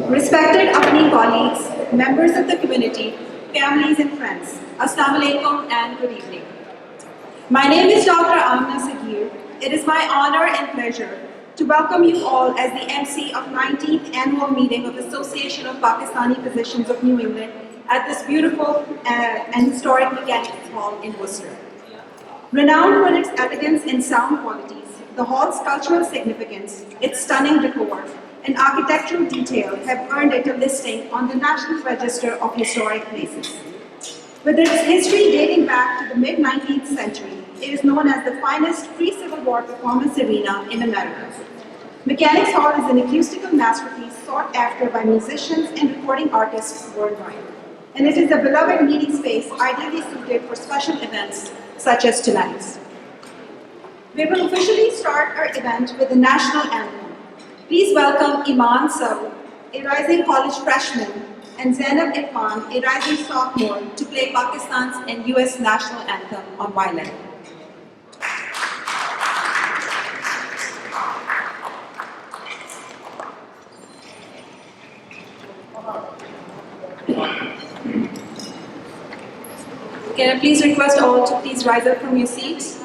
Respected APPNE colleagues, members of the community, families and friends, Assalamu alaikum and good evening. My name is Dr. Saud. It is my honor and pleasure to welcome you all as the MC of 19th Annual Meeting of Association of Pakistani Physicians of New England at this beautiful and historic Mechanics Hall in Worcester. Renowned for its elegance and sound qualities, the hall's cultural significance, its stunning decor, and architectural detail have earned it a listing on the National Register of Historic Places. With its history dating back to the mid-19th century, it is known as the finest pre-Civil War performance arena in America. Mechanics Hall is an acoustical masterpiece sought after by musicians and recording artists worldwide. And it is a beloved meeting space ideally suited for special events such as tonight's. We will officially start our event with the national anthem. Please welcome Eeman Saud, a rising college freshman, and Zaineb Irfan, a rising sophomore, to play Pakistan's and US national anthem on violin. Can I please request all to please rise up from your seats?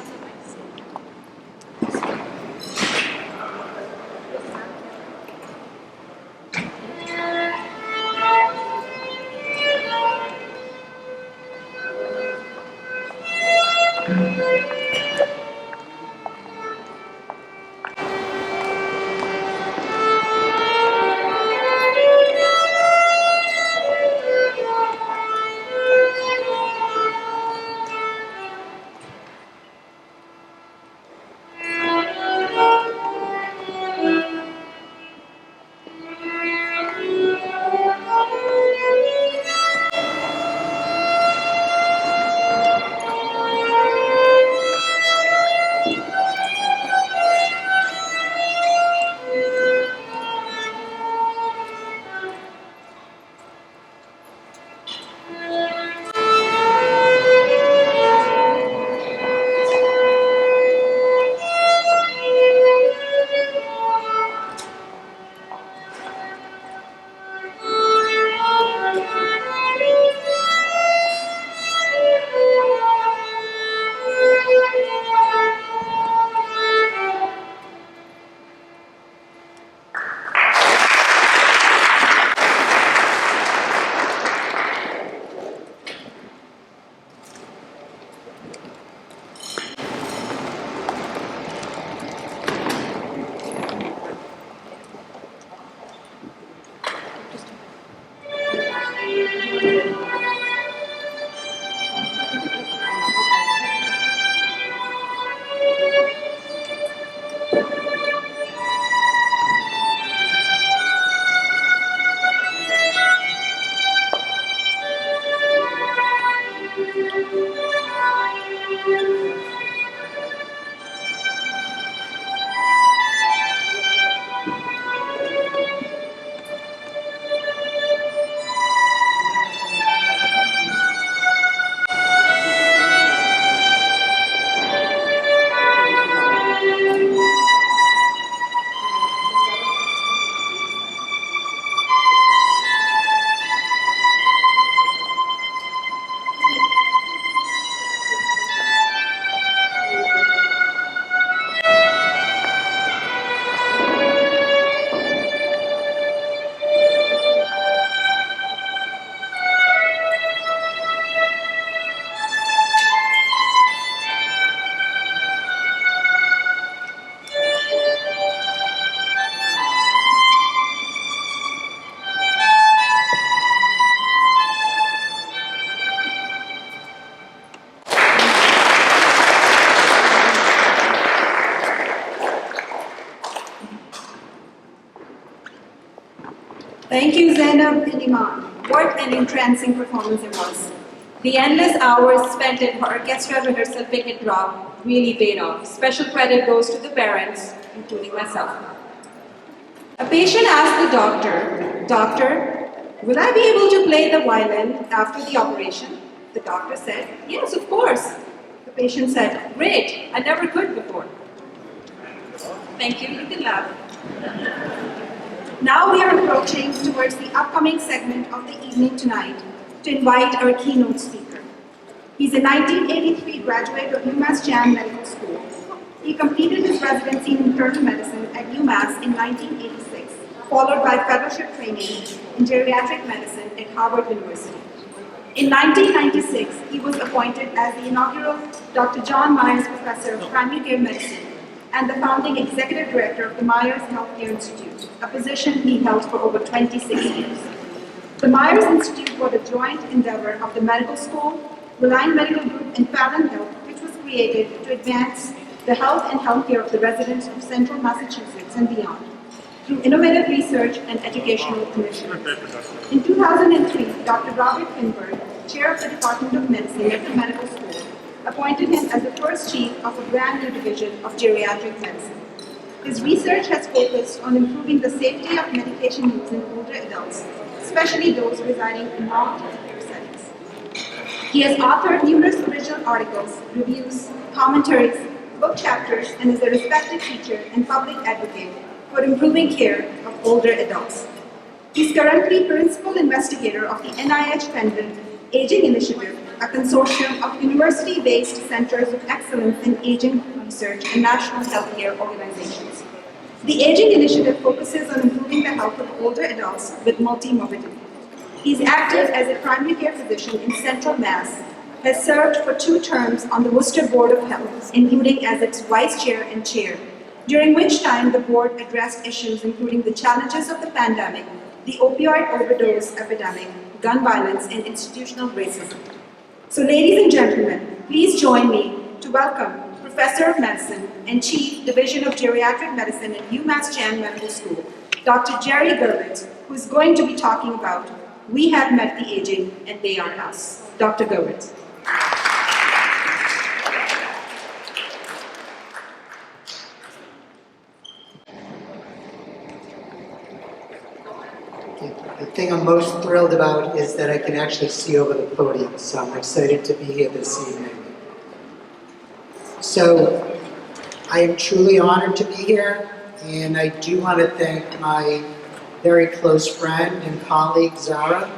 Thank you, Zainab and Eeman. What an entrancing performance it was. The endless hours spent in her orchestra rehearsal pick and drop really paid off. Special credit goes to the parents, including myself. A patient asked the doctor, "Doctor, will I be able to play the violin after the operation?" The doctor said, "Yes, of course." The patient said, "Great, I never could before." Thank you, you can laugh. Now we are approaching towards the upcoming segment of the evening tonight to invite our keynote speaker. He's a 1983 graduate of UMass Chan Medical School. He completed his residency in internal medicine at UMass in 1986, followed by fellowship training in geriatric medicine at Harvard University. In 1996, he was appointed as the inaugural Dr. John Myers Professor of Primary Care Medicine and the founding executive director of the Myers Healthcare Institute, a position he held for over 26 years. The Myers Institute was a joint endeavor of the medical school, Reliant Medical Group, and Fallon Health, which was created to advance the health and healthcare of the residents of central Massachusetts and beyond, through innovative research and educational initiatives. In 2003, Dr. Robert Finberg, chair of the Department of Medicine at the medical school, appointed him as the first chief of a brand new division of geriatric medicine. His research has focused on improving the safety of medication use in older adults, especially those residing in long-term care settings. He has authored numerous original articles, reviews, commentaries, book chapters, and is a respected teacher and public advocate for improving care of older adults. He is currently principal investigator of the NIH-funded Aging Initiative, a consortium of university-based centers of excellence in aging research and national healthcare organizations. The Aging Initiative focuses on improving the health of older adults with multi-morbidity. He is active as a primary care physician in Central Mass, has served for 2 terms on the Worcester Board of Health, including as its vice chair and chair, during which time the board addressed issues including the challenges of the pandemic, the opioid overdose epidemic, gun violence, and institutional racism. So ladies and gentlemen, please join me to welcome Professor of Medicine and Chief Division of Geriatric Medicine at UMass Chan Medical School, Dr. Jerry Gurwitz, who is going to be talking about We Have Met the Aging and They Are Us. Dr. Gurwitz. The thing I'm most thrilled about is that I can actually see over the podium, so I'm excited to be here this evening. So, I am truly honored to be here, and I do want to thank my very close friend and colleague, Zara,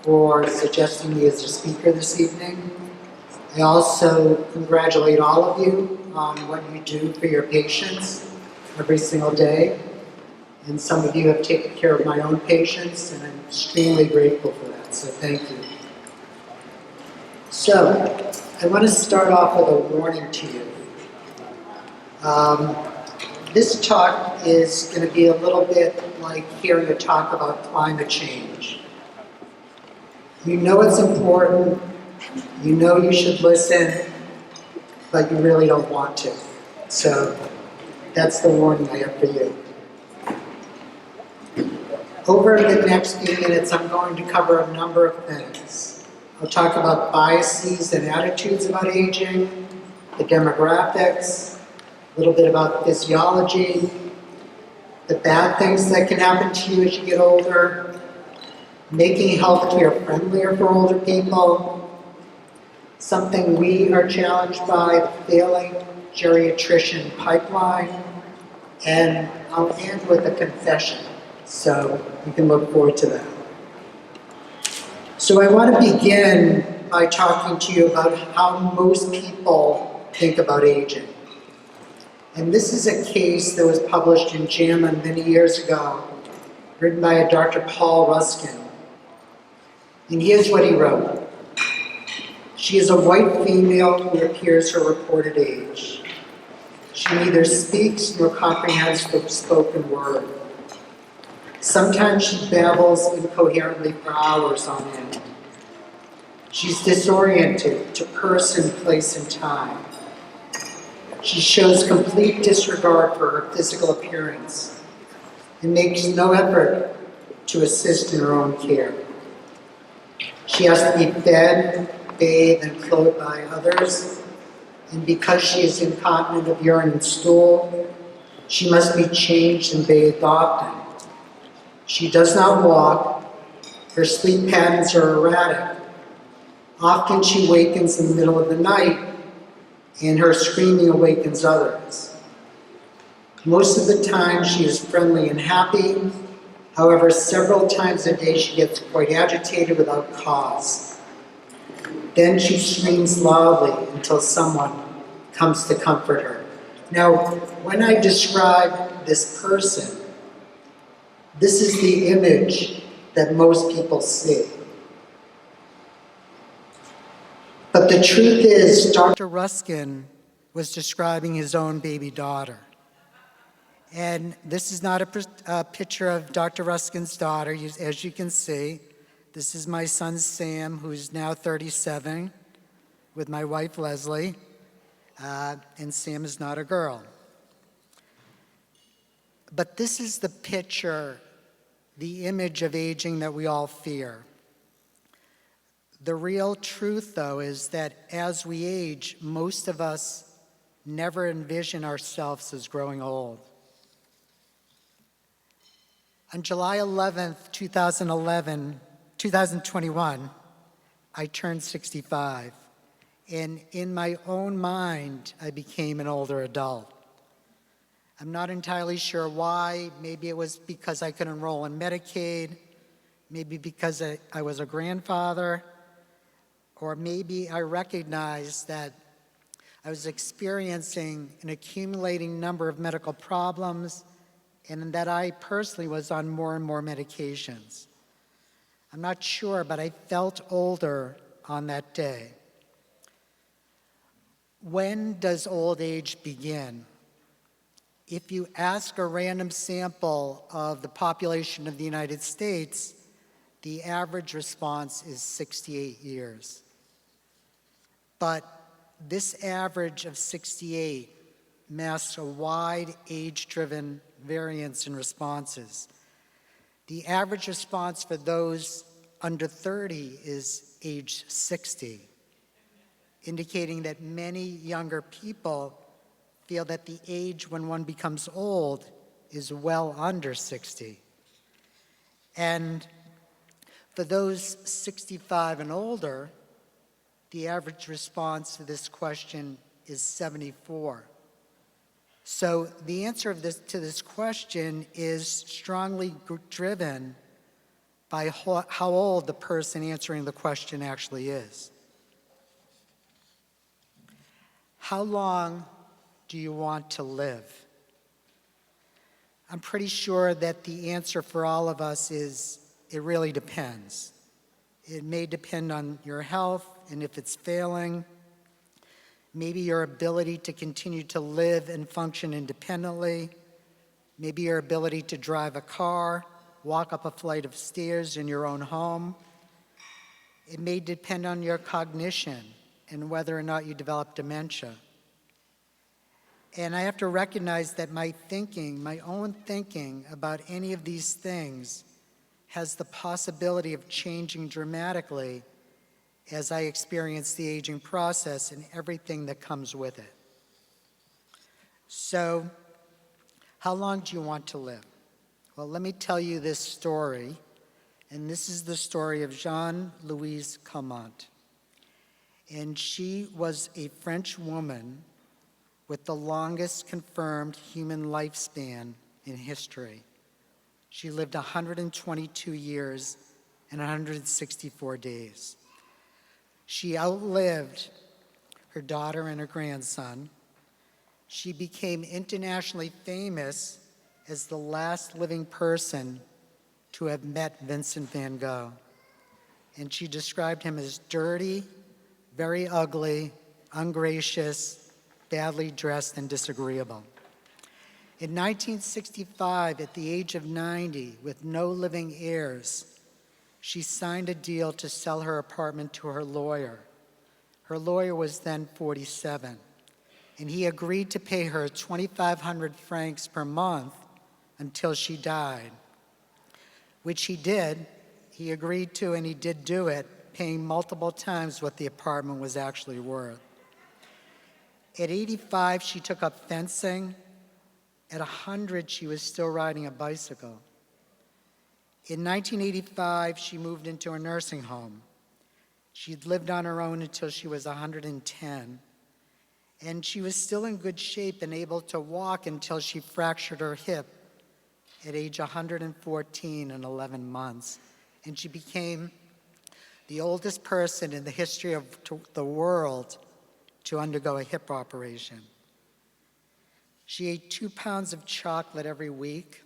for suggesting me as a speaker this evening. I also congratulate all of you on what you do for your patients every single day. And some of you have taken care of my own patients, and I'm extremely grateful for that, so thank you. So, I want to start off with a warning to you. This talk is going to be a little bit like hearing a talk about climate change. You know it's important, you know you should listen, but you really don't want to. So, that's the warning I have for you. Over the next few minutes, I'm going to cover a number of things. I'll talk about biases and attitudes about aging, the demographics, a little bit about physiology, the bad things that can happen to you as you get older, making healthcare friendlier for older people, something we are challenged by, the failing geriatrician pipeline, and I'll end with a confession. So you can look forward to that. So I want to begin by talking to you about how most people think about aging. And this is a case that was published in JAMA many years ago, written by a Dr. Paul Ruskin. And here's what he wrote. She is a white female who appears her reported age. She neither speaks nor comprehends the spoken word. Sometimes she babbles incoherently for hours on end. She's disoriented to person, place, and time. She shows complete disregard for her physical appearance and makes no effort to assist in her own care. She has to be fed, bathed, and clothed by others, and because she is incontinent of urine and stool, she must be changed and bathed often. She does not walk. Her sleep patterns are erratic. Often she wakens in the middle of the night, and her screaming awakens others. Most of the time she is friendly and happy, However, several times a day she gets quite agitated without cause. Then she screams loudly until someone comes to comfort her. Now, when I describe this person, this is the image that most people see. But the truth is, Dr. Ruskin was describing his own baby daughter. And this is not a picture of Dr. Ruskin's daughter, as you can see. This is my son Sam, who's now 37, with my wife Leslie, and Sam is not a girl. But this is the picture, the image of aging that we all fear. The real truth, though, is that as we age, most of us never envision ourselves as growing old. On July 11th, 2021, I turned 65, and in my own mind, I became an older adult. I'm not entirely sure why. Maybe it was because I could enroll in Medicaid, maybe because I was a grandfather, or maybe I recognized that I was experiencing an accumulating number of medical problems and that I personally was on more and more medications. I'm not sure, but I felt older on that day. When does old age begin? If you ask a random sample of the population of the United States, the average response is 68 years. But this average of 68 masks a wide age-driven variance in responses. The average response for those under 30 is age 60, indicating that many younger people feel that the age when one becomes old is well under 60. And for those 65 and older, the average response to this question is 74. So the answer to this question is strongly driven by how old the person answering the question actually is. How long do you want to live? I'm pretty sure that the answer for all of us is it really depends. It may depend on your health and if it's failing, maybe your ability to continue to live and function independently, maybe your ability to drive a car, walk up a flight of stairs in your own home. It may depend on your cognition and whether or not you develop dementia. And I have to recognize that my own thinking about any of these things has the possibility of changing dramatically as I experience the aging process and everything that comes with it. So, how long do you want to live? Well, let me tell you this story, and this is the story of Jean-Louise Calment. And she was a French woman with the longest confirmed human lifespan in history. She lived 122 years and 164 days. She outlived her daughter and her grandson. She became internationally famous as the last living person to have met Vincent van Gogh. And she described him as dirty, very ugly, ungracious, badly dressed, and disagreeable. In 1965, at the age of 90, with no living heirs, she signed a deal to sell her apartment to her lawyer. Her lawyer was then 47, and he agreed to pay her 2,500 francs per month until she died, which he did. He agreed to, and he did do it, paying multiple times what the apartment was actually worth. At 85, she took up fencing. At 100, she was still riding a bicycle. In 1985, she moved into a nursing home. She'd lived on her own until she was 110, and she was still in good shape and able to walk until she fractured her hip at age 114 and 11 months, and she became the oldest person in the history of the world to undergo a hip operation. She ate 2 pounds of chocolate every week,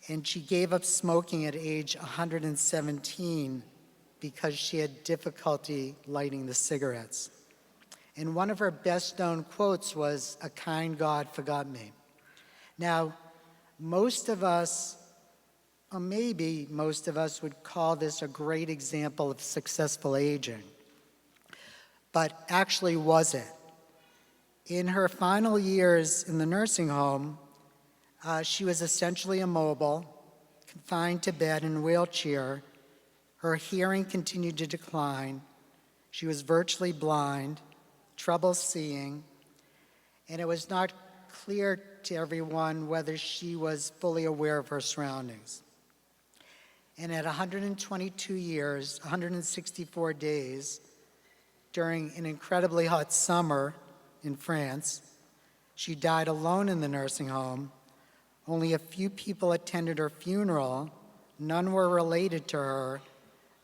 and she gave up smoking at age 117 because she had difficulty lighting the cigarettes. And one of her best-known quotes was, "A kind God forgot me." Now, most of us, or maybe most of us, would call this a great example of successful aging. But actually, was it? In her final years in the nursing home, she was essentially immobile, confined to bed in a wheelchair. Her hearing continued to decline. She was virtually blind, trouble seeing, and it was not clear to everyone whether she was fully aware of her surroundings. And at 122 years, 164 days, during an incredibly hot summer in France, she died alone in the nursing home. Only a few people attended her funeral. None were related to her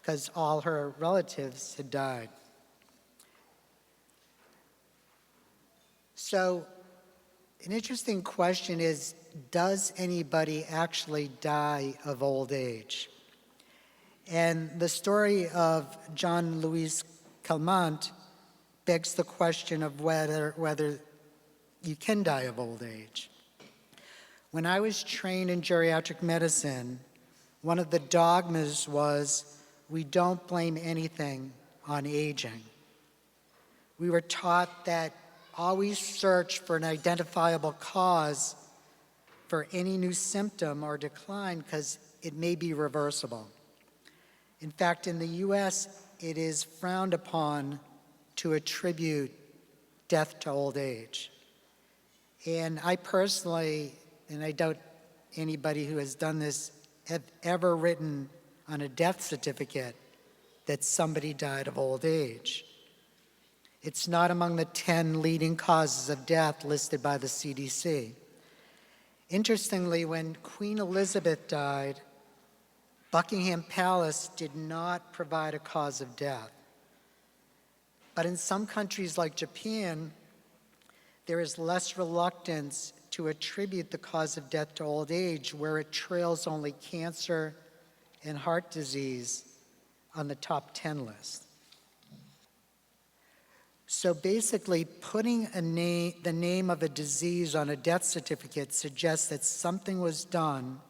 because all her relatives had died. So, an interesting question is, does anybody actually die of old age? And the story of Jean-Louis Calment begs the question of whether you can die of old age. When I was trained in geriatric medicine, one of the dogmas was we don't blame anything on aging. We were taught that always search for an identifiable cause for any new symptom or decline because it may be reversible. In fact, in the US, it is frowned upon to attribute death to old age. And I personally, and I doubt anybody who has done this, have ever written on a death certificate that somebody died of old age. It's not among the 10 leading causes of death listed by the CDC. Interestingly, when Queen Elizabeth died, Buckingham Palace did not provide a cause of death. But in some countries like Japan, there is less reluctance to attribute the cause of death to old age, where it trails only cancer and heart disease on the top 10 list. So basically, putting the name of a disease on a death certificate suggests that something was done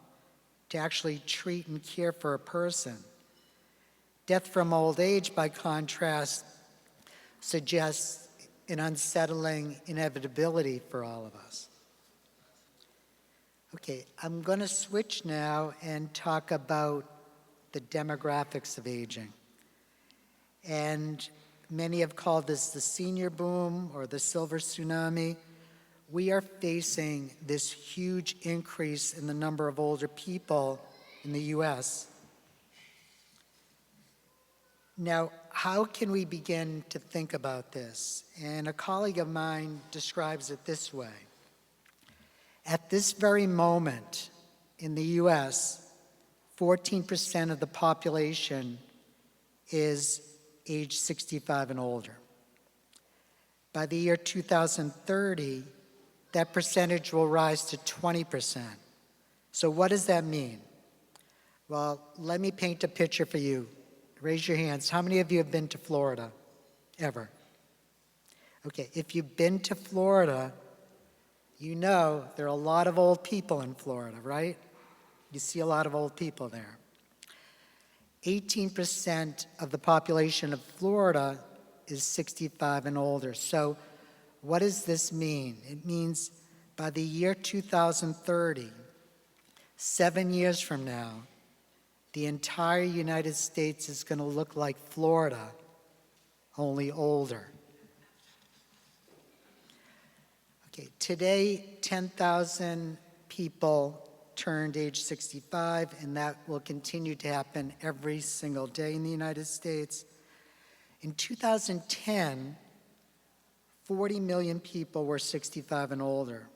to actually treat and care for a person. Death from old age, by contrast, suggests an unsettling inevitability for all of us. Okay, I'm going to switch now and talk about the demographics of aging. And many have called this the senior boom or the silver tsunami. We are facing this huge increase in the number of older people in the US. Now, how can we begin to think about this? And a colleague of mine describes it this way. At this very moment in the US, 14% of the population is age 65 and older. By the year 2030, that percentage will rise to 20%. So what does that mean? Well, let me paint a picture for you. Raise your hands. How many of you have been to Florida ever? Okay, if you've been to Florida, you know there are a lot of old people in Florida, right? You see a lot of old people there. 18% of the population of Florida is 65 and older. So what does this mean? It means by the year 2030, 7 years from now, the entire United States is going to look like Florida, only older. Okay, today, 10,000 people turned age 65, and that will continue to happen every single day in the United States. In 2010, 40 million people were 65 and older.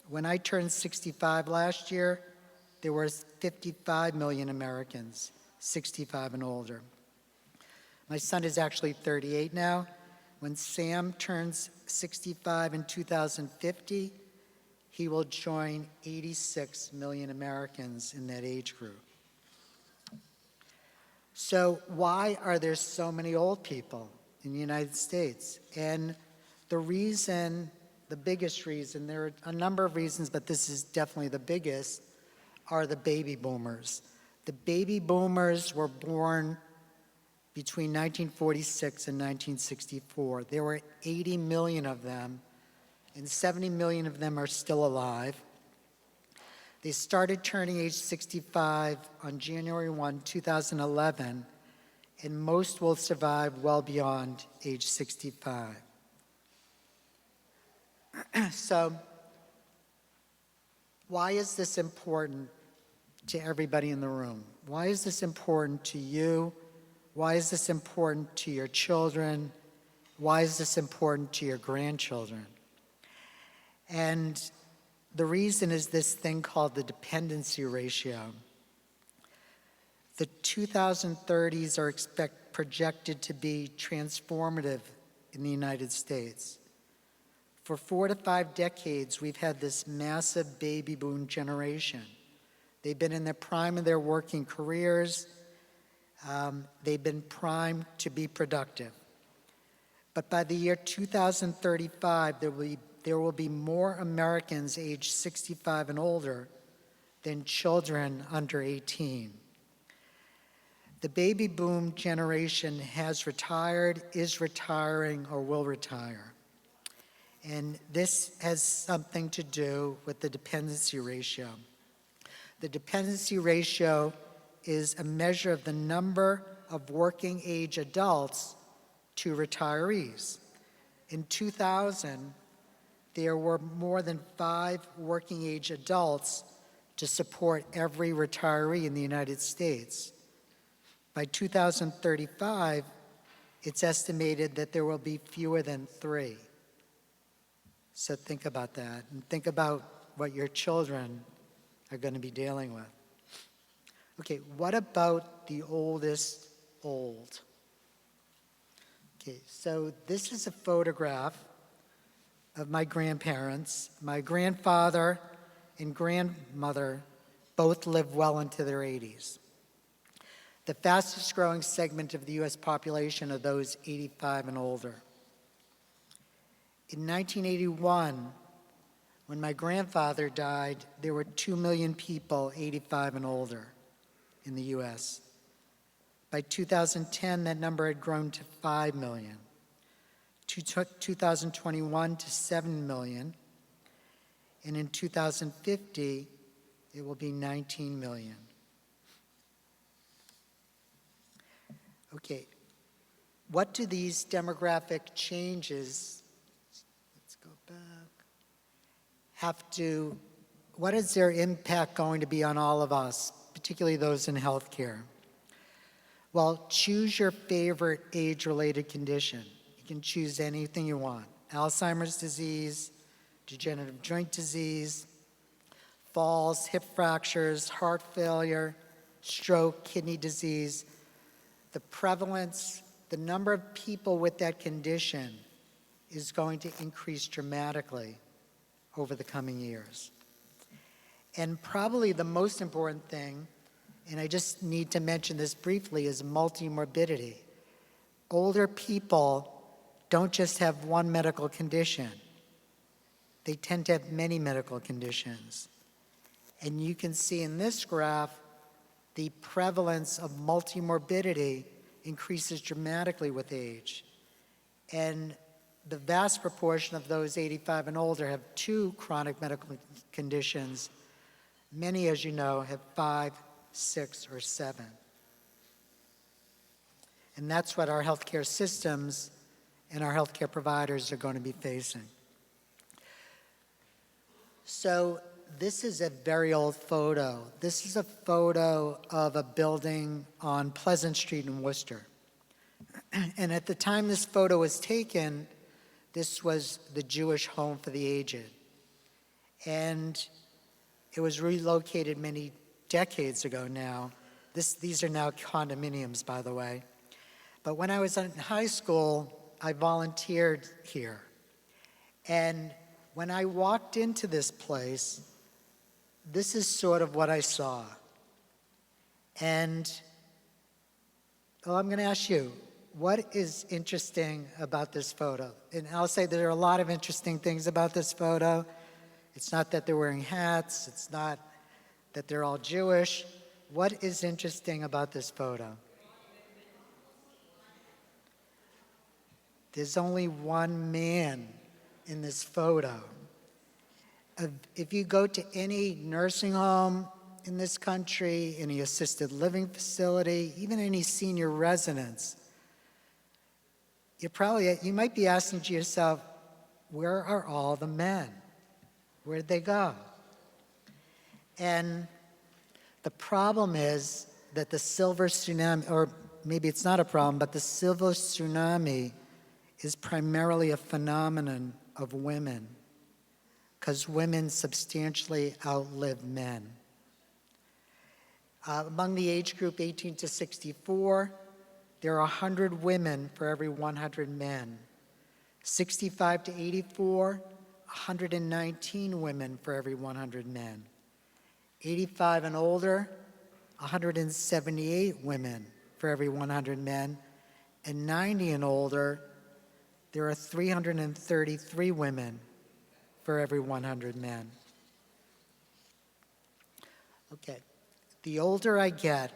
When I turned 65 last year, there were 55 million Americans, 65 and older. My son is actually 38 now. When Sam turns 65 in 2050, he will join 86 million Americans in that age group. So why are there so many old people in the United States? And the reason, the biggest reason, there are a number of reasons, but this is definitely the biggest, are the baby boomers. The baby boomers were born between 1946 and 1964. There were 80 million of them, and 70 million of them are still alive. They started turning age 65 on January 1, 2011, and most will survive well beyond age 65. So, why is this important to everybody in the room? Why is this important to you? Why is this important to your children? Why is this important to your grandchildren? And the reason is this thing called the dependency ratio. The 2030s are projected to be transformative in the United States. For 4 to 5 decades, we've had this massive baby boom generation. They've been in the prime of their working careers. They've been primed to be productive. But by the year 2035, there will be more Americans aged 65 and older than children under 18. The baby boom generation has retired, is retiring, or will retire. And this has something to do with the dependency ratio. The dependency ratio is a measure of the number of working age adults to retirees. In 2000, there were more than 5 working age adults to support every retiree in the United States. By 2035, it's estimated that there will be fewer than 3. So think about that, and think about what your children are going to be dealing with. Okay, what about the oldest old? Okay, so this is a photograph of my grandparents. My grandfather and grandmother both lived well into their 80s. The fastest growing segment of the US population are those 85 and older. In 1981, when my grandfather died, there were 2 million people 85 and older in the US. By 2010, that number had grown to 5 million. 2021 to 7 million. And in 2050, it will be 19 million. Okay, what do these demographic changes, let's go back, what is their impact going to be on all of us, particularly those in healthcare? Well, choose your favorite age-related condition. You can choose anything you want. Alzheimer's disease, degenerative joint disease, falls, hip fractures, heart failure, stroke, kidney disease. The prevalence, the number of people with that condition is going to increase dramatically over the coming years. And probably the most important thing, and I just need to mention this briefly, is multimorbidity. Older people don't just have one medical condition. They tend to have many medical conditions. And you can see in this graph, the prevalence of multimorbidity increases dramatically with age. And the vast proportion of those 85 and older have 2 chronic medical conditions. Many, as you know, have 5, 6, or 7. And that's what our healthcare systems and our healthcare providers are going to be facing. So this is a very old photo. This is a photo of a building on Pleasant Street in Worcester. And at the time this photo was taken, this was the Jewish Home for the Aged. And it was relocated many decades ago now. These are now condominiums, by the way. But when I was in high school, I volunteered here. And when I walked into this place, this is sort of what I saw. And well, I'm going to ask you, what is interesting about this photo? And I'll say there are a lot of interesting things about this photo. It's not that they're wearing hats. It's not that they're all Jewish. What is interesting about this photo? There's only one man in this photo. If you go to any nursing home in this country, any assisted living facility, even any senior residence, you might be asking to yourself, where are all the men? Where'd they go? And the problem is that the silver tsunami, or maybe it's not a problem, but the silver tsunami is primarily a phenomenon of women, because women substantially outlive men. Among the age group 18 to 64, there are 100 women for every 100 men. 65 to 84, 119 women for every 100 men. 85 and older, 178 women for every 100 men. And 90 and older, there are 333 women for every 100 men. Okay, the older I get,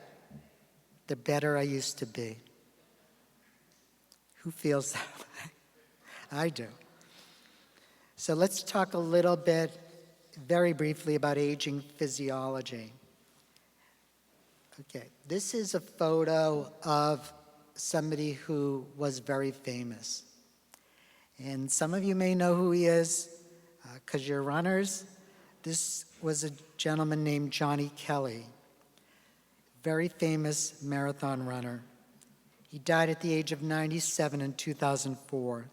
the better I used to be. Who feels that way? I do. So let's talk a little bit, very briefly, about aging physiology. Okay, this is a photo of somebody who was very famous. And some of you may know who he is, because you're runners. This was a gentleman named Johnny Kelly, very famous marathon runner. He died at the age of 97 in 2004.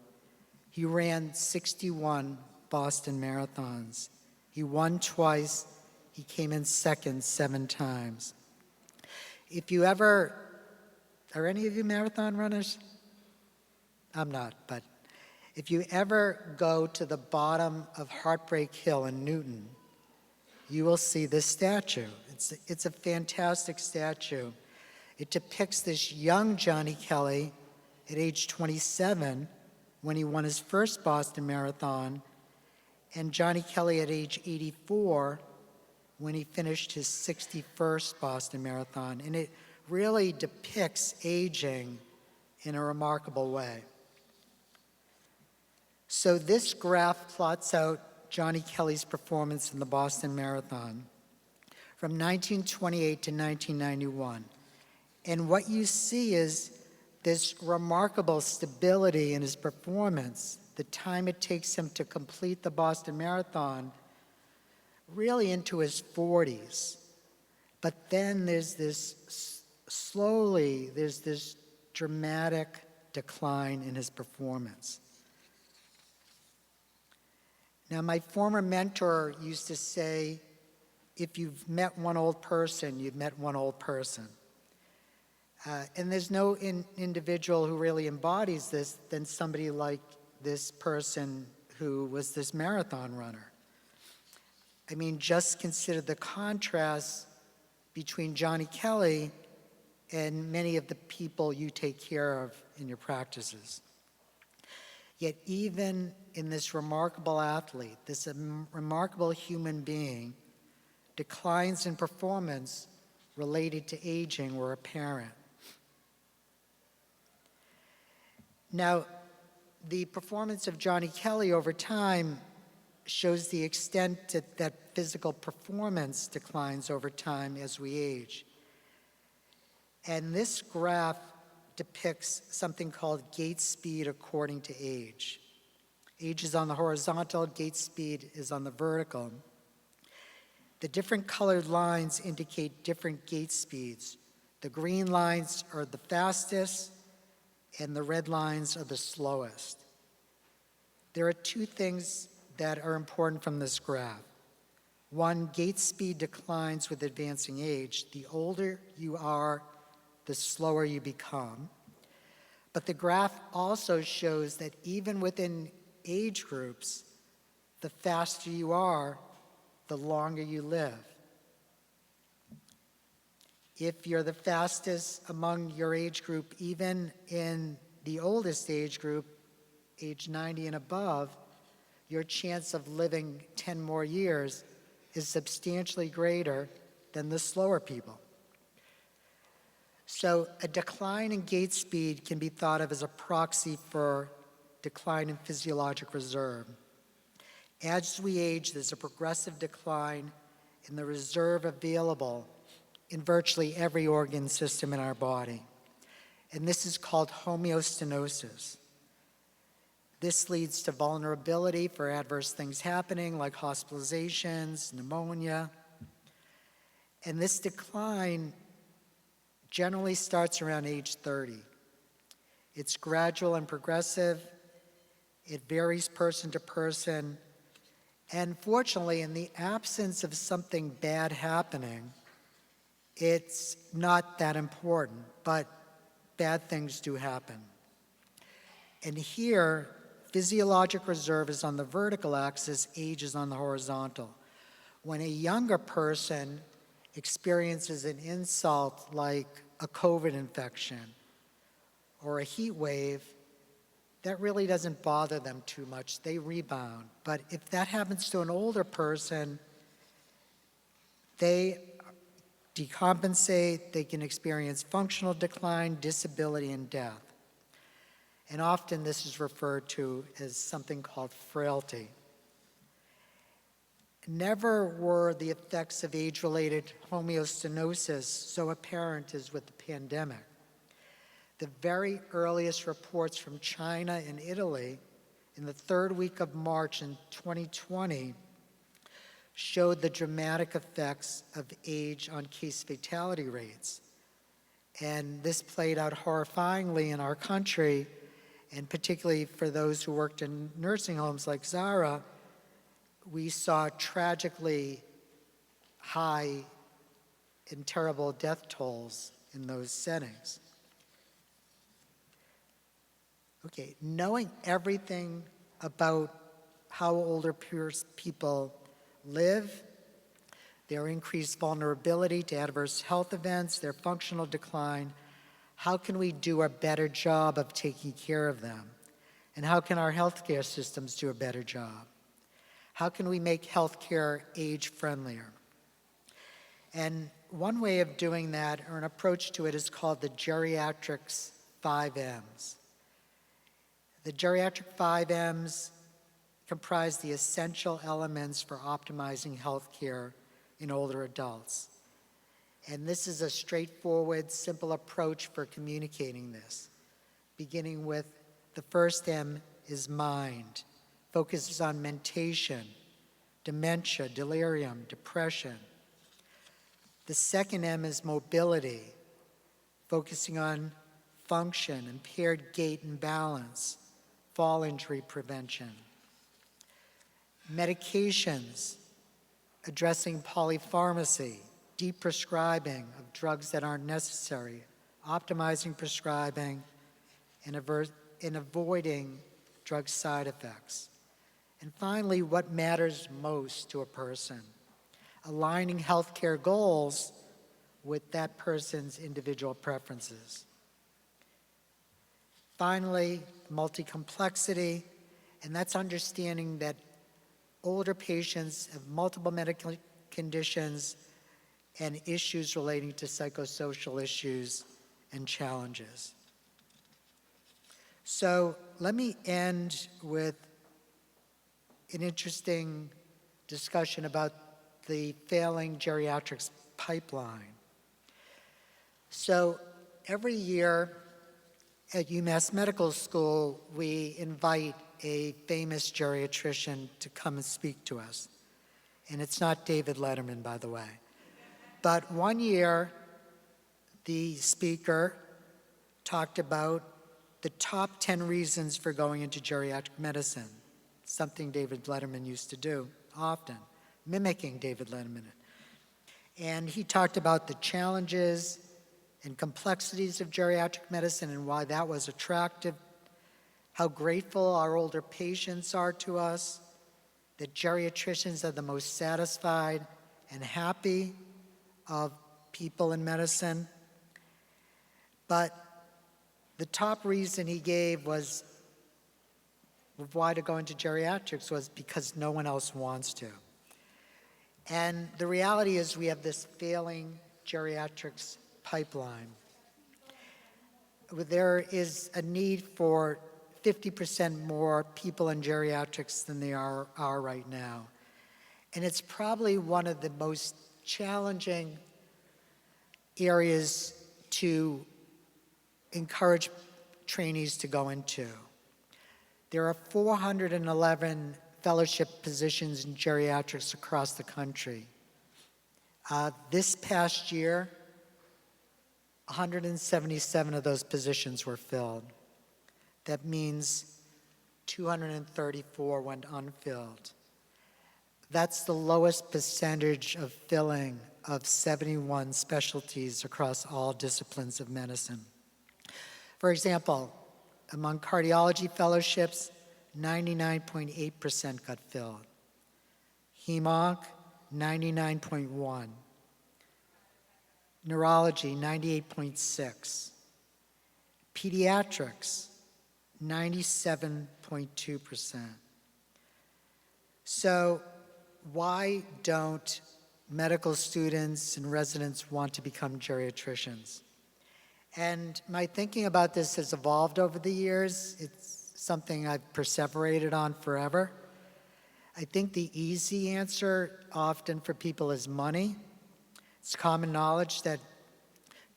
He ran 61 Boston marathons. He won twice. He came in second 7 times. Are any of you marathon runners? I'm not, but if you ever go to the bottom of Heartbreak Hill in Newton, you will see this statue. It's a fantastic statue. It depicts this young Johnny Kelly at age 27 when he won his first Boston Marathon, and Johnny Kelly at age 84 when he finished his 61st Boston Marathon. And it really depicts aging in a remarkable way. So this graph plots out Johnny Kelly's performance in the Boston Marathon from 1928 to 1991. And what you see is this remarkable stability in his performance, the time it takes him to complete the Boston Marathon, really into his 40s. But then there's this dramatic decline in his performance. Now, my former mentor used to say, if you've met one old person, you've met one old person. And there's no individual who really embodies this than somebody like this person who was this marathon runner. I mean, just consider the contrast between Johnny Kelly and many of the people you take care of in your practices. Yet even in this remarkable athlete, this remarkable human being, declines in performance related to aging were apparent. Now, the performance of Johnny Kelly over time shows the extent that physical performance declines over time as we age. And this graph depicts something called gait speed according to age. Age is on the horizontal, gait speed is on the vertical. The different colored lines indicate different gait speeds. The green lines are the fastest, and the red lines are the slowest. There are 2 things that are important from this graph. One, gait speed declines with advancing age. The older you are, the slower you become. But the graph also shows that even within age groups, the faster you are, the longer you live. If you're the fastest among your age group, even in the oldest age group, age 90 and above, your chance of living 10 more years is substantially greater than the slower people. So a decline in gait speed can be thought of as a proxy for decline in physiologic reserve. As we age, there's a progressive decline in the reserve available in virtually every organ system in our body. And this is called homeostenosis. This leads to vulnerability for adverse things happening like hospitalizations, pneumonia. And this decline generally starts around age 30. It's gradual and progressive. It varies person to person. And fortunately, in the absence of something bad happening, it's not that important, but bad things do happen. And here, physiologic reserve is on the vertical axis, age is on the horizontal. When a younger person experiences an insult like a COVID infection or a heat wave, that really doesn't bother them too much. They rebound. But if that happens to an older person, they decompensate, they can experience functional decline, disability, and death. And often this is referred to as something called frailty. Never were the effects of age-related homeostenosis so apparent as with the pandemic. The very earliest reports from China and Italy in the third week of March in 2020 showed the dramatic effects of age on case fatality rates. And this played out horrifyingly in our country, and particularly for those who worked in nursing homes like Zara, we saw tragically high and terrible death tolls in those settings. Okay, knowing everything about how older people live, their increased vulnerability to adverse health events, their functional decline, how can we do a better job of taking care of them? And how can our healthcare systems do a better job? How can we make healthcare age-friendlier? And one way of doing that, or an approach to it, is called the geriatrics 5 M's. The geriatric 5 M's comprise the essential elements for optimizing healthcare in older adults. And this is a straightforward, simple approach for communicating this, beginning with the first M is mind, focuses on mentation, dementia, delirium, depression. The second M is mobility, focusing on function, impaired gait and balance, fall injury prevention. Medications, addressing polypharmacy, deprescribing of drugs that aren't necessary, optimizing prescribing, and avoiding drug side effects. And finally, what matters most to a person, aligning healthcare goals with that person's individual preferences. Finally, multi-complexity, and that's understanding that older patients have multiple medical conditions and issues relating to psychosocial issues and challenges. So let me end with an interesting discussion about the failing geriatrics pipeline. So every year at UMass Medical School, we invite a famous geriatrician to come and speak to us. And it's not David Letterman, by the way. But one year, the speaker talked about the top 10 reasons for going into geriatric medicine, something David Letterman used to do often, mimicking David Letterman. And he talked about the challenges and complexities of geriatric medicine and why that was attractive, how grateful our older patients are to us, that geriatricians are the most satisfied and happy of people in medicine. But the top reason he gave was why to go into geriatrics was because no one else wants to. And the reality is we have this failing geriatrics pipeline. There is a need for 50% more people in geriatrics than there are right now. And it's probably one of the most challenging areas to encourage trainees to go into. There are 411 fellowship positions in geriatrics across the country. This past year, 177 of those positions were filled. That means 234 went unfilled. That's the lowest percentage of filling of 71 specialties across all disciplines of medicine. For example, among cardiology fellowships, 99.8% got filled. Hem-onc, 99.1. Neurology, 98.6. Pediatrics, 97.2%. So why don't medical students and residents want to become geriatricians? And my thinking about this has evolved over the years. It's something I've perseverated on forever. I think the easy answer often for people is money. It's common knowledge that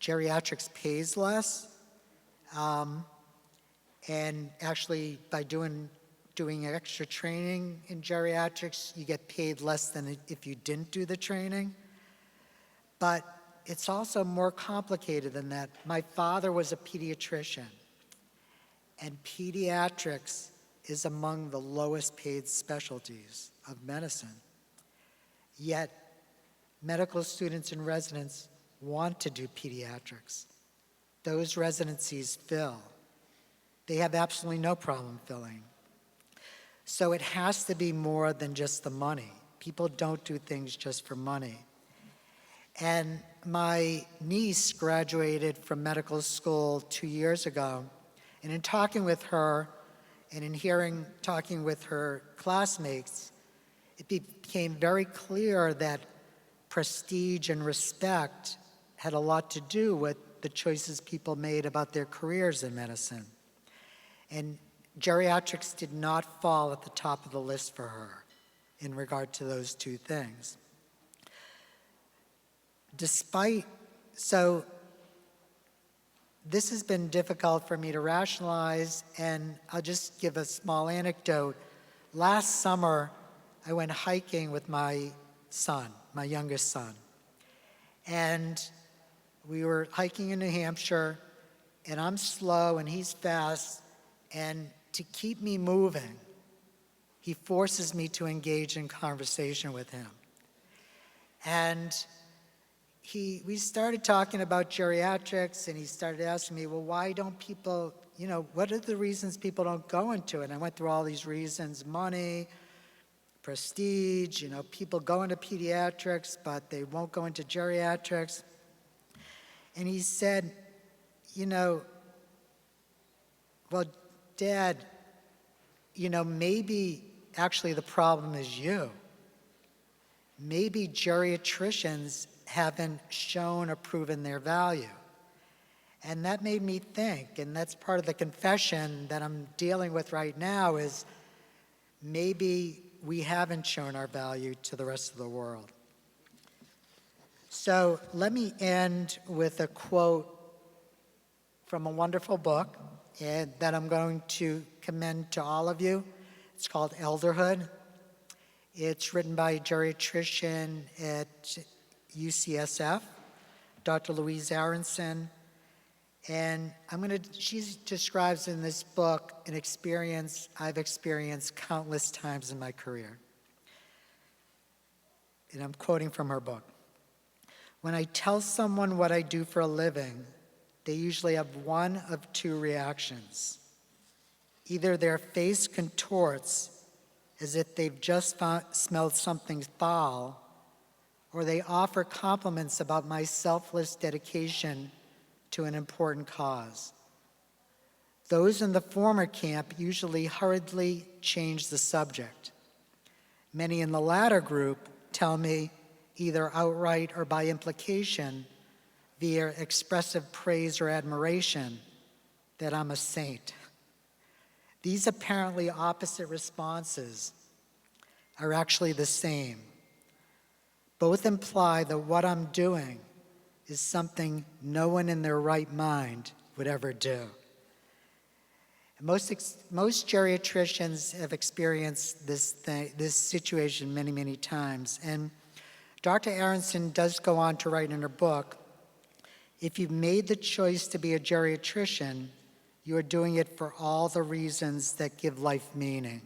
geriatrics pays less. And actually, by doing extra training in geriatrics, you get paid less than if you didn't do the training. But it's also more complicated than that. My father was a pediatrician, and pediatrics is among the lowest paid specialties of medicine. Yet, medical students and residents want to do pediatrics. Those residencies fill. They have absolutely no problem filling. So it has to be more than just the money. People don't do things just for money. And my niece graduated from medical school 2 years ago, and in talking with her and in talking with her classmates, it became very clear that prestige and respect had a lot to do with the choices people made about their careers in medicine. And geriatrics did not fall at the top of the list for her in regard to those two things. So this has been difficult for me to rationalize, and I'll just give a small anecdote. Last summer, I went hiking with my son, my youngest son. And we were hiking in New Hampshire, and I'm slow and he's fast, and to keep me moving, he forces me to engage in conversation with him. And we started talking about geriatrics, and he started asking me, well, why don't people, what are the reasons people don't go into it? And I went through all these reasons: money, prestige, people go into pediatrics, but they won't go into geriatrics. And he said, well, Dad, maybe actually the problem is you. Maybe geriatricians haven't shown or proven their value. And that made me think, and that's part of the confession that I'm dealing with right now, is maybe we haven't shown our value to the rest of the world. So let me end with a quote from a wonderful book that I'm going to commend to all of you. It's called Elderhood. It's written by a geriatrician at UCSF, Dr. Louise Aronson. And she describes in this book an experience I've experienced countless times in my career. and I'm quoting from her book. When I tell someone what I do for a living, they usually have one of two reactions. Either their face contorts as if they've just smelled something foul, or they offer compliments about my selfless dedication to an important cause. Those in the former camp usually hurriedly change the subject. Many in the latter group tell me, either outright or by implication, via expressive praise or admiration, that I'm a saint. These apparently opposite responses are actually the same. Both imply that what I'm doing is something no one in their right mind would ever do. Most geriatricians have experienced this situation many, many times. And Dr. Aronson does go on to write in her book, if you've made the choice to be a geriatrician, you are doing it for all the reasons that give life meaning.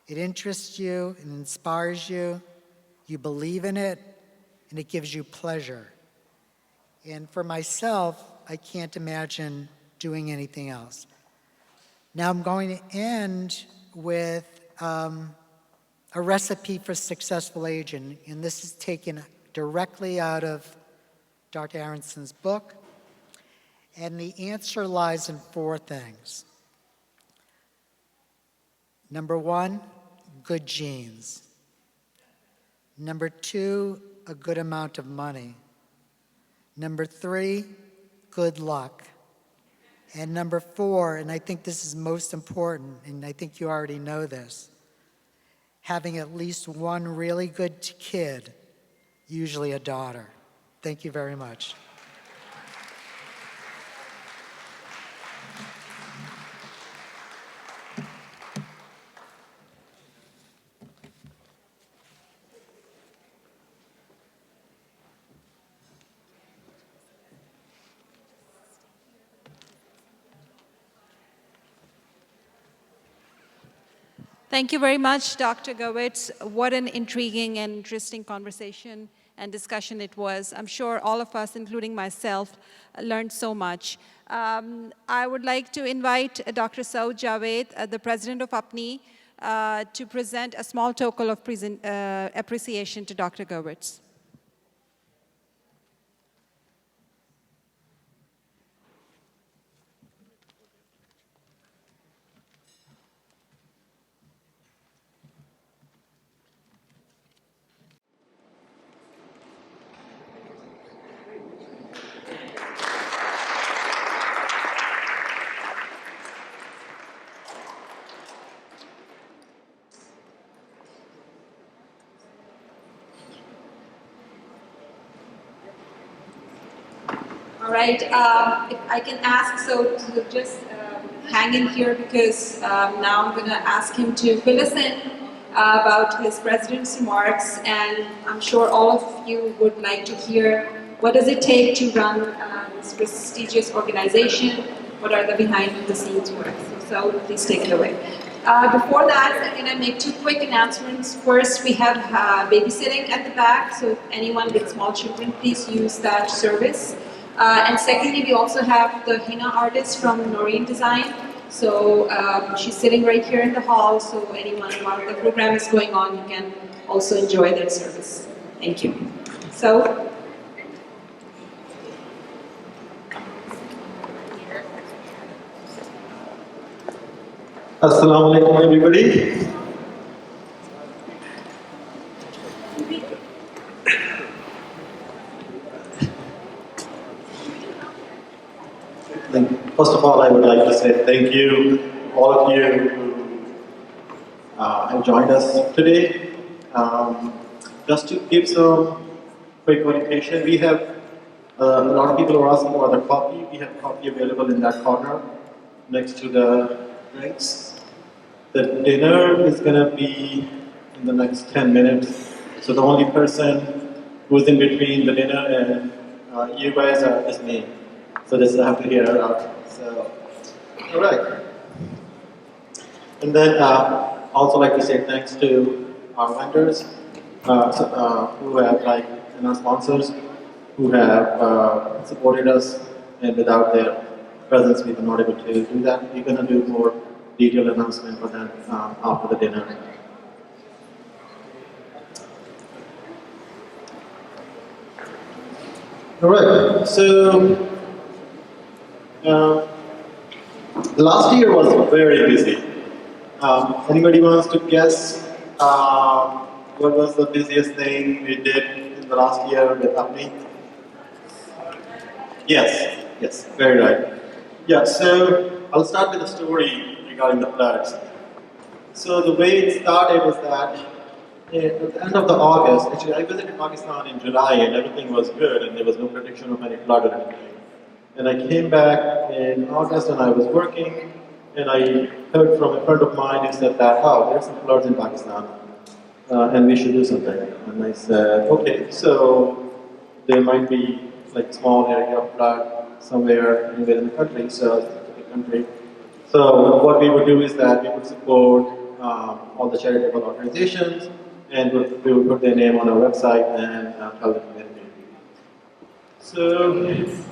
It interests you, it inspires you, you believe in it, and it gives you pleasure. And for myself, I can't imagine doing anything else. Now I'm going to end with a recipe for successful aging, and this is taken directly out of Dr. Aronson's book. And the answer lies in four things. Number one, good genes. Number two, a good amount of money. Number three, good luck. And number four, and I think this is most important, and I think you already know this, having at least one really good kid, usually a daughter. Thank you very much. Thank you very much, Dr. Gurwitz. What an intriguing and interesting conversation and discussion it was. I'm sure all of us, including myself, learned so much. I would like to invite Dr. Saud Javed, the president of APPNE, to present a small token of appreciation to Dr. Gurwitz. All right, if I can ask so to just hang in here because now I'm going to ask him to fill us in about his president's remarks, and I'm sure all of you would like to hear what does it take to run this prestigious organization, what are the behind the scenes work. So please take it away. Before that, I'm going to make two quick announcements. First, we have babysitting at the back, so if anyone with small children, please use that service. And secondly, we also have the henna artist from Noreen Design. So she's sitting right here in the hall, so anyone while the program is going on, you can also enjoy their service. Thank you. So. Assalamu alaikum, everybody. First of all, I would like to say thank you, all of you who have joined us today. Just to give some quick orientation, we have a lot of people are asking about the coffee. We have coffee available in that corner next to the drinks. The dinner is going to be in the next 10 minutes. So the only person who's in between the dinner and you guys is me. So this I have to hear out. So, all right. And then also like to say thanks to our vendors. who have like sponsors who have supported us, and without their presence, we were not able to do that. We're going to do more detailed announcement for them after the dinner. All right. So the last year was very busy. Anybody wants to guess what was the busiest thing we did in the last year with APPNE? Yes, very right. Yeah, so I'll start with a story regarding the floods. So the way it started was that at the end of the August, actually I visited Pakistan in July and everything was good and there was no prediction of any flood or anything. And I came back in August and I was working and I heard from a friend of mine who said that, oh, there's some floods in Pakistan and we should do something. And I said, okay, so there might be like a small area of flood somewhere anywhere in the country, so it's a big country. So what we would do is that we would support all the charitable organizations and we would put their name on our website and tell the community. So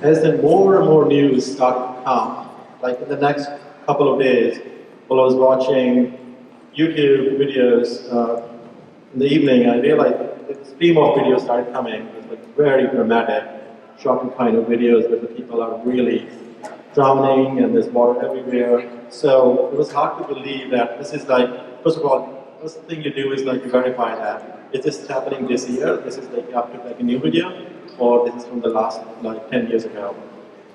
as then more and more news started to come, like in the next couple of days, while I was watching YouTube videos in the evening, I realized that the stream of videos started coming. It was like very dramatic, shocking kind of videos where the people are really drowning and there's water everywhere. So it was hard to believe that this is like, first of all, first thing you do is like to verify that. Is this happening this year? This is like up to like a new video? Or this is from the last like 10 years ago?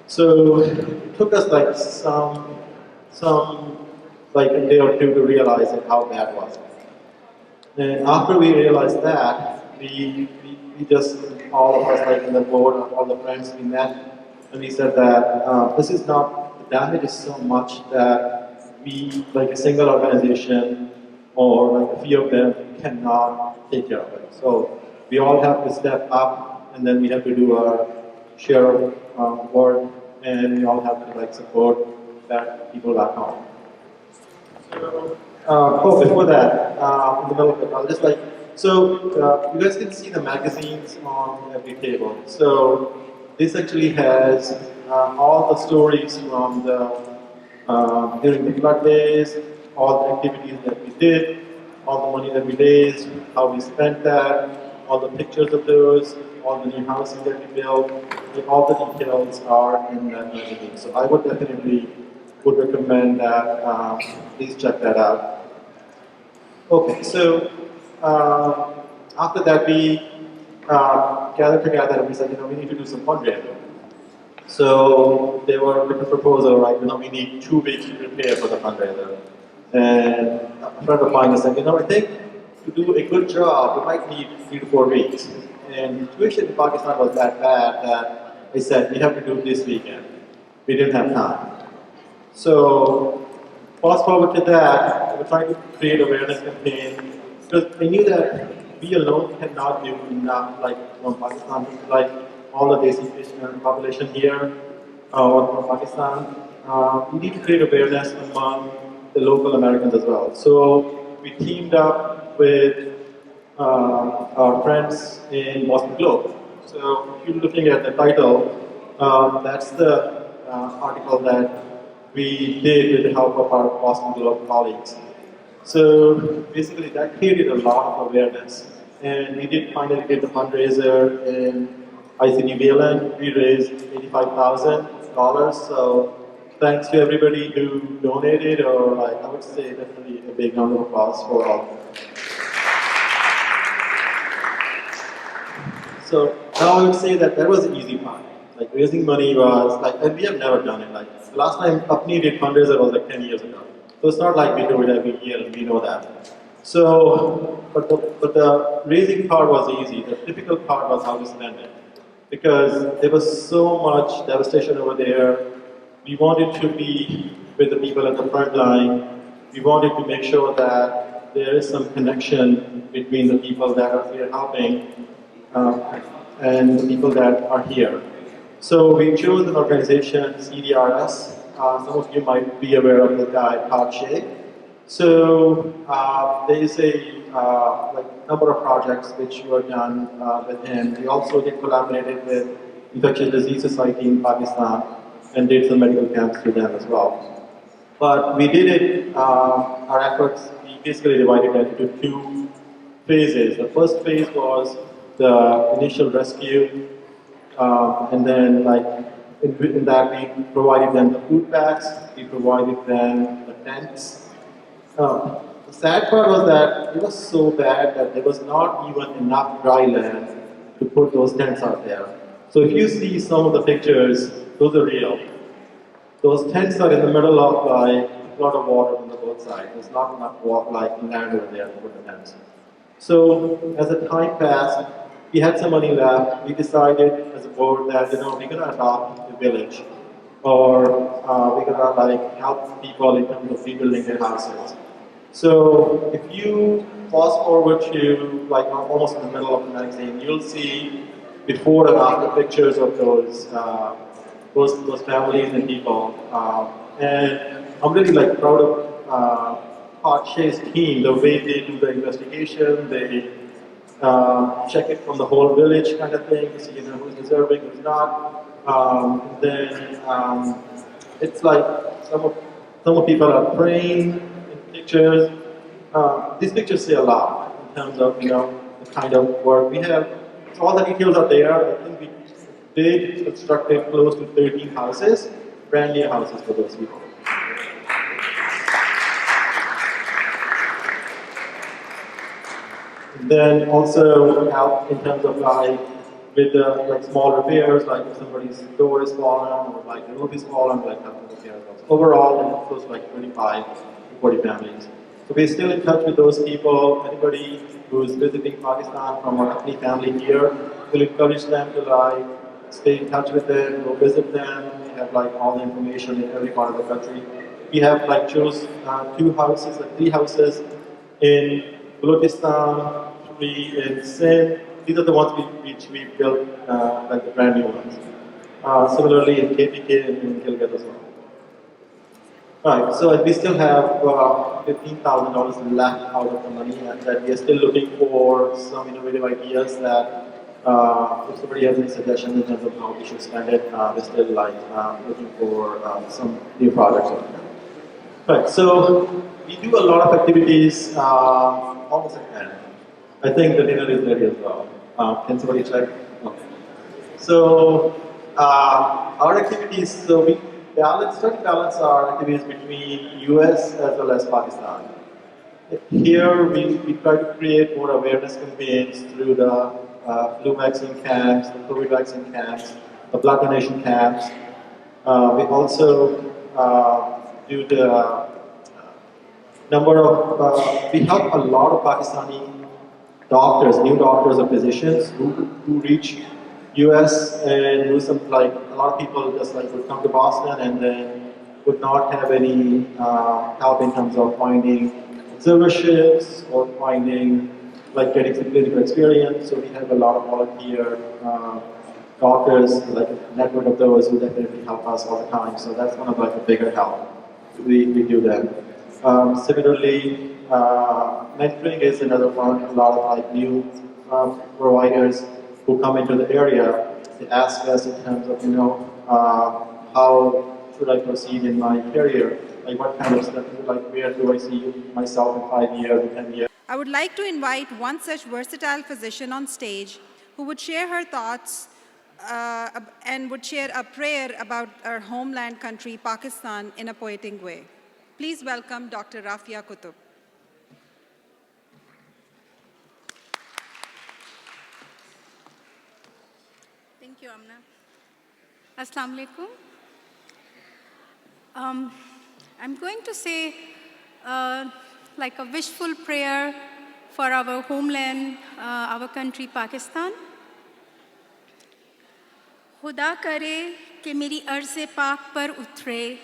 So it took us like some like a day or two to realize like how bad it was. And after we realized that, we just, all of us like in the board, all the friends we met, and we said that this is not, the damage is so much that we, like a single organization or like a few of them cannot take care of it. So we all have to step up and then we have to do our share of work and we all have to like support that people back home. So, before that, in the middle of it, I'll just like, so you guys can see the magazines on every table. So this actually has all the stories from the during the flood days, all the activities that we did, all the money that we raised, how we spent that, all the pictures of those, all the new houses that we built, and all the details are in that magazine. So I would definitely would recommend that please check that out. Okay, so after that we gathered together and we said, we need to do some fundraising. So there were different proposals, right? We need 2 weeks to prepare for the fundraiser. And a friend of mine said, I think to do a good job, we might need 3 to 4 weeks. And the situation in Pakistan was that bad that I said, we have to do it this weekend. We didn't have time. So fast forward to that, we're trying to create awareness campaign because I knew that we alone cannot do enough, like from Pakistan, like all the basic population here from Pakistan. We need to create awareness among the local Americans as well. So we teamed up with our friends in Boston Globe. So if you're looking at the title, that's the article that we did with the help of our Boston Globe colleagues. So basically that created a lot of awareness. And we did finally get the fundraiser in IC Violin. We raised $85,000. So thanks to everybody who donated, or like, I would say definitely a big round of applause for all. So now I would say that was the easy part. Like raising money was like, and we have never done it. Like the last time APPNE did fundraiser was like 10 years ago. So it's not like we do it every year and we know that. So, but the raising part was easy. The difficult part was how to spend it. Because there was so much devastation over there. We wanted to be with the people at the front line. We wanted to make sure that there is some connection between the people that are here helping and the people that are here. So we chose an organization, CDRS. Some of you might be aware of the guy, Todd Shea. So there is a like number of projects which were done with him. We also did collaborated with Infectious Disease Society in Pakistan and did some medical camps through them as well. But we did it, our efforts, we basically divided it into two phases. The first phase was the initial rescue, and then in that we provided them the food packs, we provided them the tents. The sad part was that it was so bad that there was not even enough dry land to put those tents out there. So if you see some of the pictures, those are real. Those tents are in the middle of a lot of water on the both sides. There's not enough land over there to put the tents. So as the time passed, we had some money left. We decided as a board that we're going to adopt a village, or we're going to help people in terms of rebuilding their houses. So if you fast forward to almost in the middle of the magazine, you'll see before and after pictures of those families and people. And I'm really proud of Shay's team, the way they do the investigation. They check it from the whole village kind of thing to see who's deserving, who's not. It's like some of people are praying in pictures. These pictures say a lot in terms of the kind of work we have. So all the details are there. I think we did constructed close to 13 houses, brand new houses for those people. Then also help in terms of with the small repairs, like if somebody's door is fallen or the roof is fallen, help with repairs. Overall, it close to 25 to 40 families. So we're still in touch with those people. Anybody who's visiting Pakistan from our APPNE family here, we'll encourage them to stay in touch with them, go visit them. We have all the information in every part of the country. We have chose three houses in Balochistan, 3 in Sindh. These are the ones which we built, the brand new ones. Similarly in KPK and in Gilgit as well. Right, so we still have $15,000 left out of the money, and that we are still looking for some innovative ideas that if somebody has any suggestions in terms of how we should spend it, we're still looking for some new projects. Right, so we do a lot of activities almost at the end. I think the dinner is ready as well. Can somebody check? Okay. So our activities, so we balance our activities between US as well as Pakistan. Here we try to create more awareness campaigns through the flu vaccine camps, the COVID vaccine camps, the blood donation camps. We also do the number of, we help a lot of Pakistani doctors, new doctors or physicians who reach US and do some a lot of people just would come to Boston and then would not have any help in terms of finding observerships or finding getting some clinical experience. So we have a lot of volunteer doctors, a network of those who definitely help us all the time. So that's one of the bigger help we do then. Similarly, mentoring is another one. A lot of new providers who come into the area, they ask us in terms of, how should I proceed in my career? What kind of stuff, where do I see myself in 5 years, in 10 years? I would like to invite one such versatile physician on stage who would share her thoughts and would share a prayer about our homeland country, Pakistan, in a poetic way. Please welcome Dr. Rafia Qutub. Thank you, Amna. Assalamu alaikum. I'm going to say a wishful prayer for our homeland, our country, Pakistan. खुदा करे कि मेरी अर्ज़ पाक पर उतरे,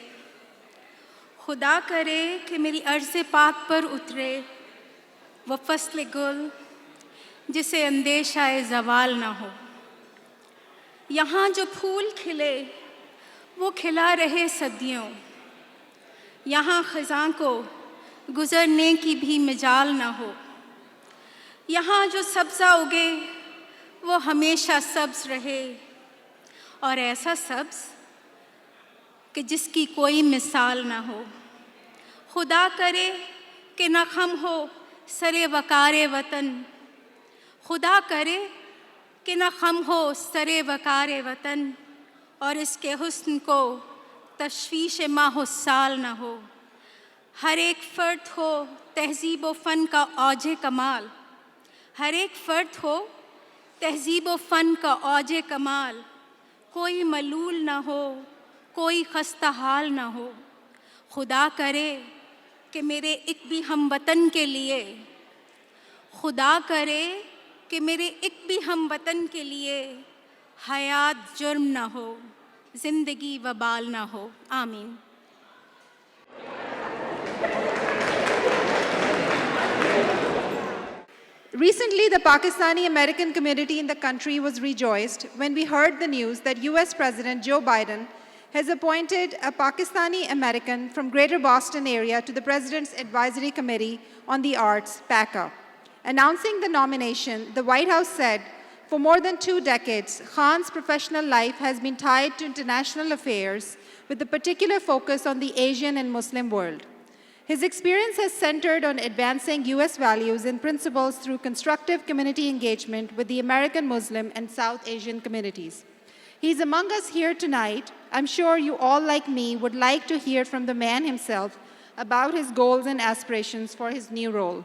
खुदा करे कि मेरी अर्ज़ पाक पर उतरे वो फ़स्ल गुल जिसे अंदेशाए ज़वाल ना हो। यहाँ जो फूल खिले वो खिला रहे सदियों, यहाँ ख़ज़ां को गुज़रने की भी मजाल ना हो। यहाँ जो सब्ज़ा उगे वो हमेशा सब्ज़ रहे, और ऐसा सब्ज़ कि जिसकी कोई मिसाल ना हो। खुदा करे कि न खम हो सरे वकारे वतन, खुदा करे कि न खम हो सरे वकारे वतन, और इसके हुस्न को तशवीश माहुस्साल न हो। हर एक फ़र्द हो तहज़ीब व फ़न का औजे कमाल, हर एक फ़र्द हो तहज़ीब व फ़न का औजे कमाल, कोई मलूल न हो, कोई खस्ता हाल न हो। खुदा करे कि मेरे एक भी हमवतन के लिए, खुदा करे कि मेरे एक भी हमवतन के लिए हयात जुर्म न हो, ज़िंदगी वबाल न हो। आमीन। Recently, the Pakistani American community in the country was rejoiced when we heard the news that US President Joe Biden has appointed a Pakistani American from Greater Boston area to the President's Advisory Committee on the Arts, PACA. Announcing the nomination, the White House said, for more than 2 decades, Khan's professional life has been tied to international affairs with a particular focus on the Asian and Muslim world. His experience has centered on advancing US values and principles through constructive community engagement with the American Muslim and South Asian communities. He's among us here tonight. I'm sure you all, like me, would like to hear from the man himself about his goals and aspirations for his new role.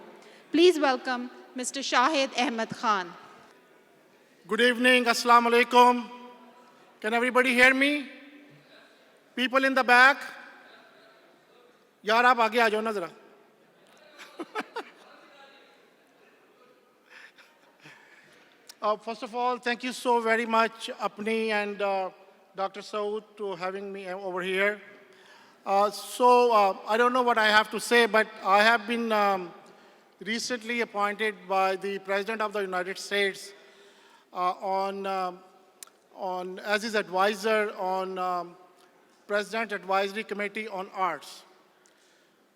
Please welcome Mr. Shahid Ahmad Khan. Good evening, Assalamu alaikum. Can everybody hear me? People in the back? यार आप आगे आ जाओ ना जरा। First of all, thank you so very much, APPNE and Dr. Saud, to having me over here. I don't know what I have to say, but I have been recently appointed by the President of the United States as his advisor on President Advisory Committee on Arts.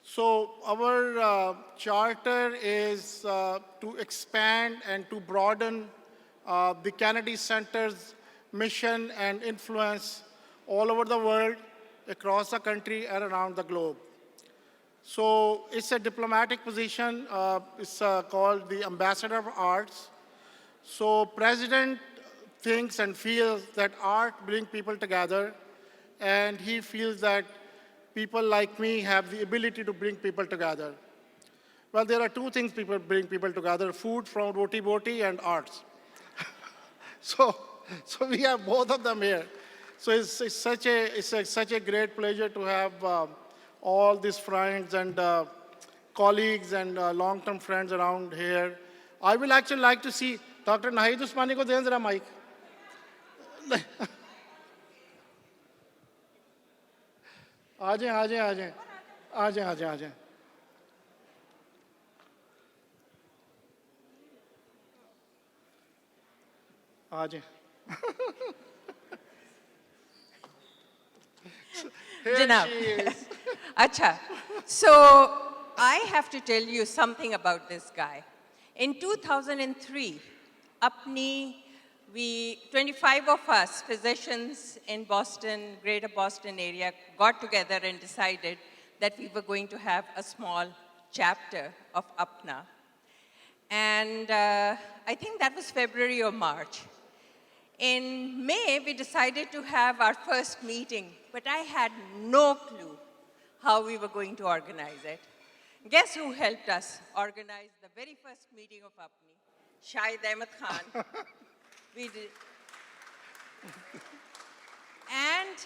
So our charter is to expand and to broaden the Kennedy Center's mission and influence all over the world, across the country and around the globe. So it's a diplomatic position. It's called the Ambassador of Arts. So President thinks and feels that art brings people together, and he feels that people like me have the ability to bring people together. Well, there are 2 things people bring people together: food from roti boti and arts. so we have both of them here. So it's such a great pleasure to have all these friends and colleagues and long-term friends around here. I will actually like to see Dr. Nahid Usmani ko dein zara mic. आ जाएं। Janab. Acha. So I have to tell you something about this guy. In 2003, APPNE, 25 of us, physicians in Boston, Greater Boston area, got together and decided that we were going to have a small chapter of APPNE. And I think that was February or March. In May, we decided to have our first meeting, but I had no clue how we were going to organize it. Guess who helped us organize the very first meeting of APPNE? Shahid Ahmad Khan. We did. And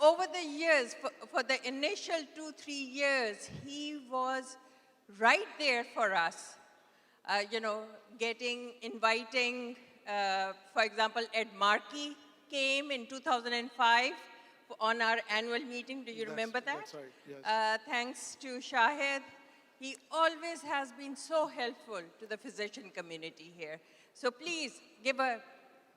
over the years, for the initial 2-3 years, he was right there for us. Inviting, for example, Ed Markey came in 2005 on our annual meeting. Do you remember that? That's right, yes. Thanks to Shahid. He always has been so helpful to the physician community here. So please give a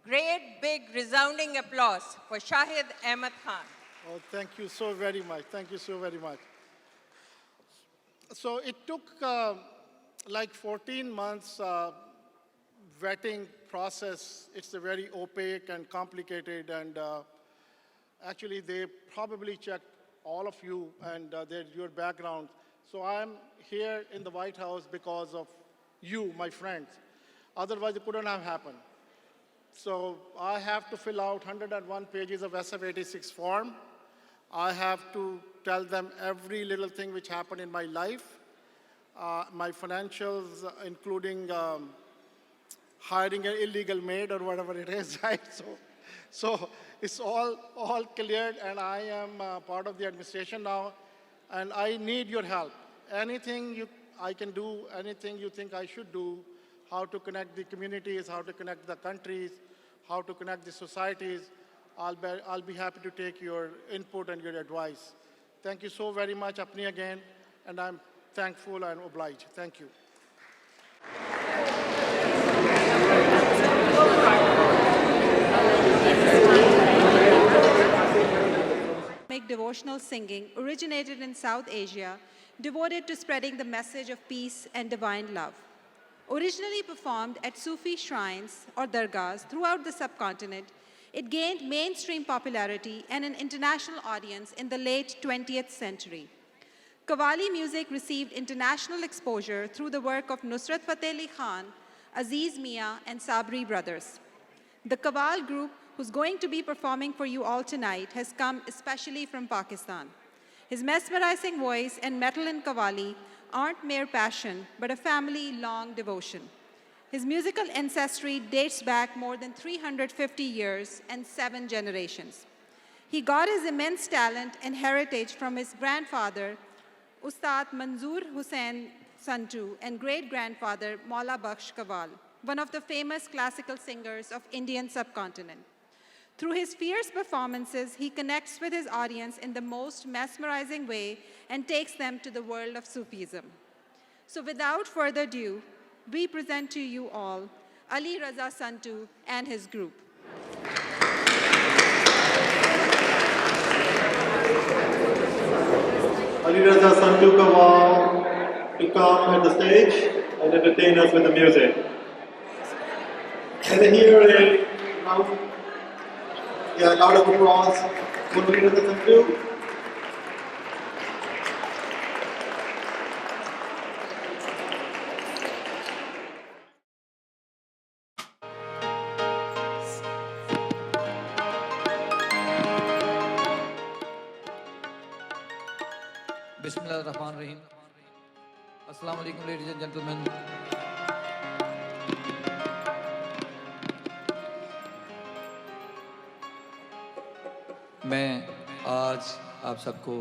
great, big, resounding applause for Shahid Ahmad Khan. Oh, thank you so very much. Thank you so very much. So it took like 14 months vetting process. It's a very opaque and complicated, and actually they probably checked all of you and your background. So I'm here in the White House because of you, my friends. Otherwise, it couldn't have happened. So I have to fill out 101 pages of SF-86 form. I have to tell them every little thing which happened in my life, my financials, including hiring an illegal maid or whatever it is, right? So it's all cleared, and I am part of the administration now, and I need your help. Anything I can do, anything you think I should do, how to connect the communities, how to connect the countries, how to connect the societies, I'll be happy to take your input and your advice. Thank you so very much, APPNE again, and I'm thankful and obliged. Thank you. Devotional singing originated in South Asia, devoted to spreading the message of peace and divine love. Originally performed at Sufi shrines or dargahs throughout the subcontinent, it gained mainstream popularity and an international audience in the late 20th century. Qawali music received international exposure through the work of Nusrat Fateh Ali Khan, Aziz Mia, and Sabri brothers. The Qawal group, who's going to be performing for you all tonight, has come especially from Pakistan. His mesmerizing voice and metal in Qawali aren't mere passion, but a family-long devotion. His musical ancestry dates back more than 350 years and 7 generations. He got his immense talent and heritage from his grandfather, Ustad Manzoor Hussain Santoo, and great-grandfather Maula Bakhsh Qawal, one of the famous classical singers of Indian subcontinent. Through his fierce performances, he connects with his audience in the most mesmerizing way and takes them to the world of Sufism. So without further ado, we present to you all Ali Raza Santoo and his group. Ali Raza Santo Qawal to come at the stage and entertain us with the music. And here a round of applause for Ali Raza Santo. Bismillahirrahmanirrahim. Assalamu alaikum, ladies and gentlemen. मैं आज आप सबको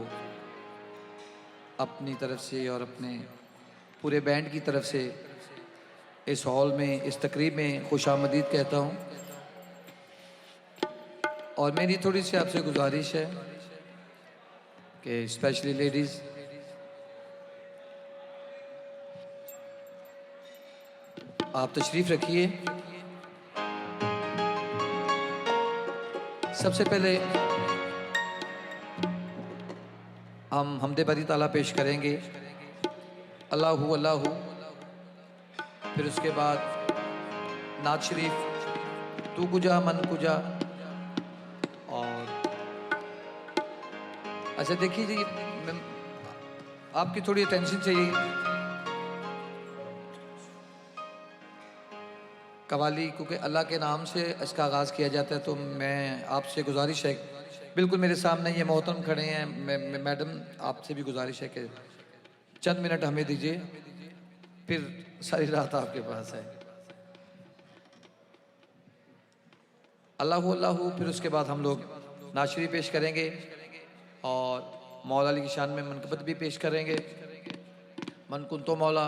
अपनी तरफ से और अपने पूरे बैंड की तरफ से इस हॉल में, इस तकरीब में खुशामदीद कहता हूँ। और मेरी थोड़ी सी आपसे गुजारिश है कि स्पेशली लेडीज़, आप तशरीफ़ रखिए। सबसे पहले हम हमदे बरी ताला पेश करेंगे, अल्लाहु अल्लाहु। फिर उसके बाद नात शरीफ तू कुजा मन कुजा। और अच्छा देखिए जी, आपकी थोड़ी अटेंशन चाहिए। कवाली क्योंकि अल्लाह के नाम से इसका आगाज़ किया जाता है, तो मैं आपसे गुजारिश है, बिल्कुल मेरे सामने ये मोहतरम खड़े हैं, मैडम आपसे भी गुजारिश है कि चंद मिनट हमें दीजिए, फिर सारी रात आपके पास है। अल्लाहु अल्लाहु। फिर उसके बाद हम लोग नाशरी पेश करेंगे और मौला अली की शान में मनकबत भी पेश करेंगे, मन कुंतो मौला।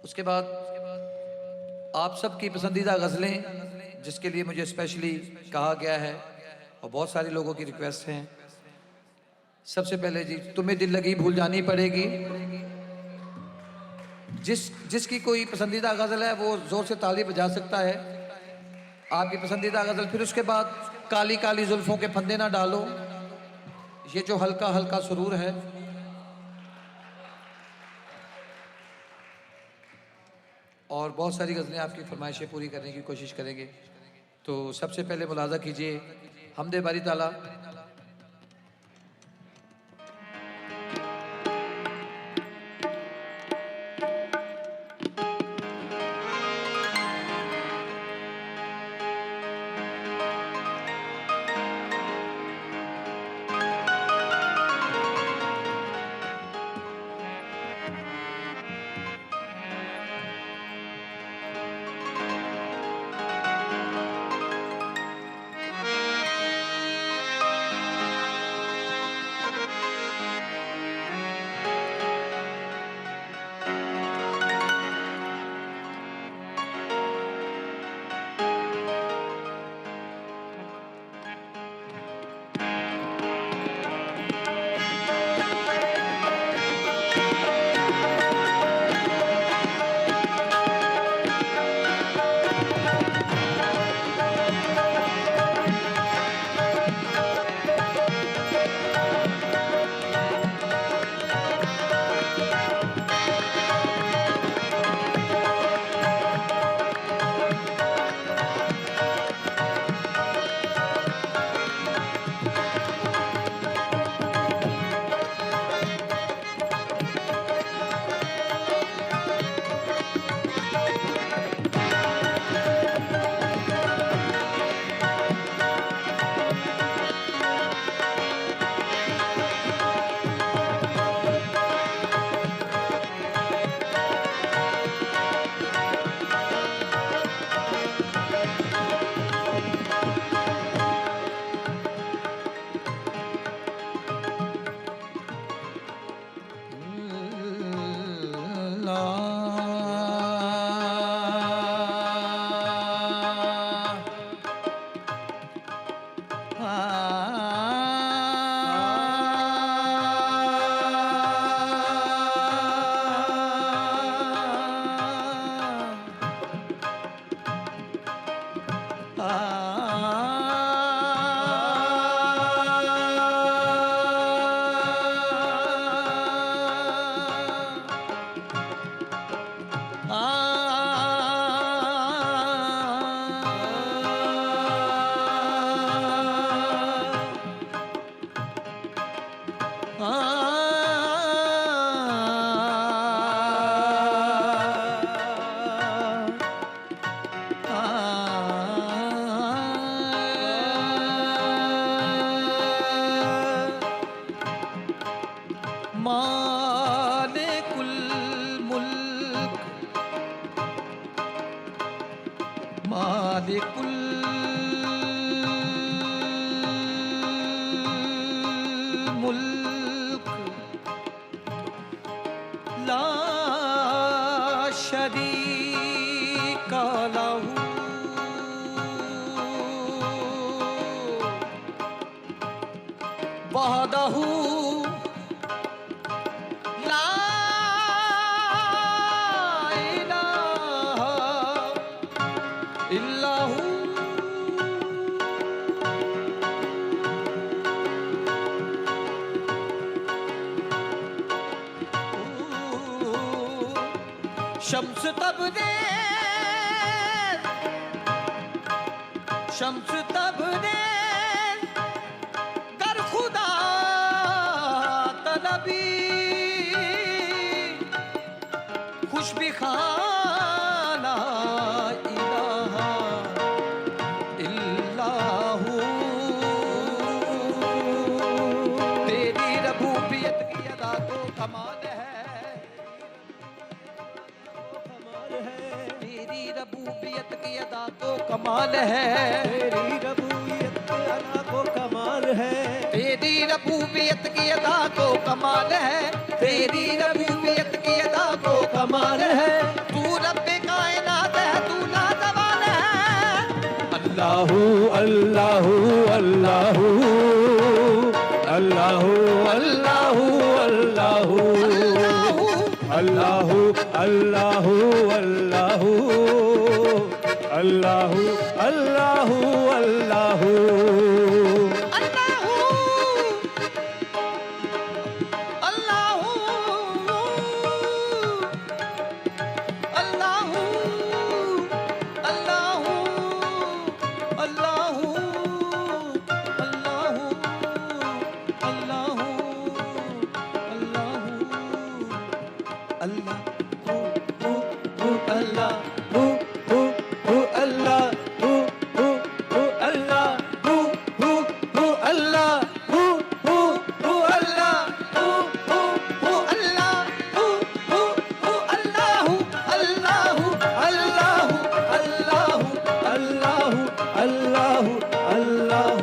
उसके बाद आप सबकी पसंदीदा गज़लें, जिसके लिए मुझे स्पेशली कहा गया है और बहुत सारे लोगों की रिक्वेस्ट हैं। सबसे पहले जी, तुम्हें दिल लगी भूल जानी पड़ेगी। जिसकी कोई पसंदीदा गज़ल है वो ज़ोर से ताली बजा सकता है, आपकी पसंदीदा गज़ल। फिर उसके बाद काली काली जुल्फ़ों के फंदे ना डालो, ये जो हल्का हल्का सुरूर है। और बहुत सारी गज़लें आपकी फरमाइशें पूरी करने की कोशिश करेंगे। तो सबसे पहले मुलाज़ा कीजिए हमदे बारी ताला। शम्स तब ने गर खुदा तलबी खुश भी खाना इलाहा इल्लाहू तेरी रबूबियत की अदा तो कमाल है तेरी रबूबियत की अदा तो कमाल है तेरी रबूबियत की अदा को कमाल है तेरी रबूबियत की अदा को कमाल है तेरी रबूबियत की अदा को कमाल है तू रब्बे कायनात है तू लाजवाल है अल्लाहू अल्लाहू अल्लाहू अल्लाहू अल्लाहू अल्लाहू अल्लाहू अल्लाहू अल्लाहू अल्लाहू अल्लाहू अल्लाहू अल्लाहू अल्लाह हु अल्लाह हु अल्लाह हु अल्लाह हु अल्लाह हु अल्लाह हु अल्लाह अल्लाह अल्लाह अल्लाह अल्लाह अल्लाह अल्लाह अल्लाह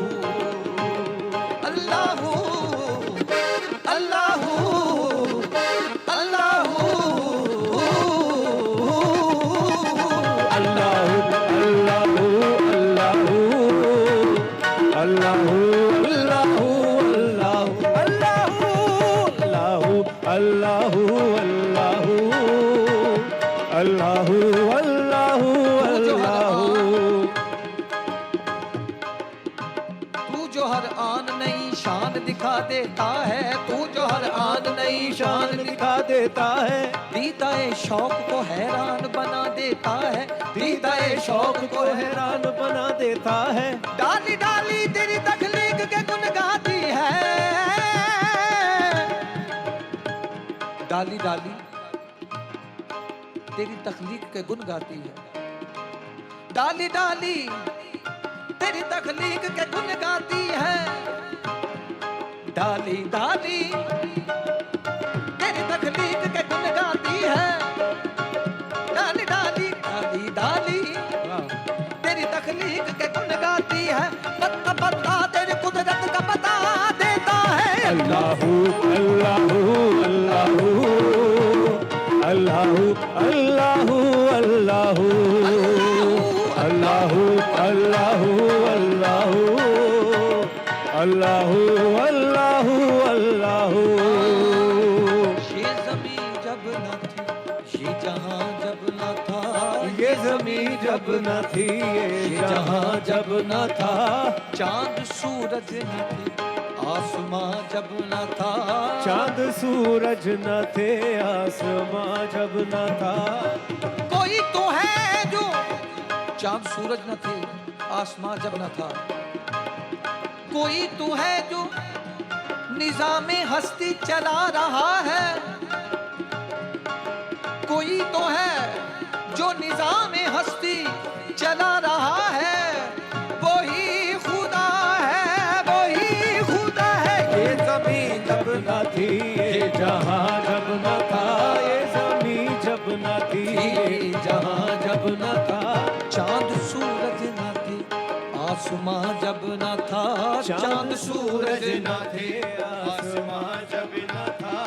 दिखा देता है, तू जो हर आन नई शान दिखा देता है, दीदाए शौक को हैरान बना देता है, दीदाए शौक को हैरान बना देता है। डाली डाली तेरी तखलीक के गुन गाती है, डाली डाली तेरी तखलीक के गुन गाती है, डाली डाली तेरी तखलीक के गुन गाती है, डाली डाली तेरी तखलीक के गुन गाती है, डाली डाली डाली डाली तेरी तखलीक के गुन गाती है, पत्ता पत्ता तेरी कुदरत का बता देता है। अल्लाहू अल्लाहू अल्लाहू अल्लाहू अल्लाहू अल्लाहू अल्लाहू अल्लाहू अल्लाहू अल्लाहू अल्लाहू। ये ज़मीं जब न थी, ये जहां जब न था, ये ज़मीं जब न थी, ये जहां जब न था, चांद सूरज न थे, आसमां जब न था, चांद सूरज न थे, आसमां जब न था। कोई तो है जो चांद सूरज न थे, आसमां जब न था, कोई तो है जो निज़ामे हस्ती चला रहा है, कोई तो है जो निज़ामे हस्ती चला रहा है, वही खुदा है, वही खुदा है। ये ज़मीं जब न थी, ये जहां जब न था, ये ज़मीं जब न थी, ये जहां जब न था, चांद सूरज न थे, आसमां जब न था, चांद सूरज न थे, आसमां जब न था,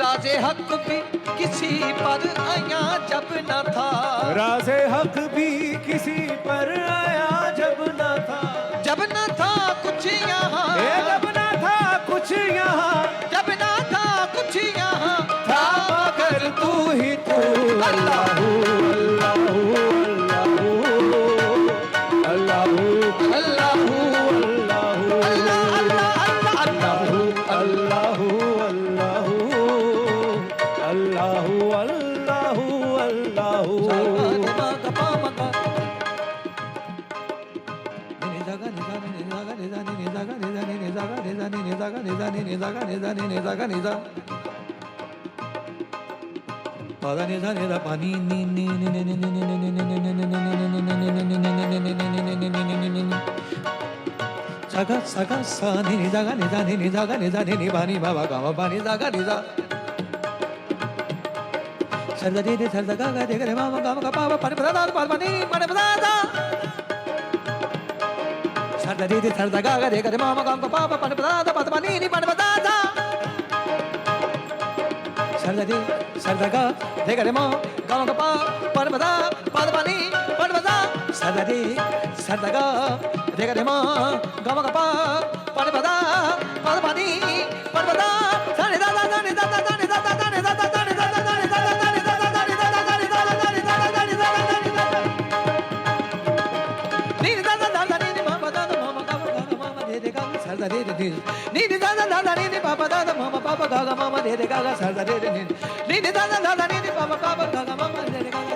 राज़े हक भी किसी पर आया जब न था, राज़े हक भी किसी पर आया जब न था, जब न था कुछ यहाँ, जब न था कुछ यहाँ, जब न था कुछ यहाँ, था मगर तू ही तू। अल्लाहू अल्लाहू अल्लाहू अल्लाहू अल्लाहू अल्लाहू अल्लाहू अल्लाहू अल्लाहू अल्लाहू Allahu. Saga saga sa ni ni daga ni da ni ni daga ni da ni ni ba ni ba ba ga ma ba ni daga ni da. Sarda di di sarda ga ga de ga ma ma ga ma ga pa pa pa ni ba da pa pa ni ma ni ba da. Sarda di di sarda ga ga de ga ma ma ga ma pa pa pa ni ba da pa pa ni ni ma ni ba da. Sarda di sarda ga de ga ma ga ma ga pa pa ni ba da pa pa ni ma ni ba da. Sarda di sarda ga de ga ma ga ma ga pa pa ni ba da pa pa ni ma ni ba da. Sa ni da da da ni da da da ni da da da ni da da da ni da da da ni da da da ni da da da ni da da da ni da da da ni da da da ni da da da ni da da ni da da da da ni ma ma da da ma ma ga ma ga ma de de ga sa da de de ni ni da da da ni pa pa da da ma ma pa pa ga ga ma ma de de ga ga sa da de de ni ni da da da ni pa pa pa ga ga ma ma de de ga ga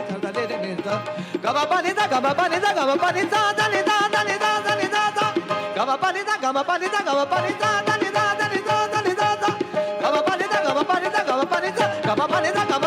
sa da de de ni da ga ba pa ni da ga ba pa ni da ga ba pa ni da da ni da da ni da da ni da da ga ba pa ni da ga ba pa ni da ga ba pa ni da da ni da da ni da da ni da da ga ba pa ni da ga ba pa ni da ga ba pa ni da ga ba pa ni da ga ba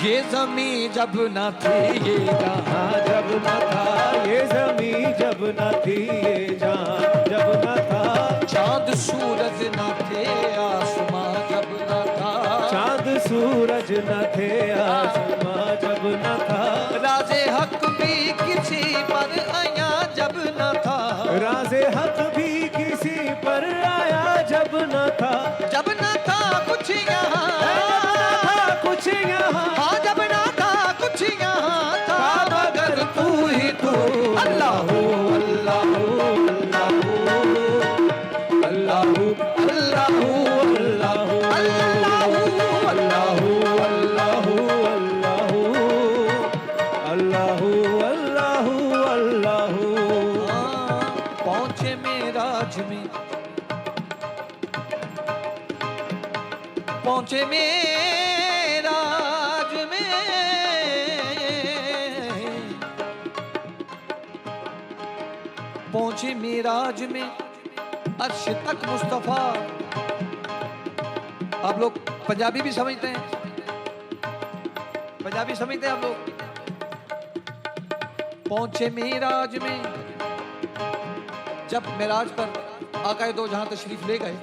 ये ज़मीं जब न थी ये जहां जब न था, ये ज़मीं जब न थी ये जहां जब न था, चाँद सूरज न थे आसमां जब न था, चाँद सूरज न थे आसमां जब न था, राज़े हक भी किसी पर आया जब न था, राज़े हक भी किसी पर आया जब न था, जब न था कुछ यहाँ, कुछ यहाँ हाँ जब न था कुछ यहाँ था, मगर तू ही तू अल्लाह अल्लाह अल्लाह अल्लाह अल्लाह अल्लाह अल्लाह अल्लाह अल्लाह अल्लाह। पहुँचे मेराज में, पहुँचे मेराज में, पहुँचे मेराज में अर्श तक मुस्तफ़ा। आप लोग पंजाबी भी समझते हैं? पंजाबी समझते हैं आप लोग? पहुंचे मेराज में, जब मेराज पर आका दो जहां तशरीफ ले गए,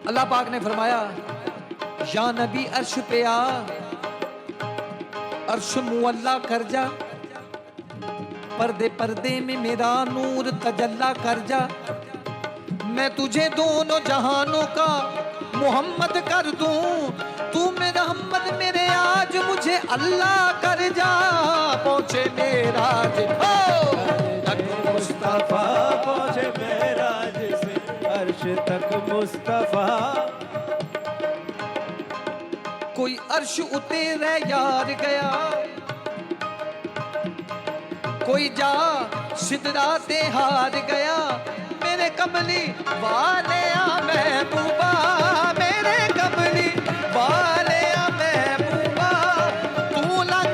अल्लाह पाक ने फरमाया या नबी अर्श पे आ, अर्श मुअल्ला कर जा, पर्दे पर्दे में मेरा नूर तजल्ला कर जा, मैं तुझे दोनों जहानों का मोहम्मद कर दूं, तू मेरा मोहम्मद मेरे आज मुझे अल्लाह कर जा। पहुंचे मेराज तक मुस्तफा, पहुंचे मेराज से अर्श तक मुस्तफा। कोई अर्श उतेरे यार गया, कोई जा सिदराते हार गया, मेरे कमली वाले आ महबूबा, मेरे कमली वाले आ महबूबा, तू लग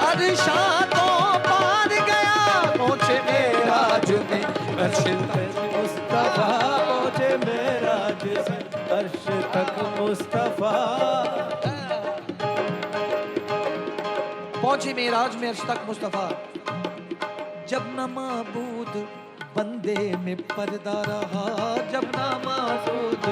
अर्शा तो पार गया। पहुंचे मेराज में अर्श तक मुस्तफा, पहुंचे मेराज से अर्श तक मुस्तफा। पहुंचे मेराज में अर्श तक मुस्तफा। जब न माबूद बंदे में पर्दा रहा, जब न माबूद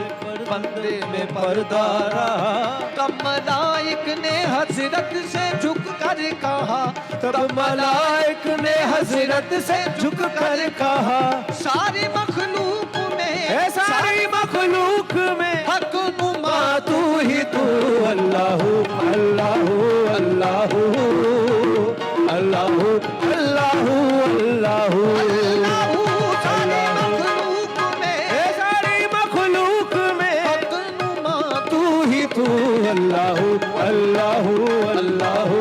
बंदे में पर्दा रहा, तब मलाइक ने हजरत से झुक कर कहा, तब मलाइक ने हजरत से झुक कर कहा, सारी मखलूक में, सारी मखलूक में हक नुमा तू ही तू, अल्लाह अल्लाह अल्लाह अल्लाह अल्लाह अल्लाह तू अल्लाह अल्लाह अल्लाह अल्लाह अल्लाह अल्लाह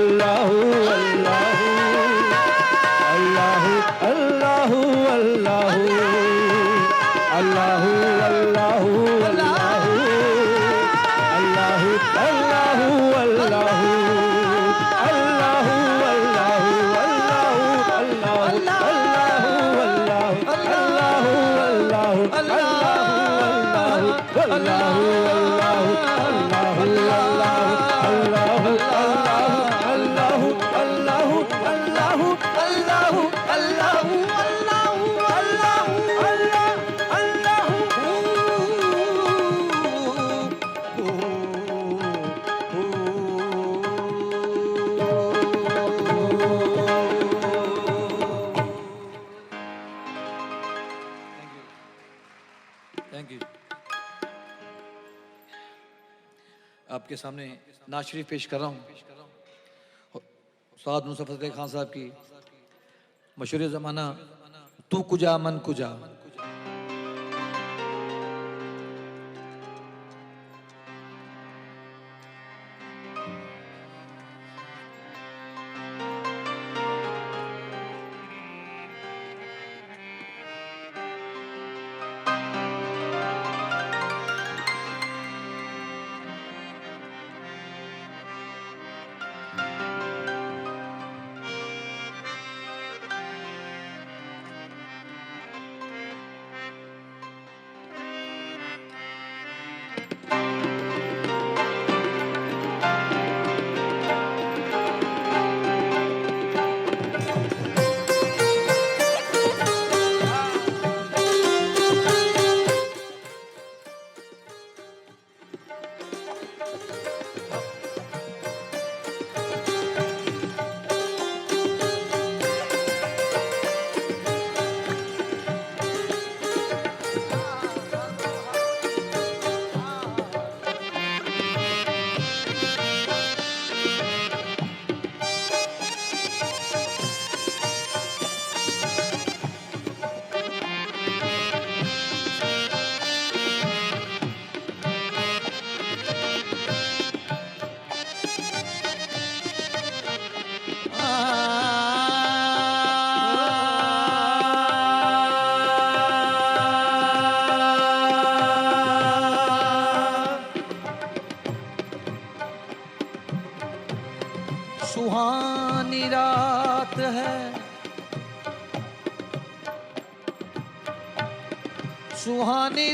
अल्लाह अल्लाह अल्लाह अल्लाह अल्लाह अल्लाह अल्लाह आपके सामने नात शरीफ पेश कर रहा हूँ उस्ताद नुसरत फतेह खान साहब की मशहूर ज़माना तू कुजा मन कुजा। सुहानी रात है, सुहानी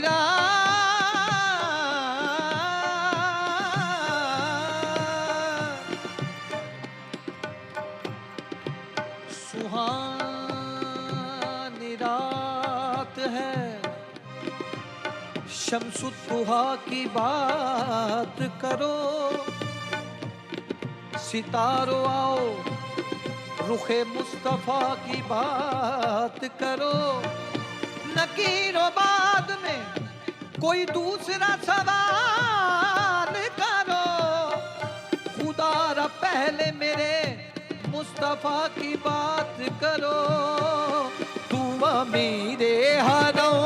रात है, शम्सुद्दुहा की बात करो, सितारों आओ रुखे मुस्तफा की बात करो, नकीरो बाद में कोई दूसरा सवाल करो, खुदारा पहले मेरे मुस्तफा की बात करो, तू अमीरे हरम,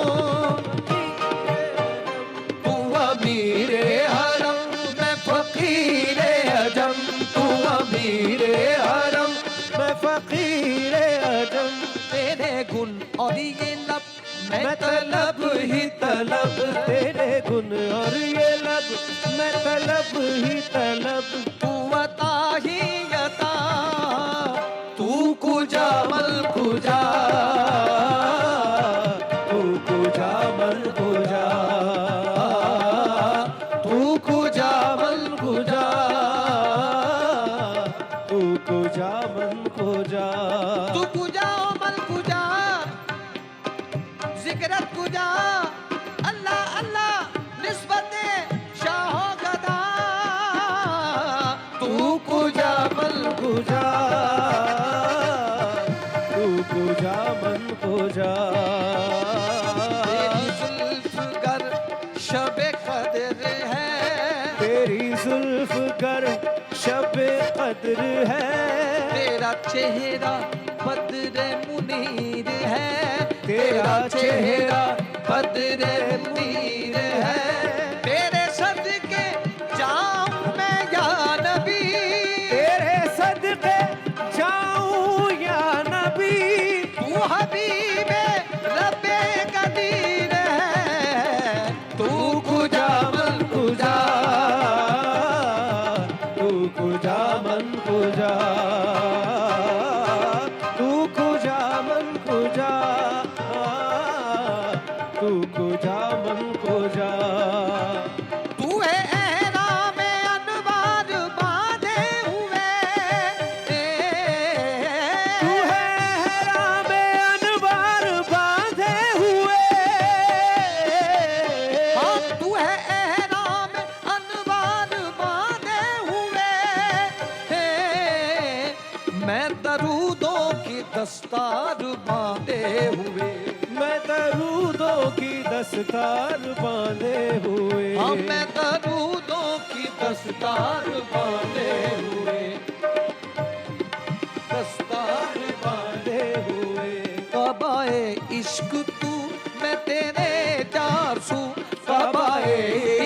तू अमीरे हरम, मैं फकीरे अजम, तू अमीरे हरम, मैं फकीरे अजम, तेरे गुण और ये लब मैं तलब ही तलब, तेरे गुण और ये लब मैं तलब ही तलब, तू अता ही अता, तू कुजा मल कुजा, तू कुजा मल कुजा, तू कुजा मल कुजा, तू कुजा मल कुजा, तू कुजा मल कुजा, जिक्रत कुजा, अल्लाह अल्लाह निस्बते शाहो गदा, तू कुजा मल कुजा, तू कुजा मल कुजा, तेरी जुल्फ गर शबे कदर है, तेरी जुल्फ गर शबे कदर है, तेरा चेहरा बद्र मुनीर है, तेरा चेहरा बद्र मुनीर है, तेरे सदके जाऊं मैं या नबी, तेरे सदके जाऊं या नबी, तू हबीबे रब्बे कदीर है, तू कुजा मन कुजा, तू कुजा मन कुजा, तू कुजा मन कुजा, तू कुजा मन कुजा, तू है एहराम अनवार बांधे हुए, तू है एहराम अनवार बांधे हुए, हाँ तू है एहराम अनवार बांधे हुए, मैं दरूदों की दस्तार बांधे हुए, मैं दरूदों की दस्तार बांधे हुए, हाँ मैं दरूदों की दस्तार बांधे हुए, दस्तार बांधे हुए, कबाए इश्क तू मैं तेरे जारसू, कबाए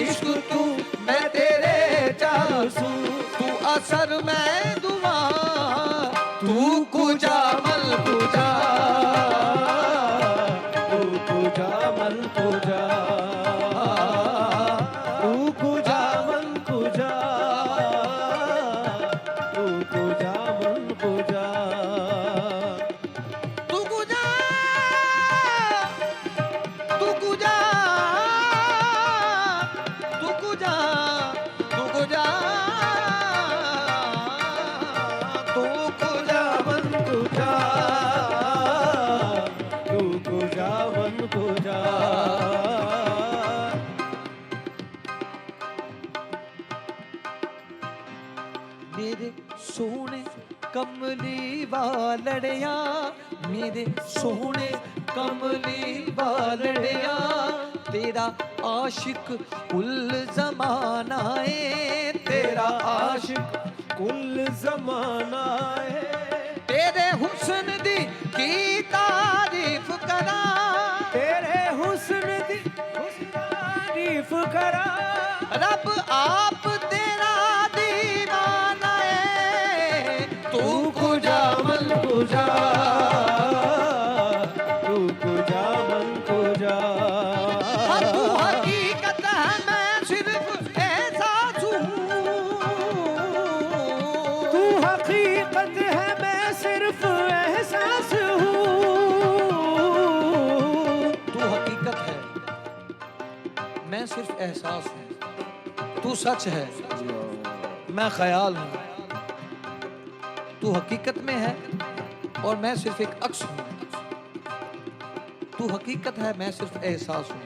इश्क तू मैं तेरे जारसू, तू असर मैं दुआ, तू कुजा मल कुजा, तू कुजा मल कुजा, तू कुजा मल कुजा, तू कुजा मल कुजा, तू कुजा, तू कुजा, तू कुजा, तू कुजा, तू कुजा मन कुजा, तू कुजा मन कुजा, मेरे सोने कमली वालड़िया, मेरे सोने कमली वालड़िया, तेरा आशिक कुल जमाना है, तेरा आशिक कुल जमाना है, तेरे हुस्न दी की तारीफ करा, तेरे हुस्न दी तारीफ करा, रब आप तेरा दीवाना है, तू कुजा मन कुजा, तू कुजा मन कुजा, तू हकीकत है मैं सिर्फ एहसास हूँ, तू हक हकीकत है मैं सिर्फ एहसास हूँ। तू हकीकत है मैं सिर्फ एहसास हूँ, तू सच है मैं ख्याल हूँ। तू हकीकत में है और मैं सिर्फ एक अक्स हूँ। तू हकीकत है मैं सिर्फ एहसास हूँ।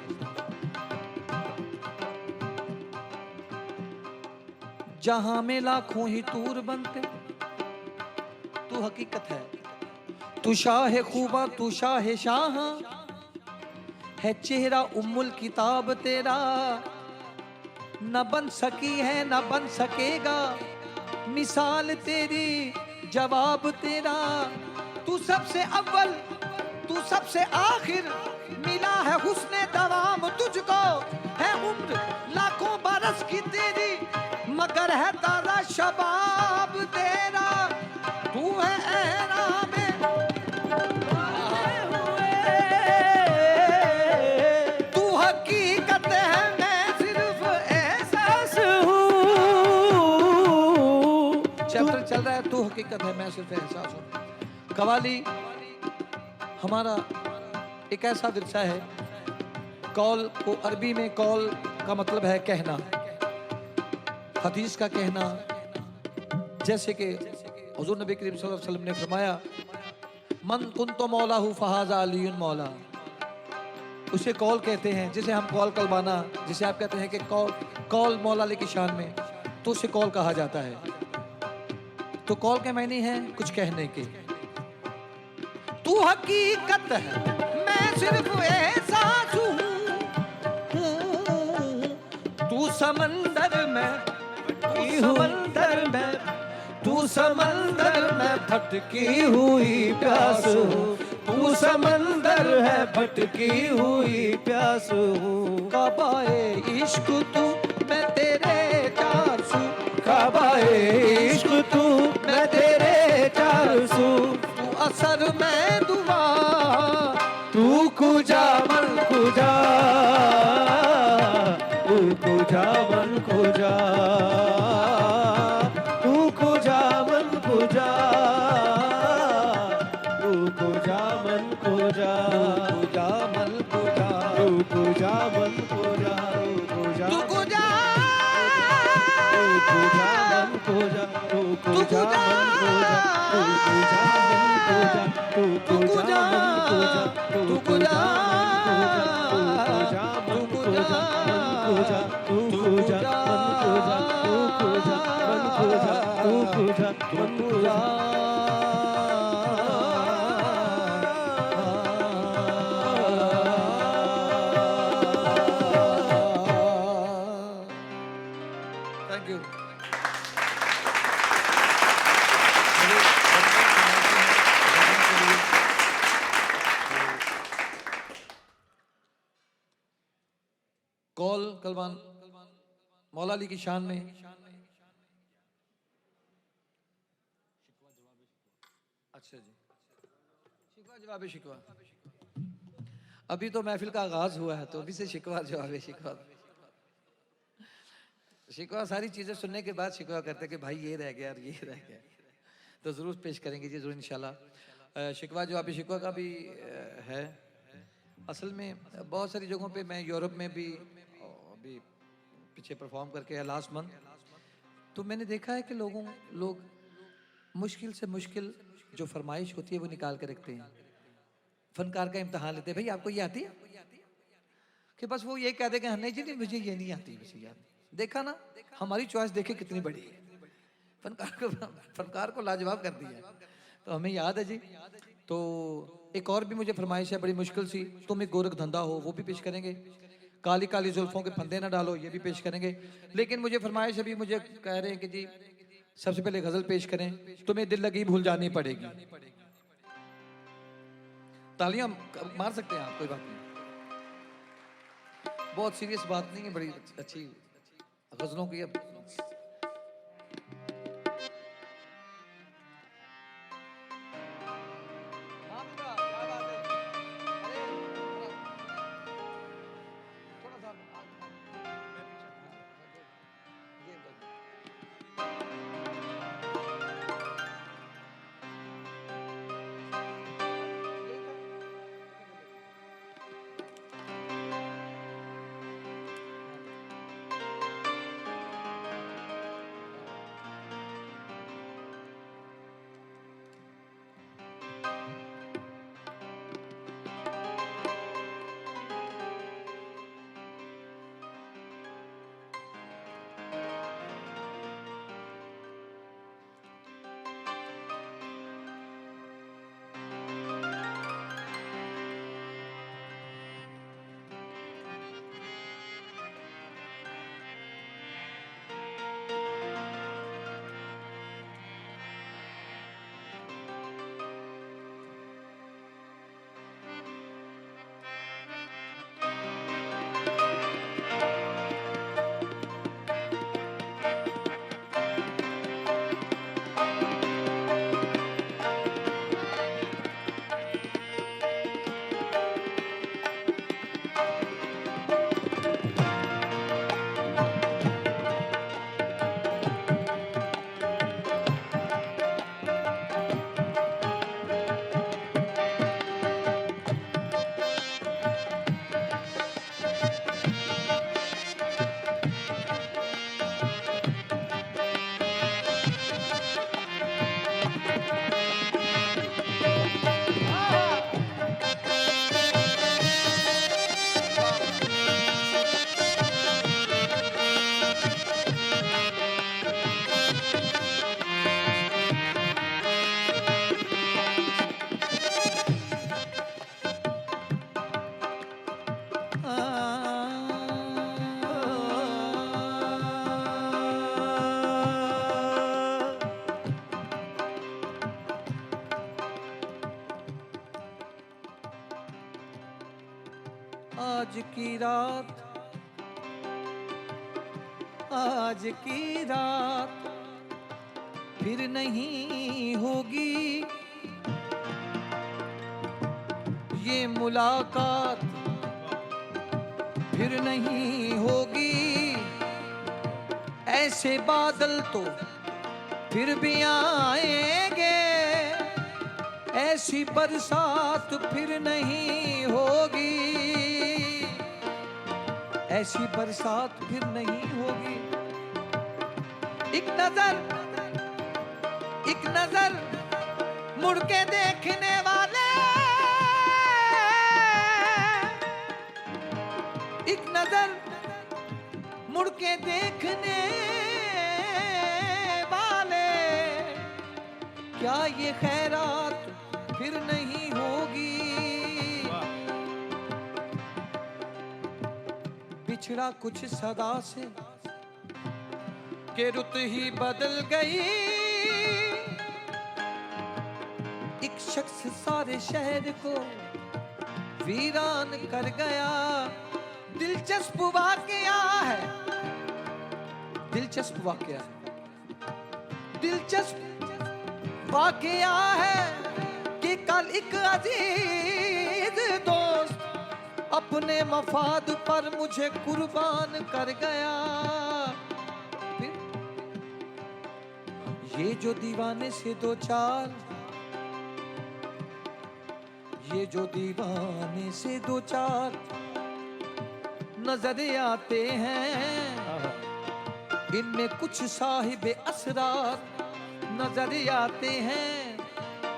जहां में लाखों ही तूर बनते, तू हकीकत है। तू शाह खूबा तू शाह शाह है, चेहरा उम्मुल किताब तेरा न बन सकी है न बन सकेगा, मिसाल तेरी जवाब तेरा। तू सबसे अव्वल तू सबसे आखिर, मिला है हुस्ने दवाम तुझको, है उम्र लाखों बरस की तेरी मगर है ताजा शबाब तेरा। तू है एहराम तू हकीकत है मैं सिर्फ एहसास हूँ। चैप्टर चल रहा है तू हकीकत है मैं सिर्फ एहसास हूँ। कवाली हमारा एक ऐसा विरसा है। कौल को अरबी में कौल का मतलब है कहना, हदीस का कहना। जैसे कि हुजूर नबी करीम सल्लल्लाहु अलैहि वसल्लम ने फरमाया मन कुंतो मौला हु फहाजा अलीयुन मौला। उसे कौल कहते हैं, जिसे हम कौल कलबाना, जिसे आप कहते हैं कि कौल मौला अली की शान में, तो उसे कौल कहा जाता है। तो कौल के मायने हैं कुछ कहने के। तू हकीकत है मैं सिर्फ एहसास हूँ, तू समंदर में तू समंदर में भटकी हुई प्यास हूँ। तू समंदर है भटकी हुई प्यास हूँ। काबाए इश्क तू मैं तेरे चारसू, काबाए इश्क तू मैं तेरे चारसू। तू असर मैं दुआ तू कुजा मन कुजा, तू कुजा मन कुजा, तू कुजा मन कुजा, तू कुजा मन कुजा, कुजा मन कुजा, तू कुजा मन कुजा, तू कुजा मन कुजा, तू कुजा मन कुजा, तू कुजा मन कुजा, तू कुजा मन कुजा, तू कुजा मन कुजा, तू कुजा मन कुजा, तू कुजा मन कुजा, तू कुजा मन कुजा। Thank you. कौल कलबान मौला अली की शान में अच्छा जी शिकवा जवाब शिकवा। अभी तो महफिल का आगाज हुआ है तो अभी से शिकवा जवाब शिकवा। शिकवा सारी चीजें सुनने के बाद शिकवा करते कि भाई ये रह गया और ये रह गया, तो जरूर पेश करेंगे जी जरूर इंशाल्लाह। शिकवा जवाब शिकवा का भी है। असल में बहुत सारी जगहों पे मैं यूरोप में भी अभी पीछे परफॉर्म करके है लास्ट मंथ, तो मैंने देखा है कि लोग मुश्किल से मुश्किल जो फरमाइश होती है वो निकाल के रखते हैं। फनकार का इम्तहान लेते हैं, भाई आपको ये आती है, कि बस वो ये कह दे कि नहीं जी नहीं मुझे ये नहीं आती, मुझे याद। देखा ना हमारी चॉइस देखे कितनी बड़ी है, फनकार को लाजवाब कर दिया। तो हमें याद है जी। तो एक और भी मुझे फरमाइश है बड़ी मुश्किल सी, तुम एक गोरख धंधा हो, वो भी पेश करेंगे। काली काली जुल्फों के फंदे ना डालो, ये भी पेश करेंगे। लेकिन मुझे फरमाइश अभी मुझे कह रहे हैं कि जी सबसे पहले गजल पेश करें, तुम्हें दिल लगी भूल जानी पड़ेगी। तालियां मार सकते हैं आप, कोई बात नहीं, बहुत सीरियस बात नहीं है, बड़ी अच्छी गजलों की। अब आज की रात, आज की रात फिर नहीं होगी, ये मुलाकात फिर नहीं होगी। ऐसे बादल तो फिर भी आएंगे, ऐसी बरसात फिर नहीं होगी, ऐसी बरसात फिर नहीं होगी। एक नजर मुड़ के देखने वाले, एक नजर मुड़ के देखने वाले, क्या ये खैरात फिर नहीं होगी। बिछड़ा कुछ सदा से के रुत ही बदल गई, एक शख्स सारे शहर को वीरान कर गया। दिलचस्प वाकया है, दिलचस्प वाकया है, दिलचस्प वाकया है कि कल एक अजीज दोस्त अपने मफाद पर मुझे कुर्बान कर गया। फिर ये जो दीवाने से दो चार, ये जो दीवाने से दो चार नजर आते हैं, इनमें कुछ साहिब असरार नजर आते हैं।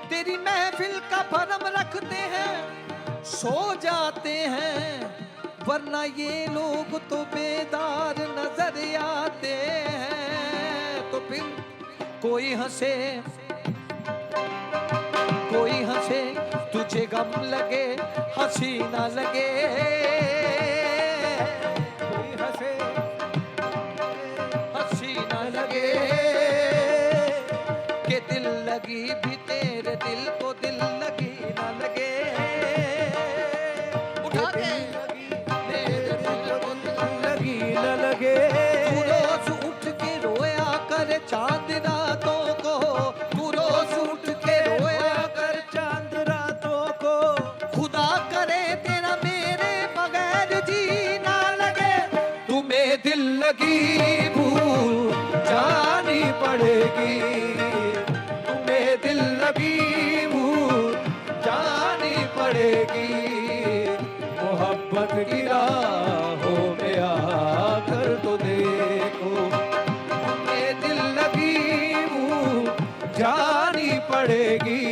तेरी महफिल का भरम रखते हैं, सो जाते हैं, वरना ये लोग तो बेदार नजर आते हैं। तो फिर कोई हंसे, कोई हंसे, तुझे गम लगे हंसी ना लगे, कोई हंसे हंसी ना लगे, कि दिल लगी भी तेरे दिल को दिल लगी ना लगे, उठा के तेरे दिल को दिल लगी ना लगे। तू रोज उठ के रोया कर चांद रातों को, तू रोज उठ के रोया कर चांद रातों को, खुदा करे तेरा मेरे बगैर जी ना लगे। तुम्हें दिल लगी भूल जानी पड़ेगी, तुम्हें दिल लगी भूल जानी पड़ेगी। मोहब्बत की राहों में आकर तो देखो, तुम्हें दिल लगी भूल जानी पड़ेगी।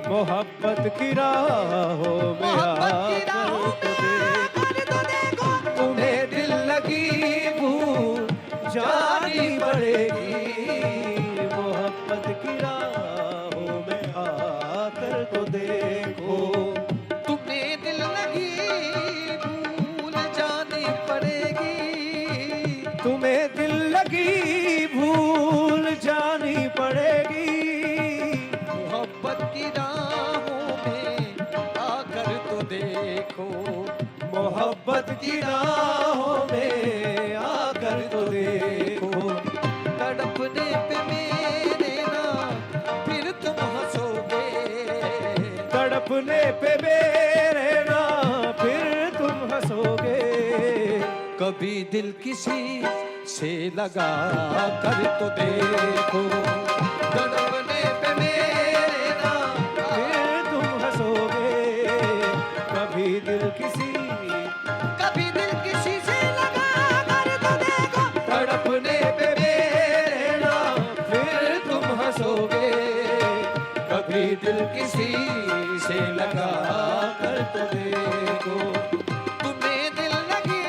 मोहब्बत की राहों में आकर तो देखो, तुम्हें दिल लगी भूल जानी पड़ेगी। मोहब्बत की राहों में आकर तो देखो, तुम्हें दिल लगी भूल जानी पड़ेगी, तुम्हें दिल लगी भूल जानी पड़ेगी। मोहब्बत की राहों में आकर तो देखो, मोहब्बत की राहों में आकर तो देखो। तड़पने पे मेरे ना फिर तुम हंसोगे, तड़पने पे मेरे ना फिर तुम हंसोगे। कभी दिल किसी से लगा कर तो देखो, तड़पने पे मेरे ना फिर तुम हंसोगे। कभी दिल किसी से लगा कर तो देखो, तड़पने पे मेरे ना फिर तुम हंसोगे। कभी दिल किसी से लगा कर तो देखो, तुम्हें दिल लगी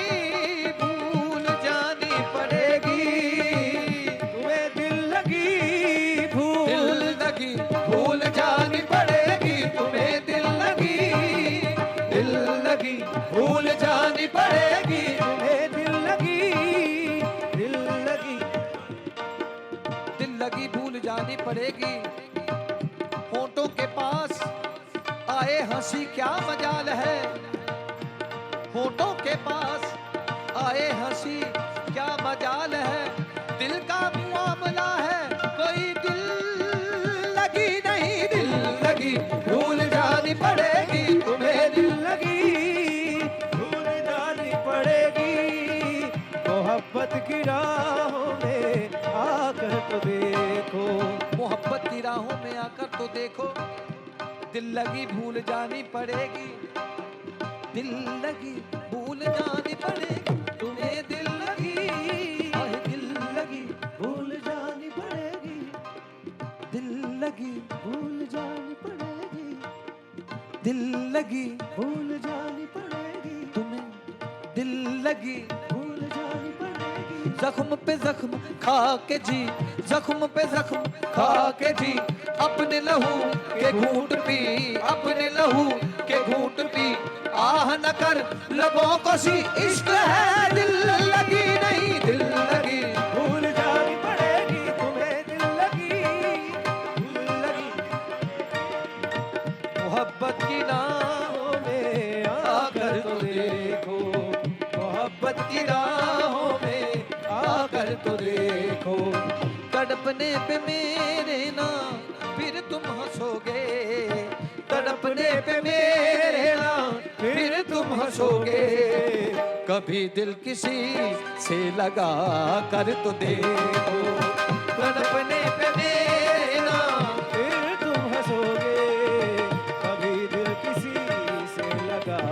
भूल जानी पड़ेगी, तुम्हें दिल लगी भूल जानी पड़ेगी। तुम्हें दिल लगी भूल जानी पड़ेगी, तुम्हें दिल लगी भूल जानी पड़ेगी। होंठों के पास आए हंसी क्या मजाल है, होठों के पास आए हंसी क्या मजाल है, दिल का मुआमला है कोई दिल लगी नहीं, दिल लगी भूल जानी पड़ेगी तुम्हें, दिल लगी भूल जानी पड़ेगी, मोहब्बत की राहों में आकर तो देखो, मोहब्बत की राहों में आकर तो देखो, दिल लगी भूल जानी पड़ेगी, दिल लगी भूल जानी पड़ेगी तुम्हें, दिल लगी दिल लगी भूल जानी पड़ेगी, दिल लगी भूल जानी पड़ेगी, दिल लगी भूल जानी पड़ेगी, तुम्हें, दिल लगी भूल जानी पड़ेगी, जख्म पे जख्म खा के जी, जख्म पे जख्म खा के जी, अपने लहू के घूंट पी, अपने लहू के घूंट पी, आह न कर लबों को सी, इश्क है दिल लगी नहीं, दिल लगी भूल जानी पड़ेगी तुम्हें, दिल लगी भूल लगी, मोहब्बत की राहों में आकर तो देखो, मोहब्बत की राहों में आकर तो देखो, तड़पने पे मेरे ना फिर तुम हंसोगे, तड़पने पे मेरे ना फिर तुम हंसोगे, कभी दिल किसी से लगा कर तो देखो, तड़पने पे मेरे ना फिर तुम हंसोगे, कभी दिल किसी से लगा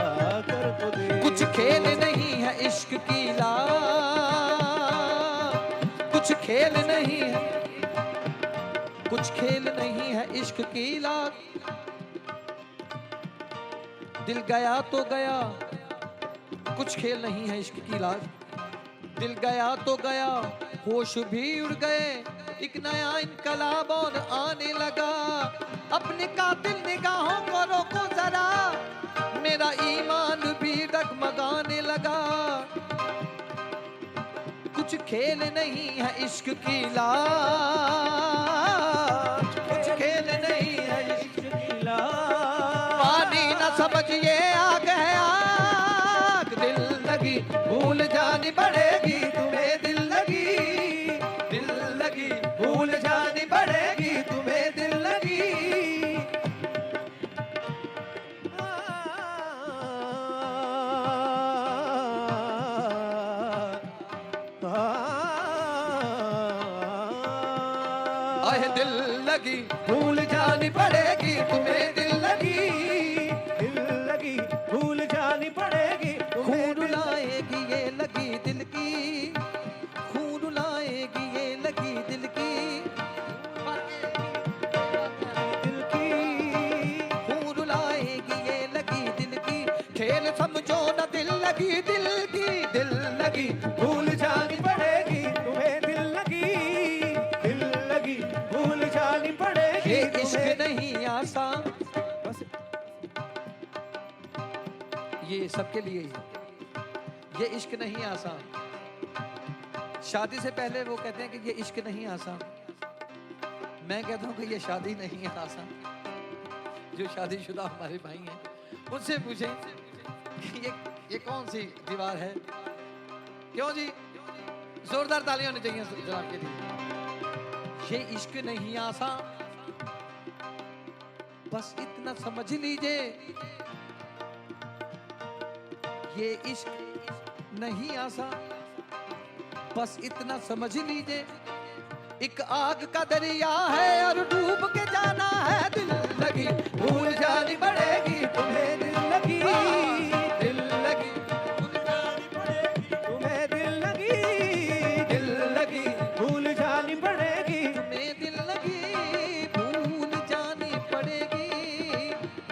कर तो देखो, कुछ खेल नहीं है इश्क की ला, कुछ खेल नहीं है, कुछ खेल नहीं है इश्क की लाग, दिल गया तो गया, कुछ खेल नहीं है इश्क की लाग, दिल गया तो गया, होश भी उड़ गए, एक नया इनकलाब और आने लगा, अपने कातिल निगाहों को रोको जरा, मेरा ईमान भी डगमगाने लगा, कुछ खेल नहीं है इश्क की लाज, कुछ खेल नहीं है इश्क की लाज, पानी न समझिए आग है आग, दिल लगी भूल जानी पड़ेगी तुम्हें, दिल लगी, दिल लगी भूल जानी पड़ेगी तुम्हें, दिल लगी, आए दिल लगी भूल जानी पड़ेगी तुम्हें, दिल लगी, दिल लगी भूल जानी पड़ेगी तुम्हें, खून लाएगी ये लगी दिल की, खून लाएगी ये लगी दिल की, दिल की खून लाएगी ये लगी दिल की, खेल समझो न दिल लगी, दिल की दिल लगी भूल जानी पड़ेगी तुम्हें, दिल लगी, दिल लगी भूल जानी पड़ेगी, ये इश्क नहीं आसान, बस ये सबके लिए ही, ये इश्क नहीं आसान, शादी से पहले वो कहते हैं कि ये इश्क नहीं आसान, मैं कहता हूँ कि ये शादी नहीं है आसान, जो शादीशुदा हमारे भाई हैं उनसे पूछें कि ये कौन सी दीवार है, क्यों जी, जोरदार तालियां होनी चाहिए जनाब के लिए, ये इश्क नहीं आसान, बस इतना समझ लीजिए, ये इश्क नहीं आसान, बस इतना समझ लीजिए, एक आग का दरिया है और डूब के जाना है, दिल लगी भूल जानी पड़ेगी तुम्हें, दिल लगी, दिल लगी भूल जानी पड़ेगी तुम्हें, दिल लगी, दिल लगी भूल जानी पड़ेगी, तुम्हें, दिल लगी भूल जानी पड़ेगी,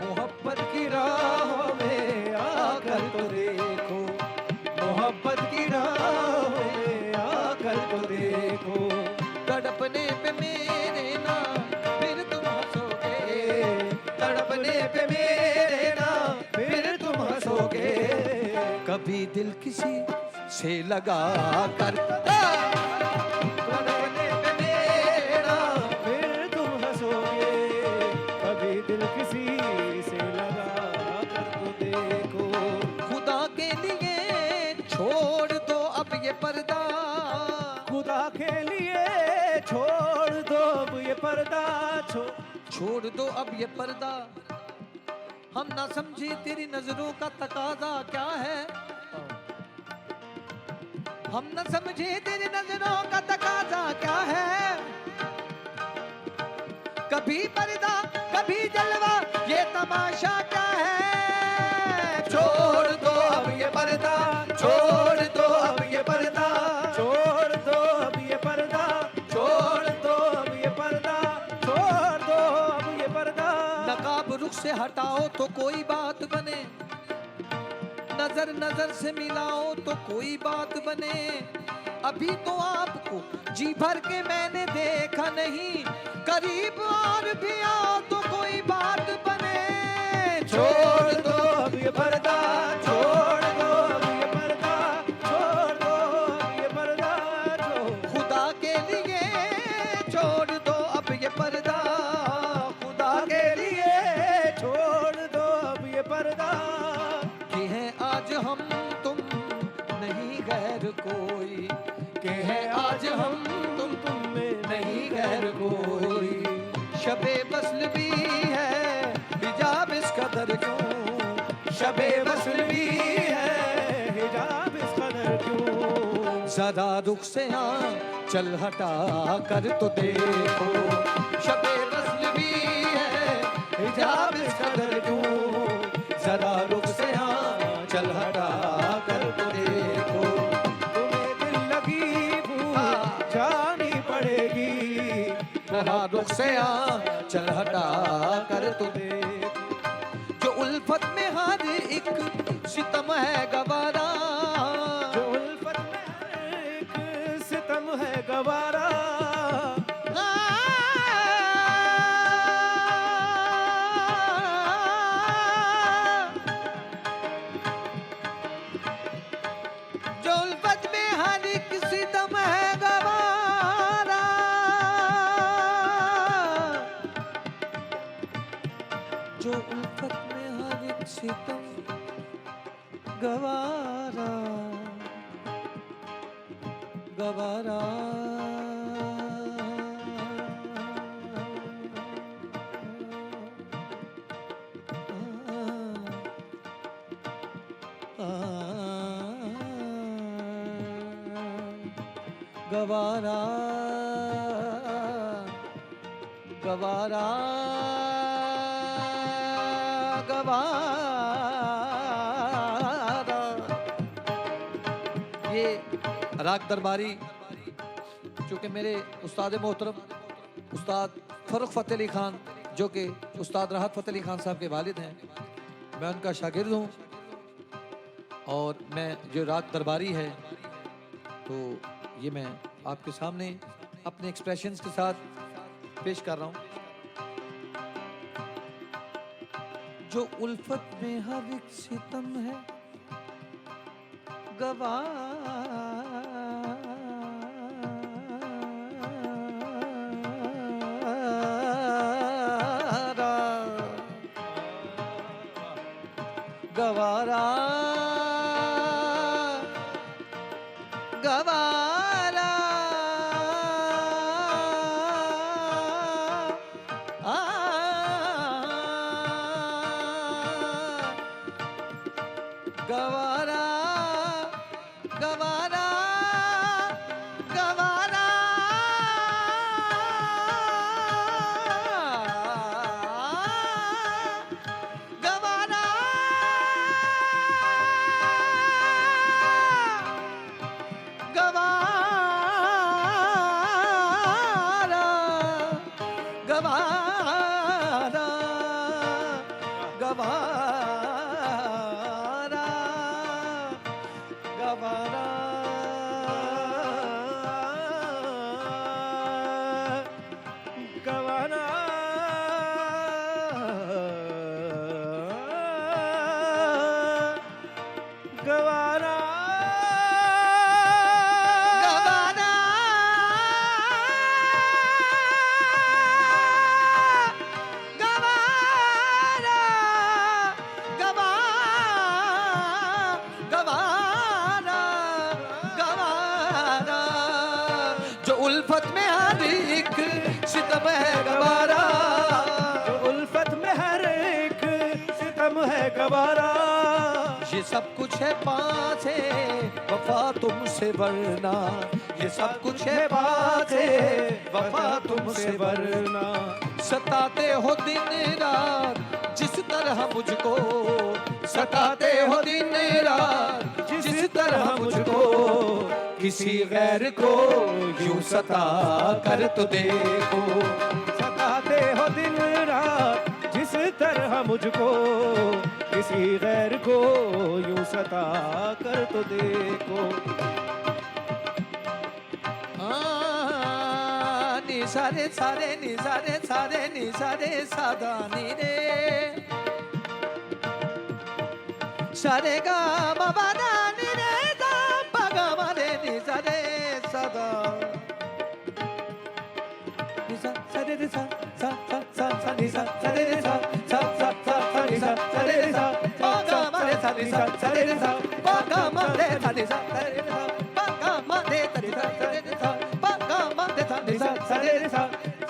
मोहब्बत की राहों में आकर तो देखो, मोहब्बत की राहों में आकर तो देखो, तड़पने पे मेरे ना फिर तुम हंसोगे, तड़पने पे मेरे ना फिर तुम हंसोगे, कभी दिल किसी से लगा कर, तड़पने पे मेरा फिर तुम हंसोगे, कभी दिल किसी से लगा कर तो देखो, खुदा के लिए ये पर्दा छोड़ दो अब ये पर्दा, हम ना समझे तेरी नजरों का तकाजा क्या है, हम ना समझे तेरी नजरों का तकाजा क्या है, कभी पर्दा कभी जलवा ये तमाशा क्या है। छोड़ दो अब ये पर्दा, छोड़ दो अब ये पर्दा, छोड़ दो अब ये पर्दा, छोड़ दो अब ये पर्दा, छोड़ दो अब ये पर्दा। नकाब रुख से हटाओ तो कोई बात बने, नजर नजर से मिलाओ तो कोई बात बने, अभी तो आपको जी भर के मैंने देखा नहीं, करीब और भी आओ तो कोई बात बने। छोड़ दो अब ये पर्दा, छोड़ दो अब ये पर्दा, छोड़ दो अब ये पर्दा, खुदा के लिए छोड़ दो अब ये पर्दा, खुदा के लिए छोड़ दो अब ये पर्दा। कि है आज हम तुम नहीं गैर कोई, कि है आज हम तुम में नहीं गैर कोई, शबे वस्ल भी है हिजाब इस कदर क्यों, शबे वस्ल भी है हिजाब इस कदर क्यों। ज़रा रुख से चल हटा कर तो देखो, शबे वस्ल भी है हिजाब इस कदर क्यों, ज़रा रुख से चल हटा कर तो देखो। तुम्हें दिल लगी जानी पड़ेगी, ज़रा रुख से चल हटा कर तो देखो। जो उल्फत में हर एक सितम है गवारा, जो उल्फत में एक सितम है गवारा, जो उल्फत में हर एक सितम है गवारा, जो उल्फत में हर एक सितम गवारा, गवारा गवारा गवारा गवारा। ये राग दरबारी चूँकि मेरे उस्ताद मोहतरम उस्ताद फ़र्रुख फ़तेह अली खान जो कि उस्ताद राहत फ़तेह अली खान साहब के वालिद हैं, मैं उनका शागिर्द हूँ और मैं जो राग दरबारी है तो ये मैं आपके सामने अपने एक्सप्रेशंस के साथ पेश कर रहा हूँ। जो उल्फत में हर एक सितम है गवारा, गवारा गवारा गवारा गवारा गवारा गवारा गवारा गवारा गवारा गवारा गवारा उल्फत में हर एक सितम है ये सब कुछ है पास है वफा तुमसे वरना, ये सब कुछ है पास है वफा तुमसे वरना। सताते हो दिन रात जिस तरह मुझको, सताते हो दिन रात जिस तरह मुझको, किसी गैर को यूं सता कर तो देखो। सताते हो दिन रात जिस तरह मुझको, किसी गैर को यूं सता कर तो देखो। नी सारे सारे नी सारे सारे नी सारे सादा नी रे, सारे गा बाबा दा नी रे दा बागा मारे नी सारे सादा, नी सा सारे रे सा सा सा सा सा नी सा सारे रे सा सा सा सा सा नी सा सारे रे सा बागा मारे सा नी सा सारे रे सा बागा मारे सा नी सा सारे रे सा बागा मारे सा नी सा सारे रे सा बागा मारे सा नी सा सारे रे सा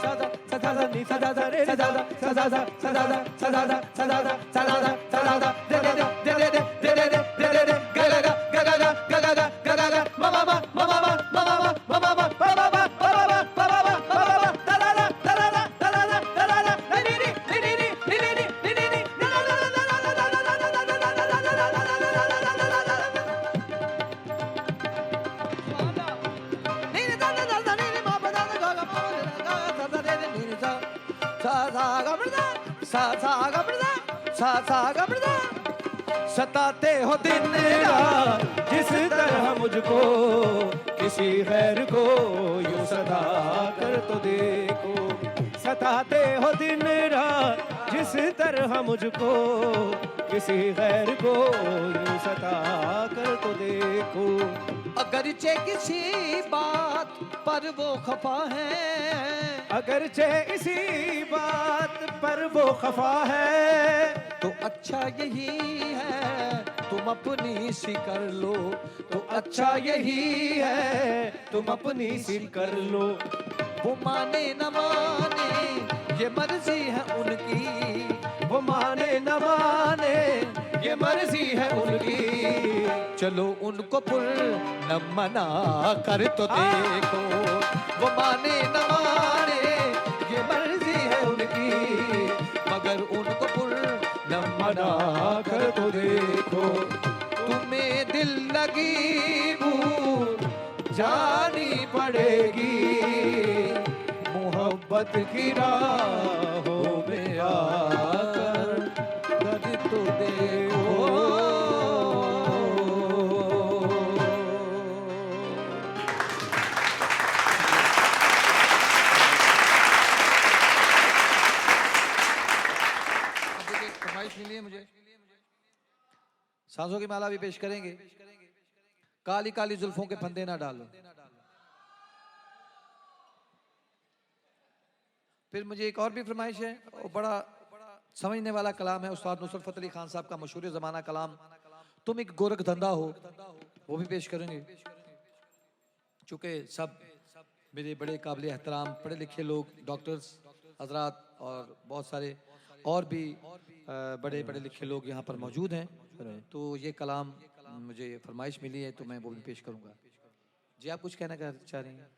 सा सा सा सा नी सा सा रे सा सा सा सा सा सा सा सा सा सा सा सा सा दे दे दे दे दे दे दे दे दे दे गा गा गा गा गा गा गा गा गा गा गा मा मा मा मा मा मा मा मा मा मा मा मा मा मा सताते हो दिन रात जिस तरह मुझको, किसी गैर को यूं सता कर तो देखो। सताते हो दिन रात जिस तरह मुझको, किसी गैर को यूं सता कर तो देखो। अगरचे किसी बात पर वो खफा है, अगरचे इसी बात पर वो खफा है, तो अच्छा यही है तुम अपनी सी कर लो, तो अच्छा यही है तुम अपनी सी कर लो। वो माने न माने ये मर्जी है उनकी, वो माने न माने ये मर्जी है उनकी, चलो उनको पुल न मना कर तो देखो। वो माने न माने ये मर्जी है उनकी, मगर उनको पुल न मना कर तो देखो। तुम्हें दिल लगी भूल जानी पड़ेगी, मोहब्बत की राहों में आकर कर तो देखो। मिली है मुझे, सांसों की माला भी पेश करेंगे। काली काली जुल्फों के फंदे ना डालो। फिर मुझे एक और भी फरमाइश है, और बड़ा समझने वाला कलाम है उस्ताद नुसरत फ़तेह अली खान साहब का मशहूर ज़माना कलाम, तुम एक गोरख धंधा हो, वो भी पेश करेंगे। चूँकि सब मेरे बड़े काबिल एहतराम पढ़े लिखे लोग, डॉक्टर्स हजरात और बहुत सारे और भी बड़े पढ़े लिखे लोग यहाँ पर मौजूद हैं, तो ये कलाम मुझे फरमाइश मिली है तो मैं वो भी पेश करूँगा। जी आप कुछ कहना चाह रही हैं?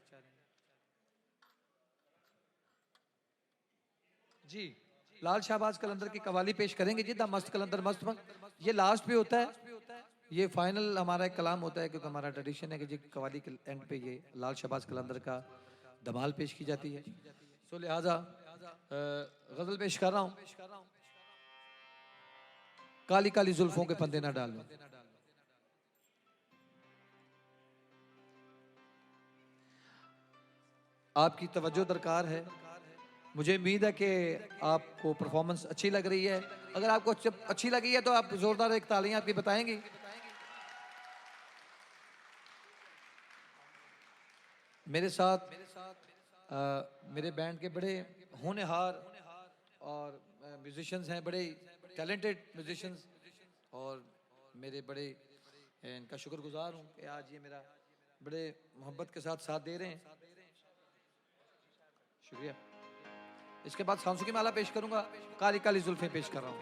जी लाल शाहबाज कलंदर की कवाली पेश करेंगे जी। द मस्त कलंदर मस्त ये लास्ट पे होता है, ये फाइनल हमारा एक कलाम होता है, क्योंकि हमारा ट्रेडिशन है कि जी कवाली के एंड पे ये लाल शाहबाज कलंदर का धमाल पेश की जाती है। सो लिहाजा गजल पेश कर रहा हूँ, काली काली जुल्फों के फंदे ना डालो। आपकी तवज्जो दरकार है। मुझे उम्मीद है कि आपको परफॉर्मेंस अच्छी लग रही है। अगर आपको अच्छी लगी है तो आप जोरदार एक तालियां आपकी बताएंगी। मेरे साथ मेरे बैंड के बड़े होनहार और म्यूजिशियंस हैं, बड़े टैलेंटेड म्यूजिशियंस, और मेरे बड़े इनका शुक्रगुजार हूँ कि आज ये मेरा बड़े मोहब्बत के साथ दे रहे हैं। शुक्रिया। इसके बाद सांसों की माला पेश करूंगा, काली काली जुल्फें पेश कर रहा हूँ।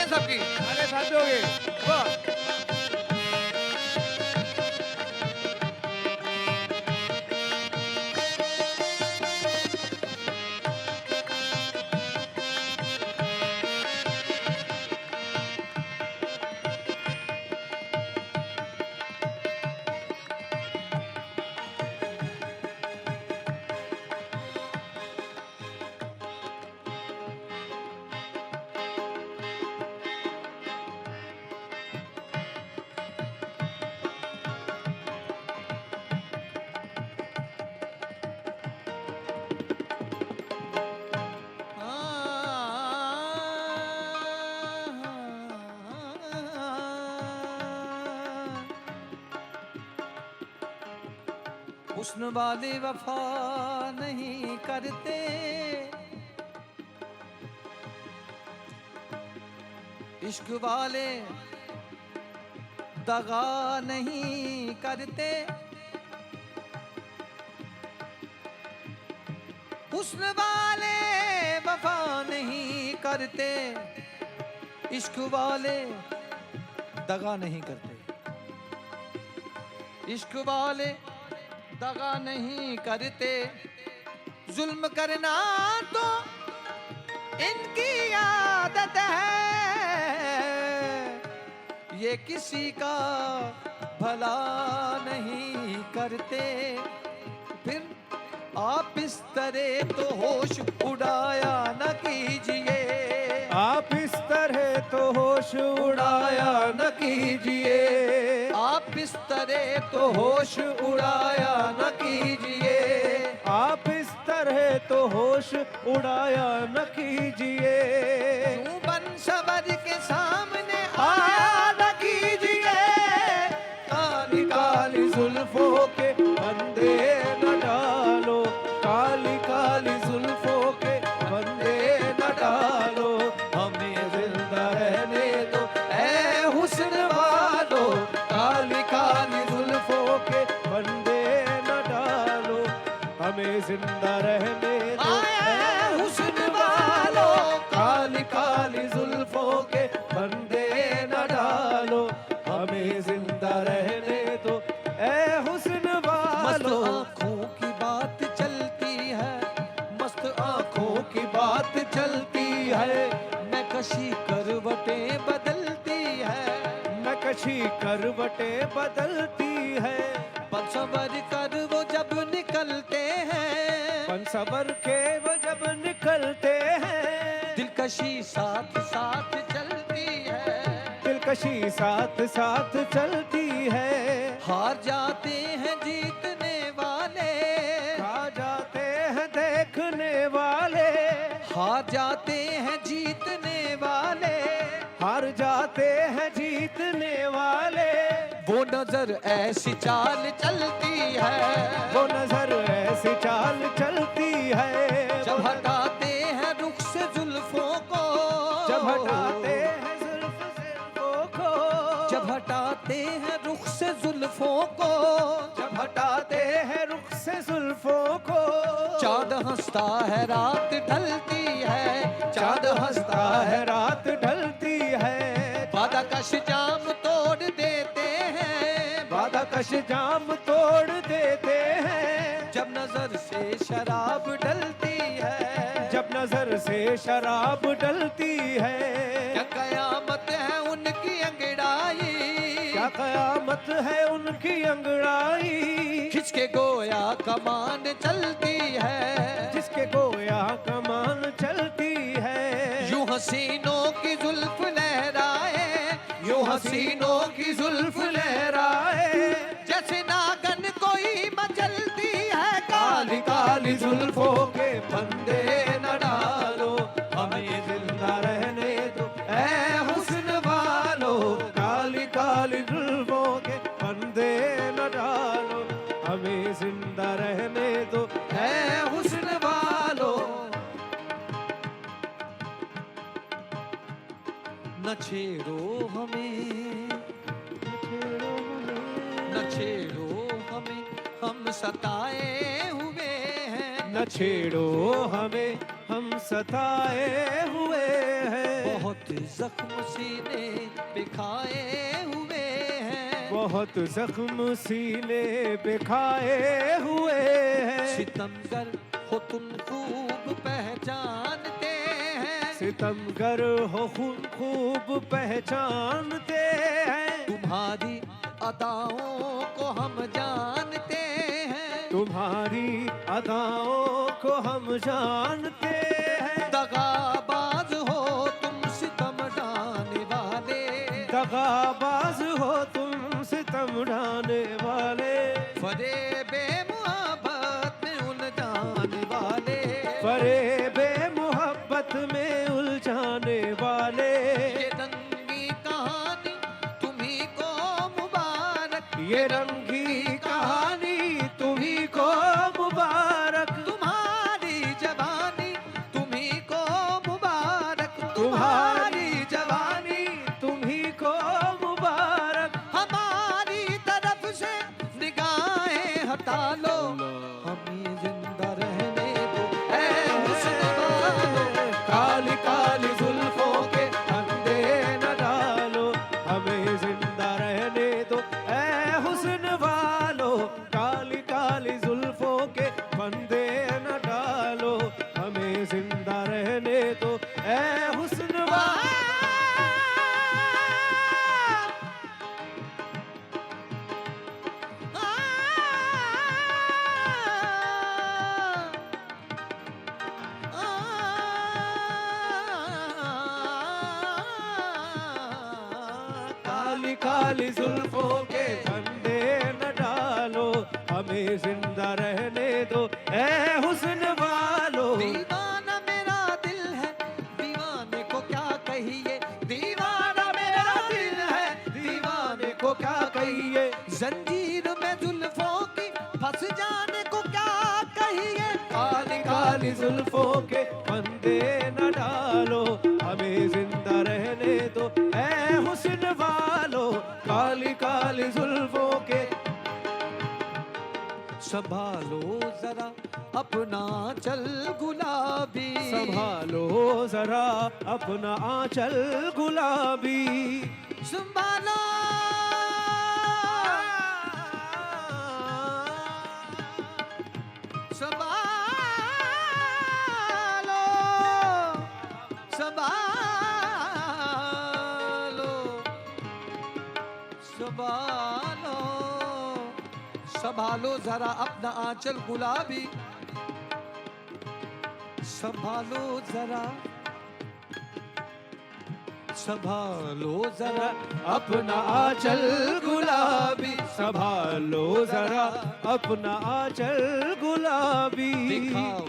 तालियां सबकी। अरे साथ दोगे वाह। हुस्न वाले वफा नहीं करते, इश्क वाले दगा नहीं करते, हुस्न वाले वफा नहीं करते, इश्क वाले दगा नहीं करते, इश्क वाले दगा नहीं करते, जुल्म करना तो इनकी आदत है, ये किसी का भला नहीं करते। फिर आप इस तरह तो होश उड़ाया न कीजिए, आप इस तरह तो होश उड़ाया न कीजिए, आप इस तरह तो होश उड़ाया न कीजिए, आप इस तरह तो होश उड़ाया न कीजिए, यूं बन सवर के सामने आया न कीजिए, काली काली जुल्फों के फंदे न डालो, काली काली जुल्फों के फंदे न डालो, हमें जिंदा रहने दो ऐ हुस्न वालो, काली काली जुल्फों के फंदे न डालो, हमें जिंदा रहने दो ऐ हुस्न वालो, काली काली जुल्फों के फंदे न डालो, हमें जिंदा रहने दो ऐ हुस्न वालो। मस्त आँखों की बात चलती है, मस्त आँखों की बात चलती है, मैं कशी करवटें बदलती है, मैं कशी करवटें बदलती है, पंसवर कर वो जब निकलते हैं, पंसवर के वो जब निकलते हैं, दिलकशी साथ साथ चलती है, दिलकशी साथ साथ चलती है, हार जाते हैं जीतने वाले, खा जाते हैं देखने वाले, हार जाते हैं जीतने वाले, हार जाते हैं जीतने वाले, वो नजर ऐसी चाल चलती है, वो नजर ऐसी चाल चलती है, जब हटाते हैं रुख से जुल्फों को, जब हटाते हैं जुल्फों को, जब हटाते हैं रुख से जुल्फों को, जब हटाते हैं रुख से जुल्फों को, चाँद हंसता है रात ढलती है, चाँद हंसता है रात ढलती है, बाधा कश जाम तोड़ देते हैं, बाधा कश जाम तोड़ देते हैं, जब नजर से शराब डलती है, जब नजर से शराब डलती है, क्या कयामत है उनकी अंगड़ाई, क्या कयामत है उनकी अंगड़ाई, खिंच के गोया कमान चलती है, जिसके गोया कमान चलती है, यूं हसीनों की जुल्फ लहराए, यूं हसीनों की जुल्फ लहराए, जैसे नागन कोई मचलती है, काली काली जुल्फों के फंदे न डालो, हमें जिंदा रहने दो ऐ हुस्न वालो, काली काली जुल्फों के फंदे न डालो, हमें जिंदा रहने दो ऐ हुस्न वालो। न छेड़ो हमें, न छेड़ो हमें, हम सताए हुए हैं, न छेड़ो हमें, हम सताए हुए हैं, बहुत जख्म सीने पे खाए हुए हैं, बहुत जख्म सीने पे खाए हुए हैं। सितमगर हो तुम खूब पहचानते हैं, सितमगर हो खूब पहचानते हैं। तुम्हारी अदाओं को हम जानते हैं, तुम्हारी अदाओं को हम जानते हैं। दगाबाज हो तुम सितम ढाने वाले, दगाबाज हो तुम सितम ढाने वाले, फरेबे मोहब्बत में उलझाने वाले, फरेबे मोहब्बत में उलझाने वाले। ये रंगी कहानी तुम्ही को मुबारक, ये रंगी कहानी तुम्ही को मुबारक, तुम्हारी जवानी तुम्ही को मुबारक, तुम्हारी जवानी तुम्ही को मुबारक। हमारी तरफ से निगाहें हटा लो, हमें जिंदा रहने दो ऐ हुस्न वालो, काली काली जुल्फों के फंदे न डालो, हमें जिंदा रहने दो ऐ हुस्न वालो। काली काली जुल्फों के फंदे न डालो, हमें जिंदा रहने दो ऐ हुस्न वालो। काली काली जुल्फों के फंदे न डालो, हमें जिंदा रहने दो ऐ हुस्न वालो। दीवाना मेरा दिल है, दीवाने को क्या कहिए, दीवाना मेरा दिल है, दीवाने को क्या कहिए, जंजीर में जुल्फों की फंस जाने को क्या कहिए। काली काली जुल्फों के फंदे न डालो, हमें जिंदा रहने दो ऐ हुस्न वालो। काली काली जुल्फों के संभालो जरा अपना चल गुलाबी, संभालो जरा अपना आंचल गुलाबी, संभालो संभालो संभालो संभालो जरा अपना आंचल गुलाबी, संभालो जरा, संभालो जरा अपना आंचल गुलाबी, संभालो जरा अपना आंचल गुलाबी। दिखाओ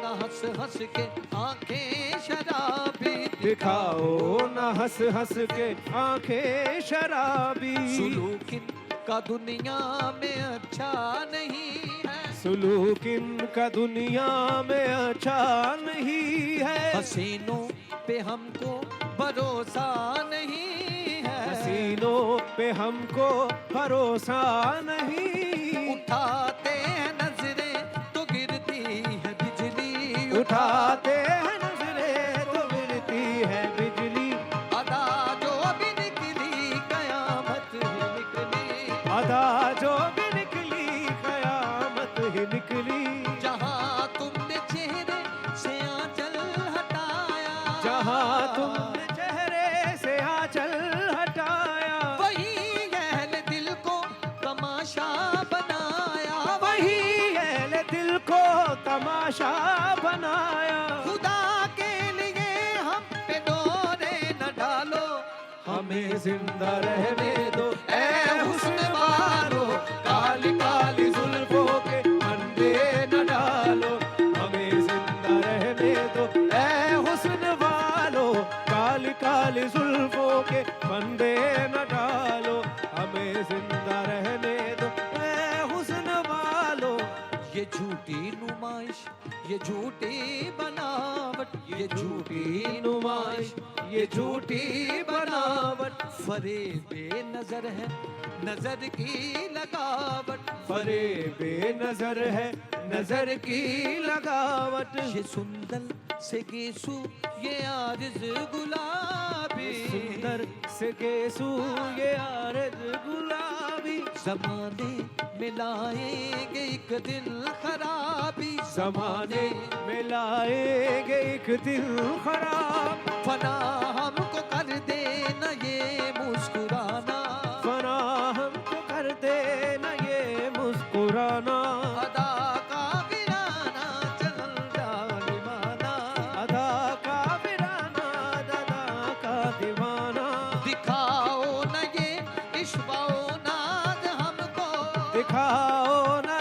न हंस हंस के आंखें शराबी, दिखाओ न हंस हंस के आंखें शराबी। सुलूक इनका दुनिया में अच्छा नहीं है, सुलूक इनका दुनिया में अच्छा नहीं है। हसीनों पे हमको भरोसा नहीं है, हसीनों पे हमको भरोसा नहीं। उठाते हैं नजरें तो गिरती है बिजली, उठाते हैं नजरें तो गिरती है बिजली। अदा जो भी निकली कयामत ही निकली, अदा जो भी निकली कयामत ही निकली। जहाँ तुमने चेहरे से आंचल हटाया, जहाँ तुमने चेहरे से आंचल हटाया, वही अहले दिल को तमाशा बनाया, वही अहले दिल को तमाशा बनाया। खुदा के लिए हम पे डोरे न डालो, हमें जिंदा रहने दो ऐ हुस्न वालो। काली काली जुल्फों के फंदे न डालो, हमें जिंदा रहने दो ऐ हुस्न वालो। काली काली जुल्फों के फंदे न डालो, हमें जिंदा रहने दो ऐ हुस्न वालो। ये झूठी नुमाइश, ये झूठी बनावट, ये झूठी नुमाइश, ये झूठी बनावट। फरेबे नजर है नजर की लगावट, फरेबे नजर है नजर की लगावट। ये सुंदर से गेसू ये आरिज़ गुलाबी, सुंदर से गेसू ये आरज़ गुलाबी, ज़माने में लाएंगे एक दिन खराबी, ज़माने में लाएंगे एक दिन खराब, फना हमको कर देना ये मुस्कुराना, फना हमको कर देना ये मुस्कुराना, अदा का वीराना चल जालिमाना, अदा का वीराना दादा का दीवाना, दिखाओ न ये इश्क़-ओ नाज़ हमको, दिखाओ ना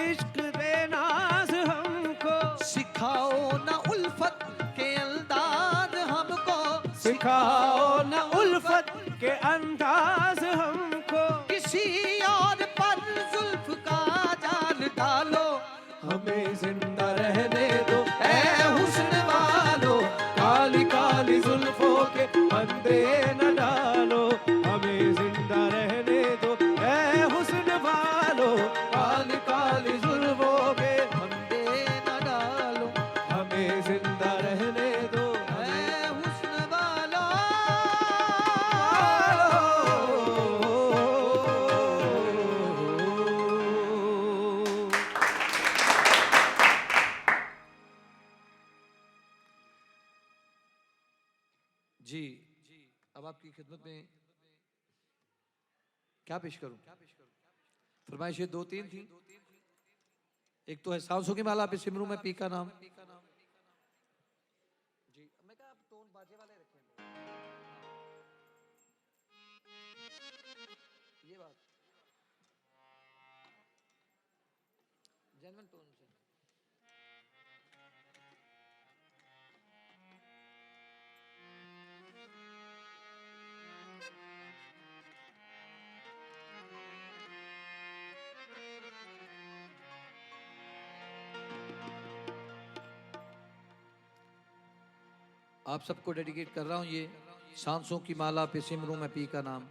इश्क दे नाज हमको, सिखाओ न उल्फत के अंदाज हमको, सिखाओ ना उल्फत के अंदाज हमको, किसी और पर जुल्फ का जाल डालो, हमें जिंदा रहने दो ऐ हुस्न वालो, काली काली जुल्फों के फंदे न डालो, हमें जिंदा रहने दो ऐ हुस्न वालो, काली काली जुल्फों के फंदे न डालो, हमें जिंदा रहने दो ऐ हुस्न वालो। जी, अब आपकी खिदमत में क्या पेश करूं? फरमाइशें 2-3 थी। एक तो है सांसों की माला पे सिमरू में पी का नाम। जी, मैं कहा आप टोन बाजे वाले रखें। ये बात जेन्युइन टोन से। आप सबको डेडिकेट कर रहा हूँ ये सांसों की माला पे सिमरू में पी का नाम।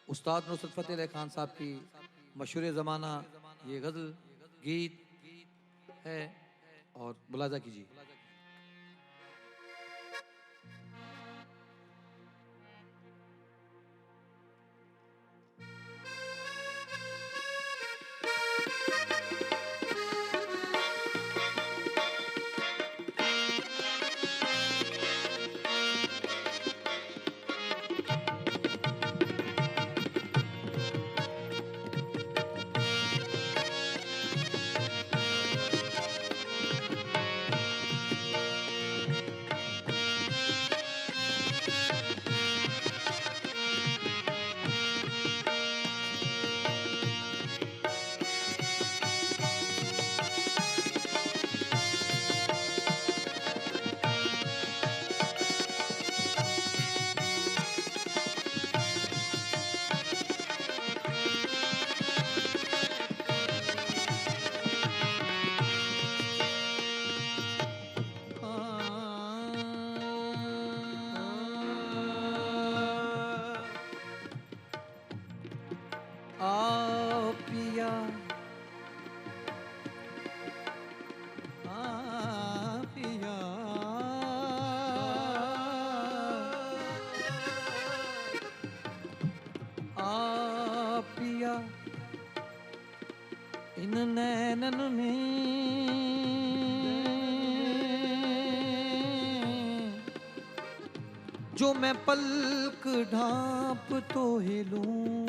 उस्ताद नुसरत फतेह खान साहब की मशहूर ज़माना ये गज़ल गीत है और मुलाजा कीजिए। जो मैं पलक ढांप तो हिलूं,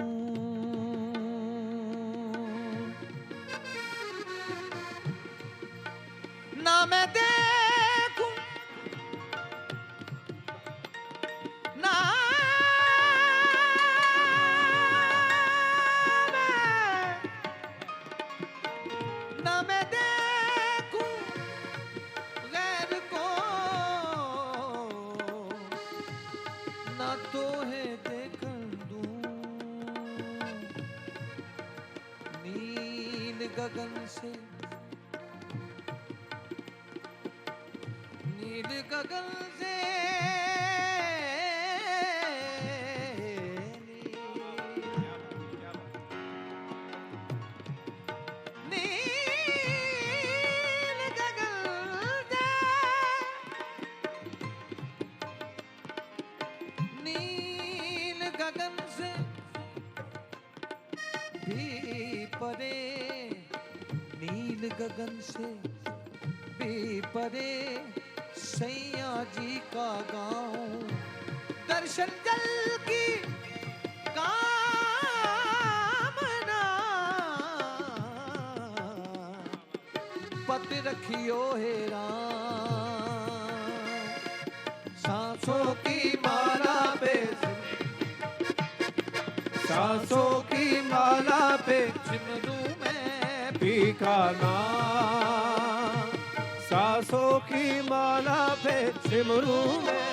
ना मैं देखूं ना मैं देखूं गैर को, ना तो है देखन दूं नील गगन से, नील गगन से नील गगन से भी परे, नील गगन से भी परे, सैया जी का गाँव, दर्शन जल की कामना, पत रखियो हे राम, सांसों की माला पे, सांसों की माला पे सिमरू मैं भी का नाम, सांसों की माला पे सिमरू मैं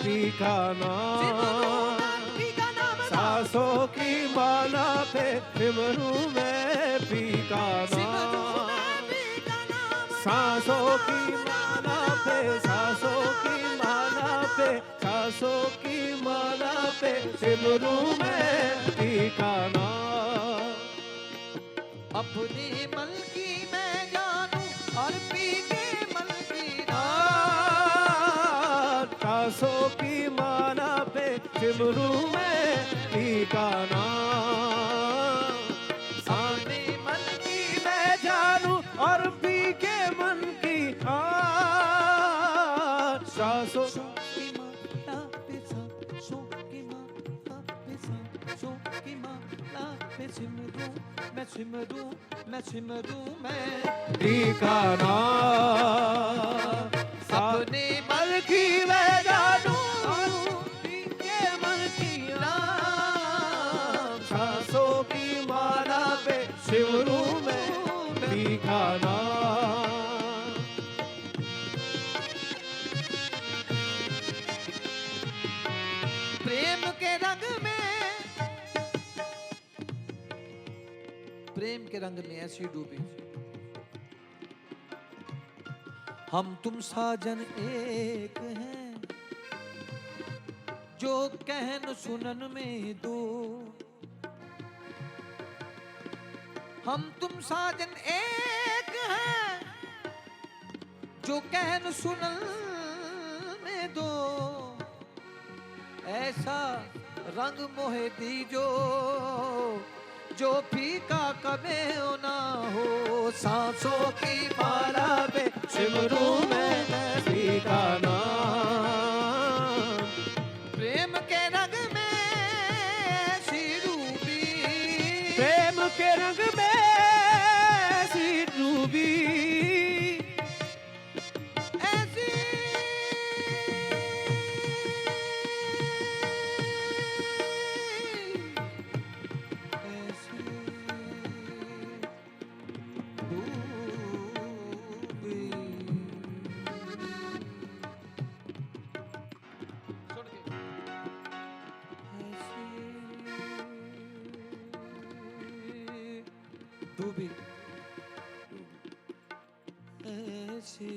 भी का नाम, सांसों की माला पे सिमरू मैं भी का नाम, सांसों की माला पे, सांसों की माला पे, सांसों की माला पे सिमरू मैं भी का नाम, अपने मन की मैं जानूं और पी के मन की रात, सांसों की माला पे सिमरू मैं भी का नाम, अपने मन की मैं जानूं और पी के मन की रात, सांसों की माला पे, सांसों की माला पे, सांसों की माला पे सिमरू मैं, सिमरू मैं, सिमरू मैं भी का नाम, अपने मन की मैं जानूं के मन की राम, सांसों की माला पे सिमरू मैं भी का नाम, प्रेम के रंग में, प्रेम के रंग में ऐसी डूबी, हम तुम साजन एक हैं, जो कहन सुनन में दो, हम तुम साजन एक हैं, जो कहन सुनन में दो, ऐसा रंग मोहे दीजो जो फीका कभी ना हो, सांसों की माला पे सिमरू मैं भी का नाम, प्रेम के रंग में ऐसी डूबी, प्रेम के रंग में ऐसी डूबी, ऐसी डूबी, ऐसी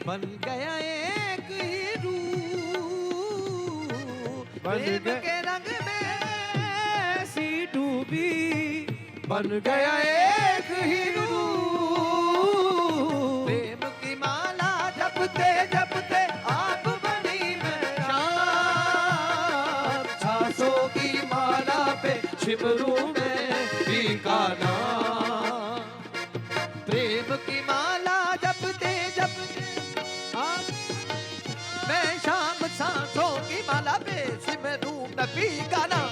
बन गया एक ही रूप, प्रेम के रंग में ऐसी डूबी, बन गया एक ही रूप, प्रेम की माला जपते जपते आप बनी सिमरू में फीका नाम। प्रेम की माला जपते आप, मैं शाम सांसों की माला पे सिमरू में फीका नाम।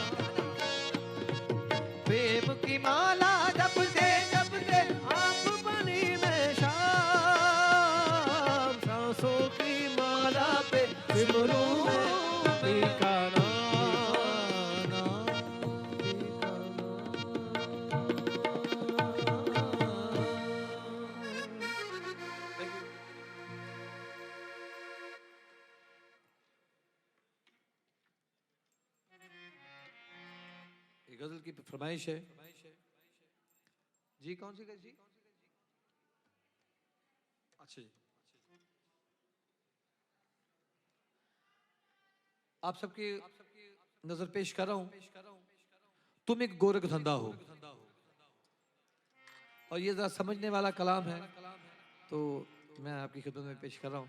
प्रेम की माला जपते आप बनी मैं शाम, सांसों की माला पे सिमरू में फीका नाम। गजल की फरमाइश है जी। कौन सी गजल जी? अच्छा जी, आप सबकी नजर पेश कर रहा हूं। तुम एक गोरख धंधा हो, और ये जरा समझने वाला कलाम है, तो मैं आपकी खिदमत में पेश कर रहा हूं।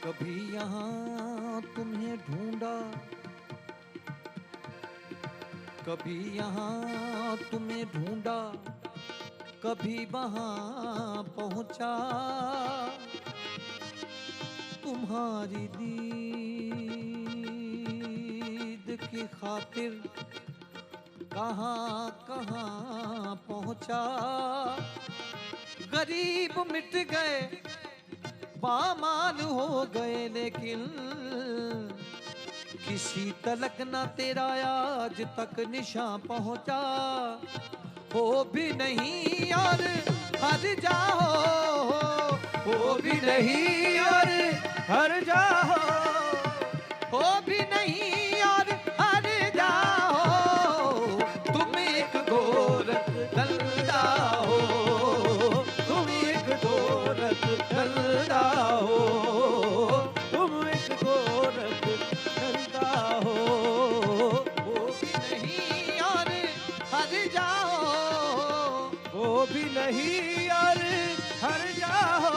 कभी यहाँ तुम्हें ढूंढा, कभी यहाँ तुम्हें ढूंढा, कभी वहाँ पहुँचा। तुम्हारी दीद की खातिर कहाँ कहाँ पहुँचा। गरीब मिट गए, पामाल हो गए, लेकिन किसी तलक ना तेरा आज तक निशान पहुंचा। हो भी नहीं और हर जाओ, हो भी नहीं और हर जाओ, हो भी नहीं और हर जाओ। तुम एक गोरख धंधा हो, तुम एक गोरख धंधा हो, तुम एक गोरख धंधा हो। वो भी नहीं और हर जाओ, वो भी नहीं और हर जाओ,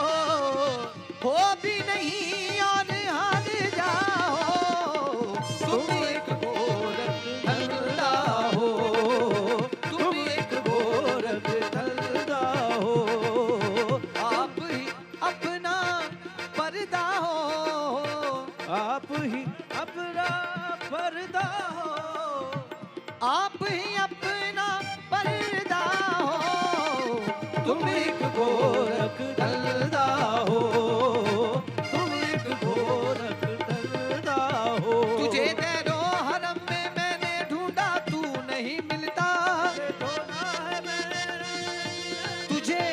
वो भी नहीं और हर जाओ। तुम एक गोरख धंधा हो, तुम एक गोरख धंधा हो। आप ही अपना पर्दा हो, आप ही अपना पर्दा हो, आप ही अपना पर्दा हो। तुम एक गोरख धंधा हो, तुम एक गोरख धंधा हो। तुझे तेरो हरम में मैंने ढूंढा, तू नहीं मिलता। तुझे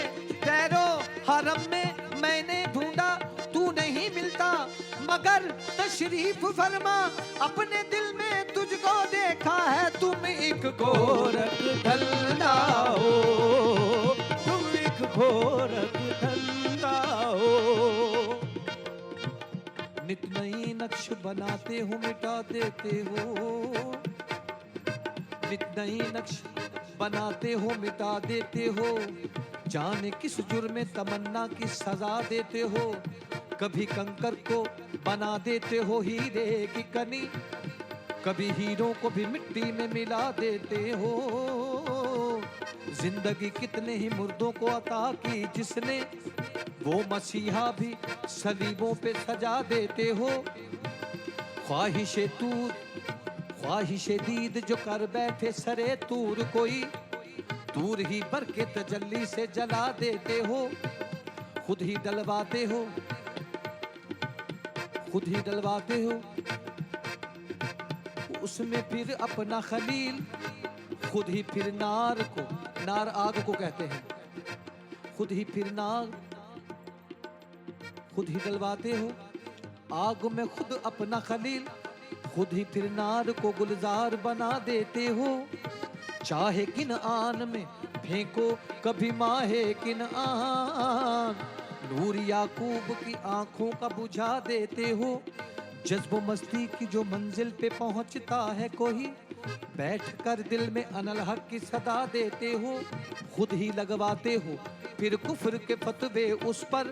तेरो हरम में मैंने ढूंढा, तू नहीं मिलता। मगर तशरीफ फरमा, अपने दिल में तुझको देखा है। तुम एक गोरख धंधा हो, तुम एक गोरख धंधा हो। नित नई नक्श बनाते हो, मिटा देते हो। नित नई नक्श बनाते हो, मिटा देते हो। जाने किस जुर्म तमन्ना की सजा देते हो। कभी कंकर को बना देते हो हीरे की कनी, कभी हीरों को भी मिट्टी में मिला देते हो। जिंदगी कितने ही मुर्दों को अता की जिसने, वो मसीहा भी सलीबों पे सजा देते हो। ख्वाहिशे तूर, ख्वाहिशे दीद जो कर बैठे सरे तूर, कोई तूर ही भर के तजल्ली से जला देते हो। खुद ही डलवाते हो, खुद ही डलवाते हो, उसमें फिर अपना खलील, खुद ही फिर नार को, नार आग को कहते हैं, खुद ही फिर नाग खुद ही डलवाते हो, आग में खुद अपना खलील, खुद ही फिर नार को गुलजार बना देते हो। चाहे किन आन में फेंको कभी माहे किन आन, नूर याकूब की आंखों का बुझा देते हो। जज्बो मस्ती की जो मंजिल पे पहुंचता है कोई, बैठकर दिल में अनल हक की सदा देते हो। खुद ही लगवाते हो फिर कुफ्र के फतवे उस पर,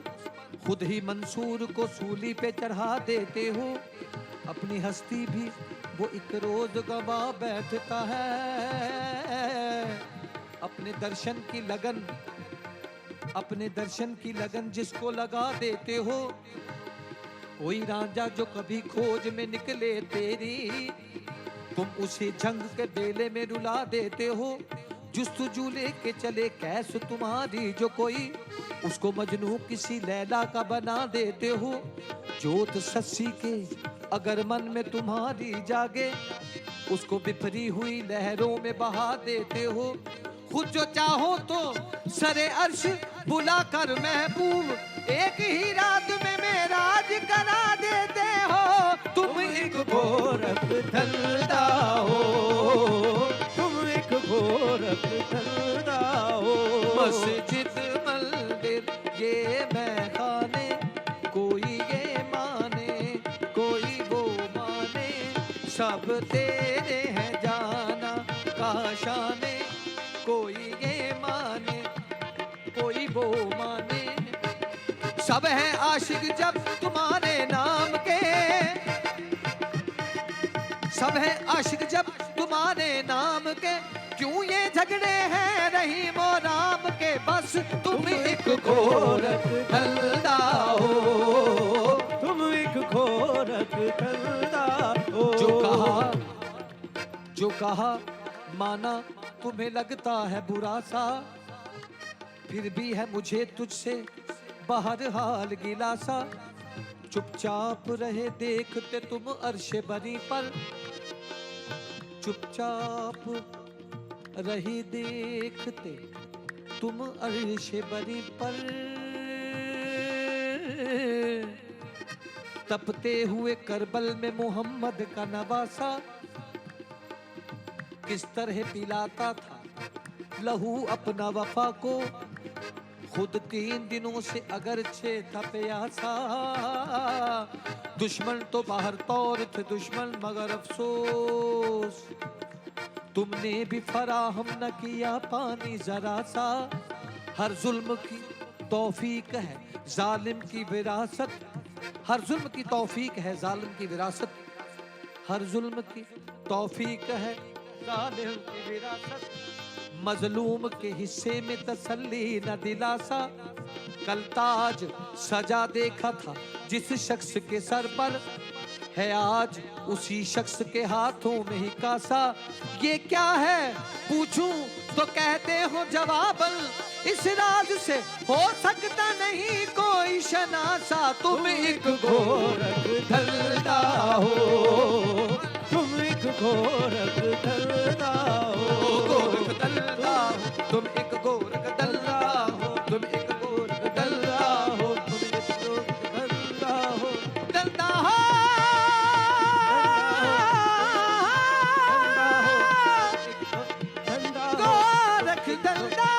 खुद ही मंसूर को सूली पे चढ़ा देते हो। अपनी हस्ती भी वो एक रोज गवा बैठता है, अपने दर्शन की लगन, अपने दर्शन की लगन जिसको लगा देते हो। कोई रांझा जो कभी खोज में निकले तेरी, तुम उसे जंग के बेले में रुला देते हो। जुस्तजू लेके चले कैस तुम्हारी जो कोई, उसको मजनू किसी लैला का बना देते हो। जोत सस्सी के अगर मन में तुम्हारी जागे, उसको बिफरी हुई लहरों में बहा देते हो। खुद जो चाहो तो सरे अर्श बुलाकर महबूब, एक ही रात में मेराज करा देते हो। तुम एक गोरख धंधा हो, तुम एक गोरख धंधा हो। मस्जिद मंदिर ये मैखाने, कोई ये माने कोई वो माने, सब तेरे हैं जाना काशाने, कोई ये माने कोई वो माने। सब है आशिक जब तुम्हारे नाम के, सब है आशिक जब तुम्हारे नाम के, क्यों ये झगड़े हैं रहीम और राम के। बस तुम एक गोरख धंधा हो, तुम एक गोरख धंधा हो। जो कहा माना तुम्हें लगता है बुरा सा, फिर भी है मुझे तुझसे बहरहाल गिला सा। चुपचाप रहे देखते तुम अर्शे बरी पर, चुपचाप रही देखते तुम अर्शे बरी पर। तपते हुए करबल में मोहम्मद का नवासा, किस तरह पिलाता था लहू अपना वफा को। खुद 3 दिनों से अगरचे था प्यासा, दुश्मन तो बाहर तौर थे दुश्मन मगर अफसोस, तुमने भी फराहम न किया पानी जरा सा। हर जुल्म की तौफीक है जालिम की विरासत, हर जुल्म की तौफीक है जालिम की विरासत, हर जुल्म की तौफीक है जालिम की विरासत। मजलूम के हिस्से में तसल्ली न दिलासा, कल ताज सजा देखा था जिस शख्स के सर पर, है आज उसी शख्स के हाथों में ही कासा। ये क्या है पूछूं तो कहते हो जवाबन, इस राज से हो सकता नहीं कोई शनासा। तुम एक गोरख धंधा हो, तुम एक गोरख धंधा हो, गोरख धंधा हो, तुम एक गोरख धंधा हो, तुम एक गोरख धंधा हो, तुम एक गोरख धंधा हो, धंधा हो, गोरख धंधा,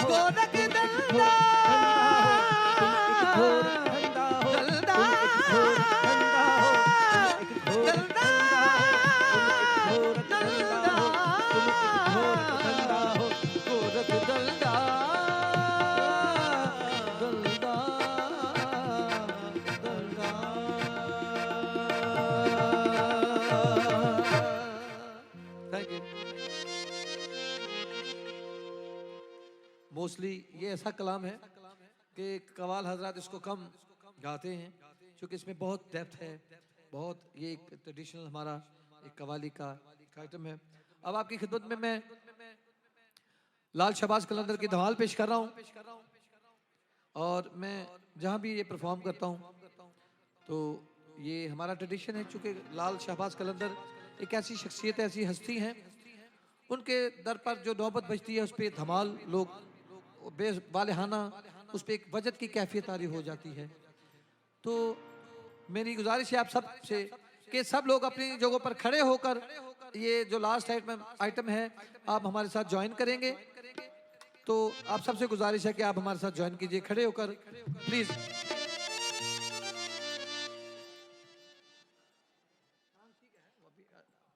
गोरख धंधा, मोस्टली ये ऐसा कलाम है कि कवाल हजरात इसको कम गाते हैं, क्योंकि इसमें बहुत डेप्थ है, बहुत ये एक ट्रेडिशनल हमारा एक कवाली का आइटम है। अब आपकी खिदमत में मैं लाल शहबाज कलंदर की धमाल पेश कर रहा हूँ, और मैं जहाँ भी ये परफॉर्म करता हूँ तो ये हमारा ट्रेडिशन है, चूँकि लाल शहबाज कलंदर एक ऐसी शख्सियत, ऐसी हस्ती हैं, उनके दर पर जो नौबत बजती है उस पर धमाल लोग बेवालहाना उस पर एक वजद की कैफियत तारी हो जाती है। तो मेरी गुजारिश है आप सब से कि सब लोग अपनी जगहों पर खड़े होकर ये जो लास्ट आइटम है आप हमारे साथ ज्वाइन करेंगे। तो आप सबसे गुजारिश है कि आप हमारे साथ ज्वाइन कीजिए, खड़े होकर प्लीज।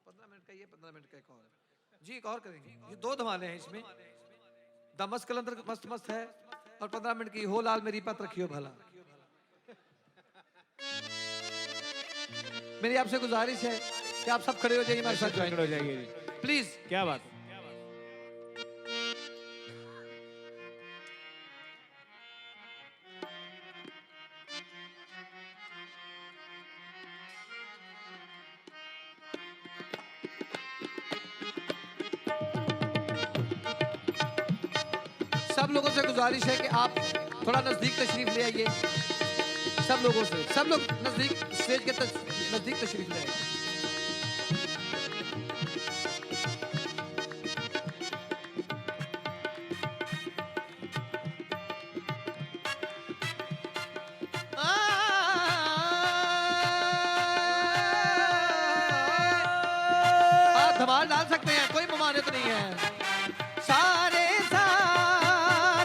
15 मिनट का ये, 15 मिनट का एक और जी, एक और करेंगे। ये 2 धमाले हैं इसमें, दमस कलंदर मस्त मस्त है और 15 मिनट की हो लाल मेरी पत रखियो भला। मेरी आपसे गुजारिश है कि आप सब खड़े हो जाइए, हमारे साथ ज्वाइन हो जाएंगे प्लीज। क्या बात। सब लोगों से गुजारिश है कि आप थोड़ा नजदीक तशरीफ ले आइए। सब लोगों से, सब लोग नजदीक स्टेज के नजदीक तशरीफ ले आइए। आप धमाल डाल सकते हैं, कोई ममानियत नहीं है। सारे सा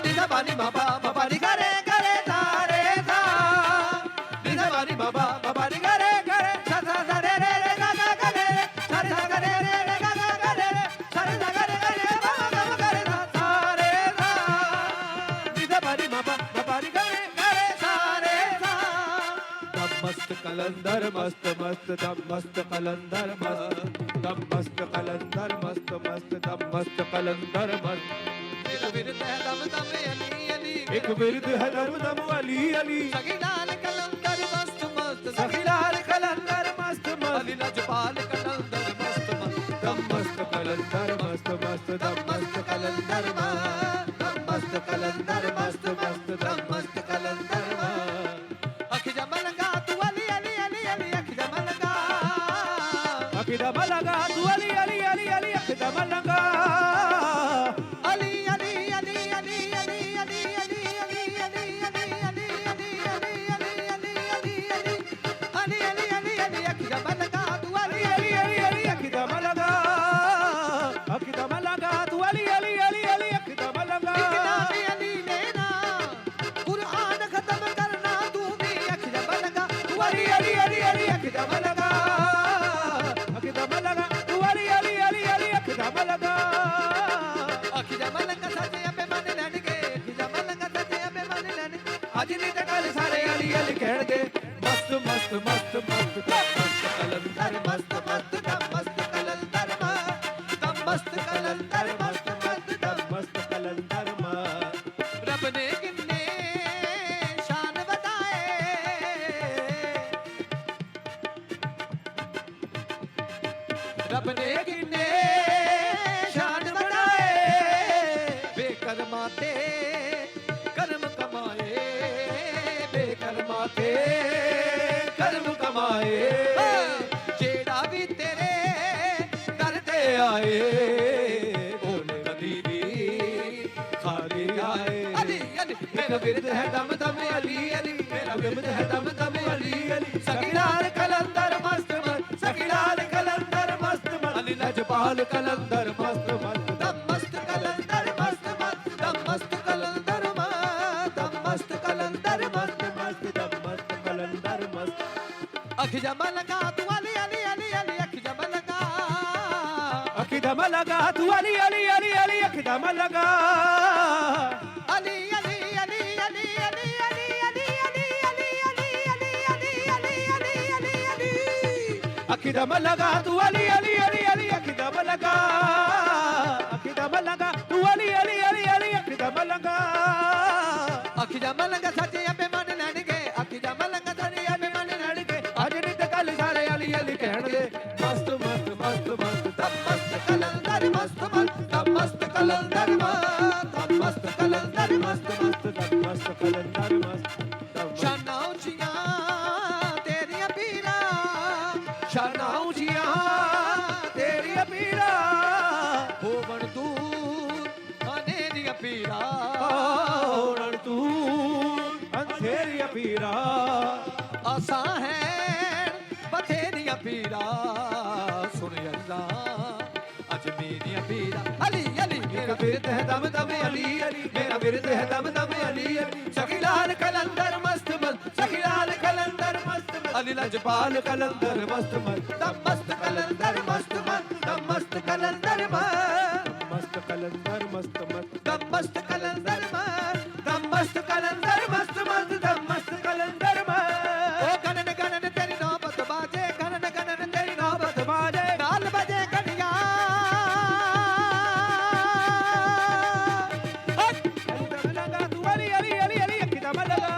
निधा बानी बाबा बाबा नी करे करे सारे सा निधा बानी बाबा बाबा नी करे करे सा सा सा रे रे रे गा गा गा रे सारे सा गा रे रे रे गा गा गा रे सारे सा गा रे रे बाबा बाबा करे सारे सा निधा बानी बाबा बाबा नी करे करे सारे सा। दम मस्त कलंदर मस्त मस्त दम मस्त कलंदर मस्त दम मस्त कलंदर मस्त मस्त दम मस्त कलंदर मस्त। एक विरद है दम दम अली अली, एक विरद है दम दम अली अली, सखी लाल कलंदर मस्त मस्त, सखी लाल कलंदर मस्त मस्त, अली लजपाल कलंदर मस्त मस्त, दम मस्त कलंदर मस्त मस्त दम मस्त कलंदर मस्त, दम मस्त कलंदर मस्त मस्त दम मस्त कलंदर मस्त। अखि जमल गा तू अली अली अली अली, अखि जमल गा, अखि जमल गा तू अली अली अली अली, अखि जमल गा अली अली अली अली अली अली अली अली अली अली अली अली अली अली अली अली अली अली अली, अखि जमल गा तू अली अली अली अली अखि जमल गा, अखि जमल गा तू अली अली अली अली अखि जमल गा। किताब अली लेना कुरान खत्म करना तू भी, अखि जमल गा तू अली अली अली अली अखि जमल गा, अखि जमल गा तू अली अली अली अली अखि जमल गा। अखि जमल गा सजे अबे मन लड़के, अखि जमल गा सजे अबे मन लड़के, आज नहीं तो कल सारे अली अली कहणगे मस्त मस्त मस्त मस्त दम मस्त कलंदर मस्त मस्त दम मस्त कलंदर मस्त, दम मस्त कलंदर मस्त मस्त दम मस्त कलंदर मस्त। रब ने किन्ने शान बताए, रब ने किन्ने शान बताए, बेकर्मा ते कर्म कमाए, बेकर्मा के कर्म कमाए, जेड़ा भी तेरे दर ते आए बोले कभी भी खाली आए। अली अली मेरा विरद है दम दम अली अली, मेरा विरद है दम दम अली अली, सखी लाल कलंदर मस्त मस्त, सखी लाल कलंदर मस्त मस्त, अली लजपाल कलंदर मस्त मस्त दम मस्त कलंदर मस्त मस्त, दम मस्त कलंदर मस्त, दम मस्त कलंदर मस्त मस्त, दम मस्त कलंदर मस्त। अखि जमल गा तू अली अली अली अली, अखि जमल गा, अखि जमल गा तू अली अली अली अली अखि जमल गा, अली अली अली अली अली अली अली अली अली अली अली अली अली अली अली, अखि जमल गा तू अली अली अली अली अखि जमल गा, अखि जमल गा तू अली अली अली अली अखि जमल गा। अखि जमल गा सजे अबे मन लड़के, अखि जमल गा सजे अबे मन लड़के, आज नहीं तो कल सारे अली अली कहणगे मस्त मस्त मस्त मस्त दम मस्त कलंदर मस्त मस्त, दम मस्त कलंदर मस्त, दम मस्त कलंदर मस्त मस्त, दम मस्त कलंदर पीरा ओरण तू अंधेरिया पीरा आसा है बथेरिया पीरा सुन अल्लाह अजमेरिया पीरा अली अली मेरा बिरद है दम दम अली अली मेरा बिरद है दम दम अली अली सखीलाल कलंदर मस्त मस्त सखीलाल कलंदर मस्त मस्त अली लजपाल कलंदर मस्त मस्त दम मस्त कलंदर मस्त मस्त दम मस्त कलंदर मस्त कलंदर मस्त मस्त दम मस्त कलंदर मस्त दम मस्त कलंदर मस्त मस्त दम मस्त कलंदर मस्त ओ गणन गणन तेरी नौबत बाजे गणन गणन तेरी नौबत बाजे नाल बजे कड़िया लगा तू अली अली अली अली किताब लगा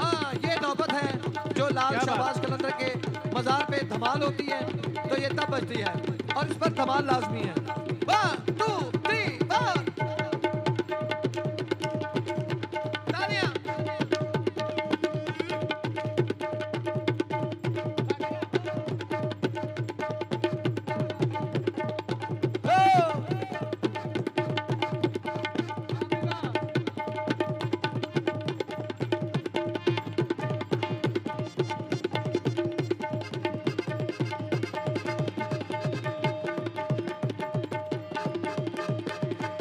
हाँ ये नौबत है जो लाल शहबाज कलंदर के मज़ार पे धमाल होती है तो ये तब बजती है और इस पर धमाल लाजमी है 1 2 3 4 तालियां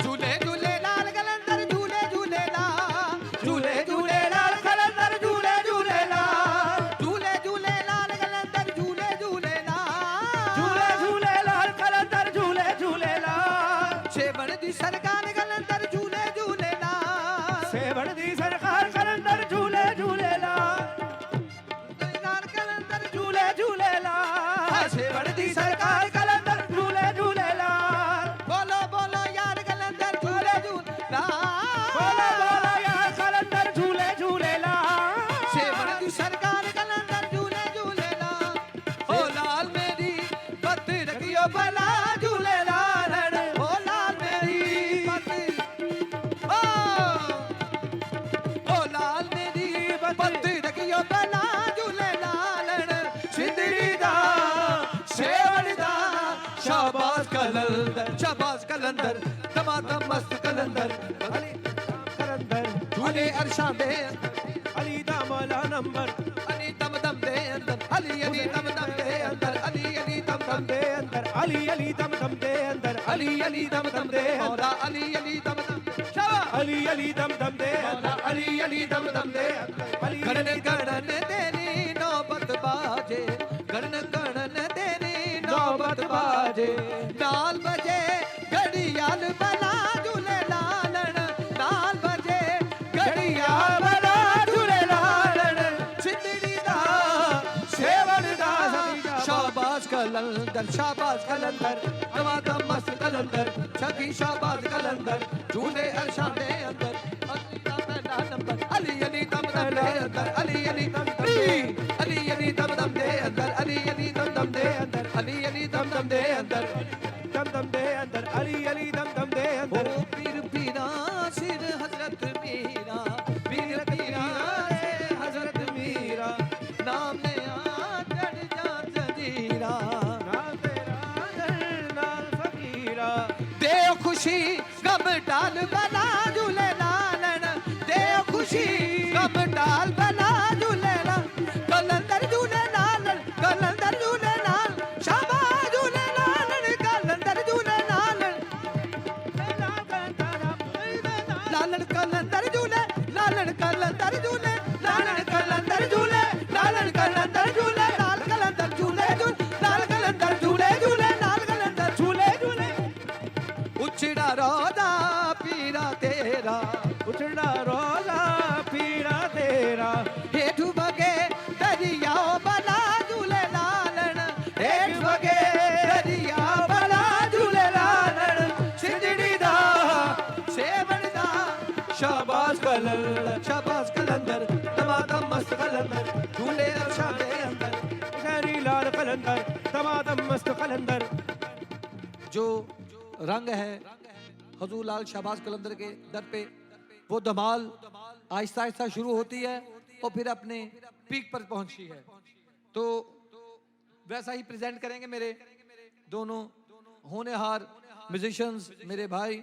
झूले झूले लाल कलंदर झूले झूले लाल झूले झूले लाल कलंदर झूले झूले लाल झूले झूले लाल कलंदर झूले झूले लाल झूले झूले लाल कलंदर झूले झूले लाल सेवण दी सरकार कलंदर झूले झूले लाल सेवण दी सरकार कलंदर झूले झूले लाल लाल कलंदर झूले झूले लाल सेवण दी सरकार कलंदर झूले झूले लाल बोलो बोलो यार कलंदर झूले झूले लाल बोलो बोलो यार कलंदर झूले झूले लाल सेवण दी सरकार कलंदर झूले झूले लाल ओ लाल मेरी पत रखियो भला झूले लाल ओ लाल मेरी पत ओ लाल मेरी पत रखियो भला झूले लाल सिंदरी दा सेवण दा शाबाश कलंदर तमाम मस्त कलंदर अली कलंदर झूले अरशा दे अली दामला नंबर अली दम दम दे अंदर अली अली दम दम दे अंदर अली अली दम दम दे अंदर अली अली दम दम दे अंदर अली अली दम दम दे मौला अली अली दम दम शाबाश अली अली दम दम दे मौला अली अली दम दम दे अली गणन गणन तेरी नौबत बाजे गणन गणन तेरी नौबत बाजे नाल बजे घड़ियाल बला झूले लालन नाल बजे घड़ियाल बला झूले लालन सिंदड़ी दा सेवण दा शाबाश कलंदर तमाम मस्त कलंदर सखी शाबाश कलंदर झूले अरशा दे अंदर अली अली दम दम दे अंदर अली अली दम दम दे अली अली दम दम दे अंदर अली अली दम दम दे अंदर अली अली दम दम दे अंदर दम दम दे अंदर अली अली दम दम दे अंदर ओ पीर पीरा सिर हजरत मीरा पीर पीरा हजरत मीरा नाम ने आ चढ़ जा जजीरा नाम तेरा नाल फकीरा दे खुशी गम डाल बना झूले लालन दे खुशी गम डाल बना झूले लाल कलंदर झूले लालन कलंदर झूले लाल शाबाश झूले लालन कलंदर झूले लालन लालन कलंदर झूले लालन कलंदर झूले लालन कलंदर झूले लालन कलंदर झूले लाल कलंदर झूले झूले लाल कलंदर झूले झूले लाल कलंदर झूले झूले उछड़ा रोजा पीरा तेरा उछड़ा रोजा पीरा तेरा हेठू बगे दरियाओ बला झूले लालन हेठ बगे दरियाओ बला झूले लालन सिंदड़ी दा सेवण दा शाबाश कलंदर तमाम मस्त कलंदर झूले अरशा दे अंदर शहरी लाल कलंदर तमाम मस्त कलंदर जो रंग है हुजूर लाल शहबाज कलंदर के दर पे वो धमाल आहिस्ता आहिस्ता शुरू होती है और फिर अपने पीक पर पहुंचती है। तो वैसा ही प्रेजेंट करेंगे मेरे दोनों होनहार म्यूजिशियंस, मेरे भाई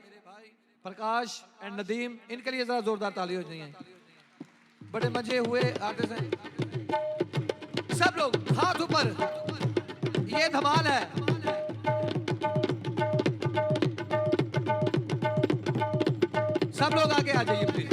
प्रकाश एंड नदीम, इनके लिए जरा जोरदार ताली हो जाए। बड़े मजे हुए आर्टिस्ट हैं सब लोग, हाथ ऊपर, ये धमाल है। सब लोग आगे आ जाइए प्लीज।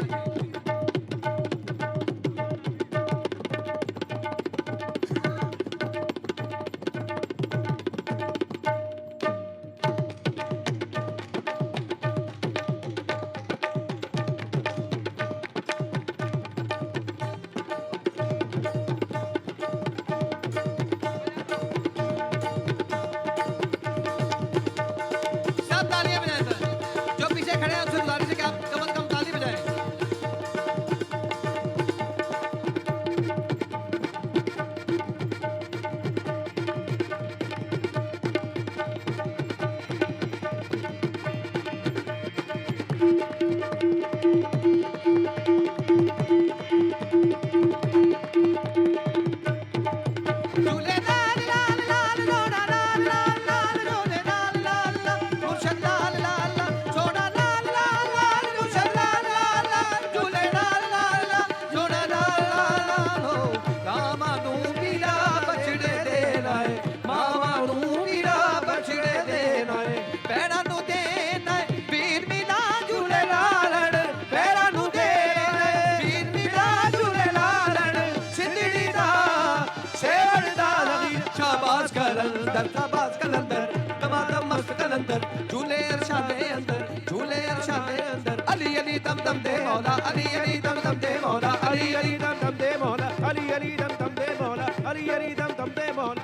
कलंदर दमादम मस्त कलंदर झूले अरशादे अंदर झूले अरशादे अंदर अली अली दम दम दे मौला अली अली दम दम दे मौला अली अली दम दम दे मौला अली अली दम दम दे मौला अली अली दम दम दे मौला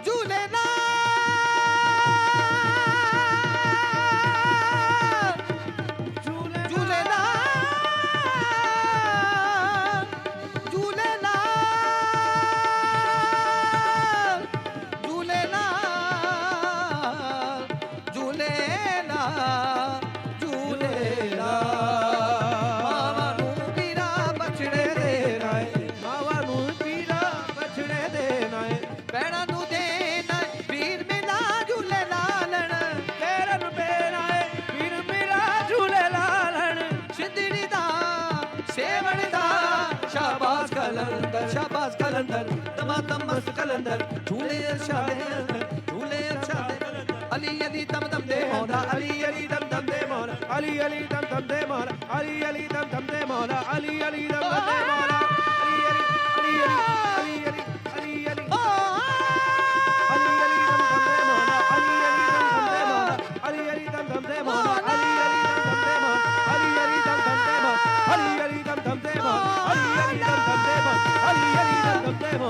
झूले ना शाबाश कलंदर दमादम मस्त कलंदर झूले अरशादे अंदर झूले अरशादे अली अली दम दम दे मौला अली अली दम दम दे मौला अली अली दम दम दे मौला अली अली दम दम दे मौला अली अली दम दम दे मौला अली अली अली अली अली अली अली अली अली दम दम दे मौला अली अली दम दम दे मौला अली अली दम दम दे मौला अली अली दम दम दे मौला अली अली दम दम दे मौला अली अली दम दम दे मौला अली अली दम दम दे मौला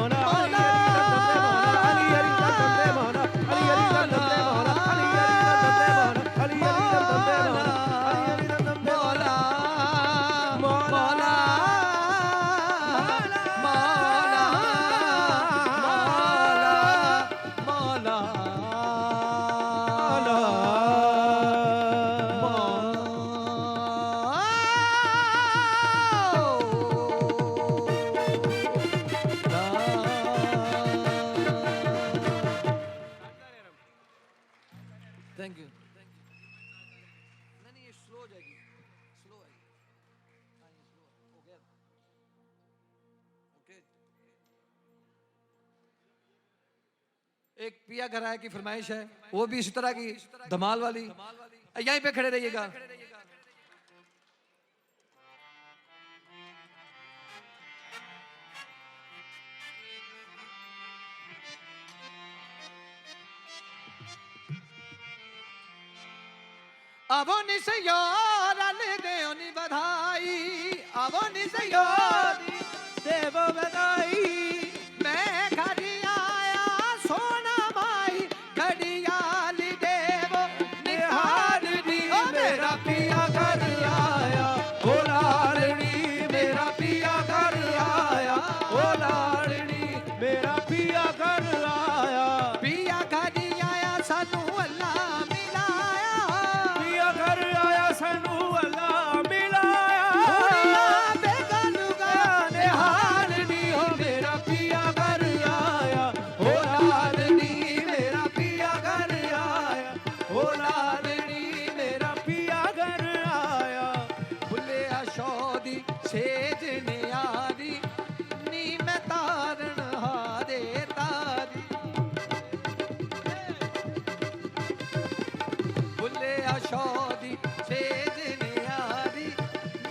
अली अली दम दम दे मौला अली अली दम दम दे मौला अली अली दम दम दे मौला अली अली दम दम दे मौला अली अली दम दम दे मौला एक पिया घराया की फरमाइश है, वो भी इस तरह की धमाल वाली, यहीं पे खड़े रहिएगा। आवो निसयोर दे ओनी बधाई, आवो निसयोर देवो बधाई, मैं खड़ी आया सोना माई घड़ियाल देवो निहारनी, मेरा पिया घर आया ओ लाड़नी, मेरा पिया घर आया ओ लाड़नी, मेरा पिया घर आया, पिया घर आया सानू अल्लाह मिलाया, पिया घर आया सानू अल्लाह मिलाया, बेगन गया निहारनी हो मेरा पिया घर आया ओ लाड़नी, मेरा पिया घर आया ओ लाड़नी, शौदी सेज नियारी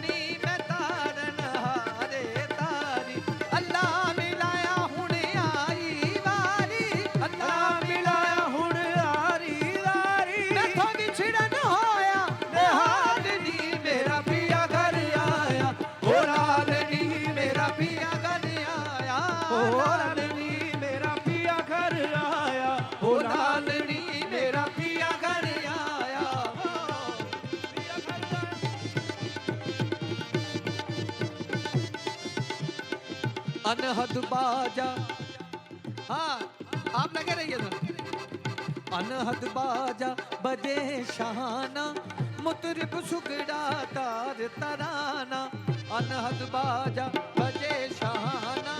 नी मैं तारन हारे तारी अल्लाह मिलाया हुण आई वारी अल्लाह मिलाया हुण आरी वारी मैथों विछड़न होया निहाल नी मेरा पिया घर आया ओ लाल नी मेरा पिया घर आया ओ लाल नी मेरा पिया घर आया ओ लाल नी मेरा पिया घर आया अनहद बाजा हाँ आप लगे रहिए ना अनहद बाजा बजे शहाना मुतरिब सुगड़ा तार तराना अनहद बाजा बजे शहाना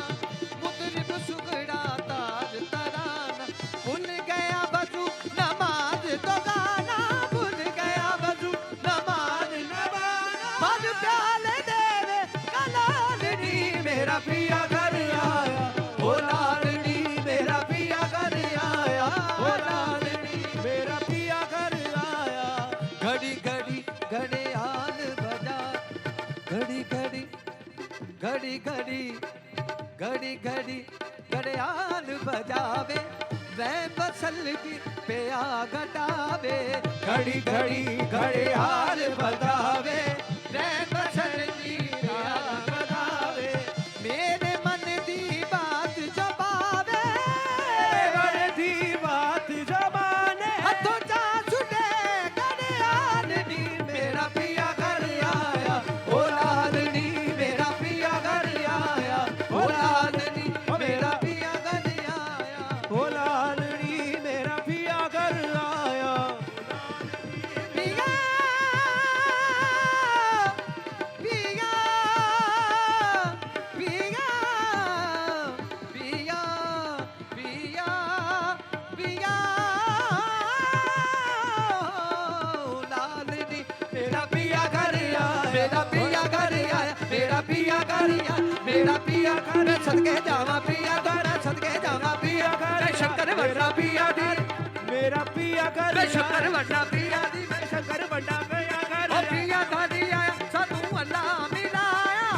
मुतरिब सुगड़ा तार तराना भूल गया वजू नमाज तो गाना भूल गया वजू नमाज नवाना मन प्याले देवे कलालनी मेरा पिया घर आया ओ लालनी मेरा पिया घर आया ओ लालनी मेरा पिया घर आया घड़ी घड़ी घड़ियाल बजा घड़ी घड़ी घड़ी घड़ी घड़ी घड़ी घड़ियाल बजावे वह बसल की पिया घटावे घड़ी घड़ी घड़ियाल बजावे वह बसल की पिया घटावे मेरे मन दी बात जबावे मन दी बात जबाने हथों जा छुटे घड़ियालनी मेरा पिया घर आया ओ लालनी मेरा पिया घर आया ओ लालनी मेरा पिया घर आया ओ लालनी मेरा पिया घर आया पिया पिया पिया पिया पिया पिया लालनी मेरा पिया घर आया मेरा पिया घर आया मेरा पिया घर आया मेरा पिया घर सदके जावा पिया घर सदके जावा पिया घर शंकर वड्डा पिया दी मेरा पिया घर शंकर वड्डा पिया दी मैं शंकर वड्डा पिया घर पिया घर आया सानू अल्लाह मिलाया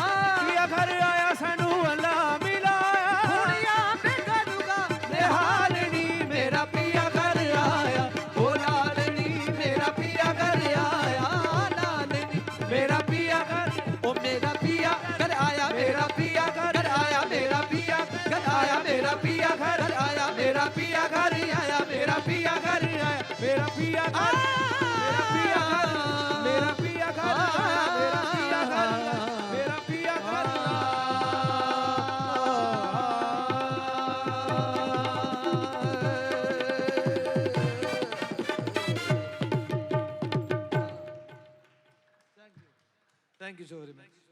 पिया घर आया सानू अल्लाह मिलाया दुनिया पे करूंगा निहालनी मेरा पिया घर आया ओ लालनी मेरा पिया घर आया लालनी मेरा पिया घर ओ मेरा पिया घर आया मेरा पिया घर आया मेरा पिया घर आया मेरा पिया घर आया मेरा पिया घर आया मेरा पिया घर आया मेरा पिया घर मेरा पिया घर मेरा पिया घर आया मेरा पिया घर मेरा पिया घर Thank you so very much.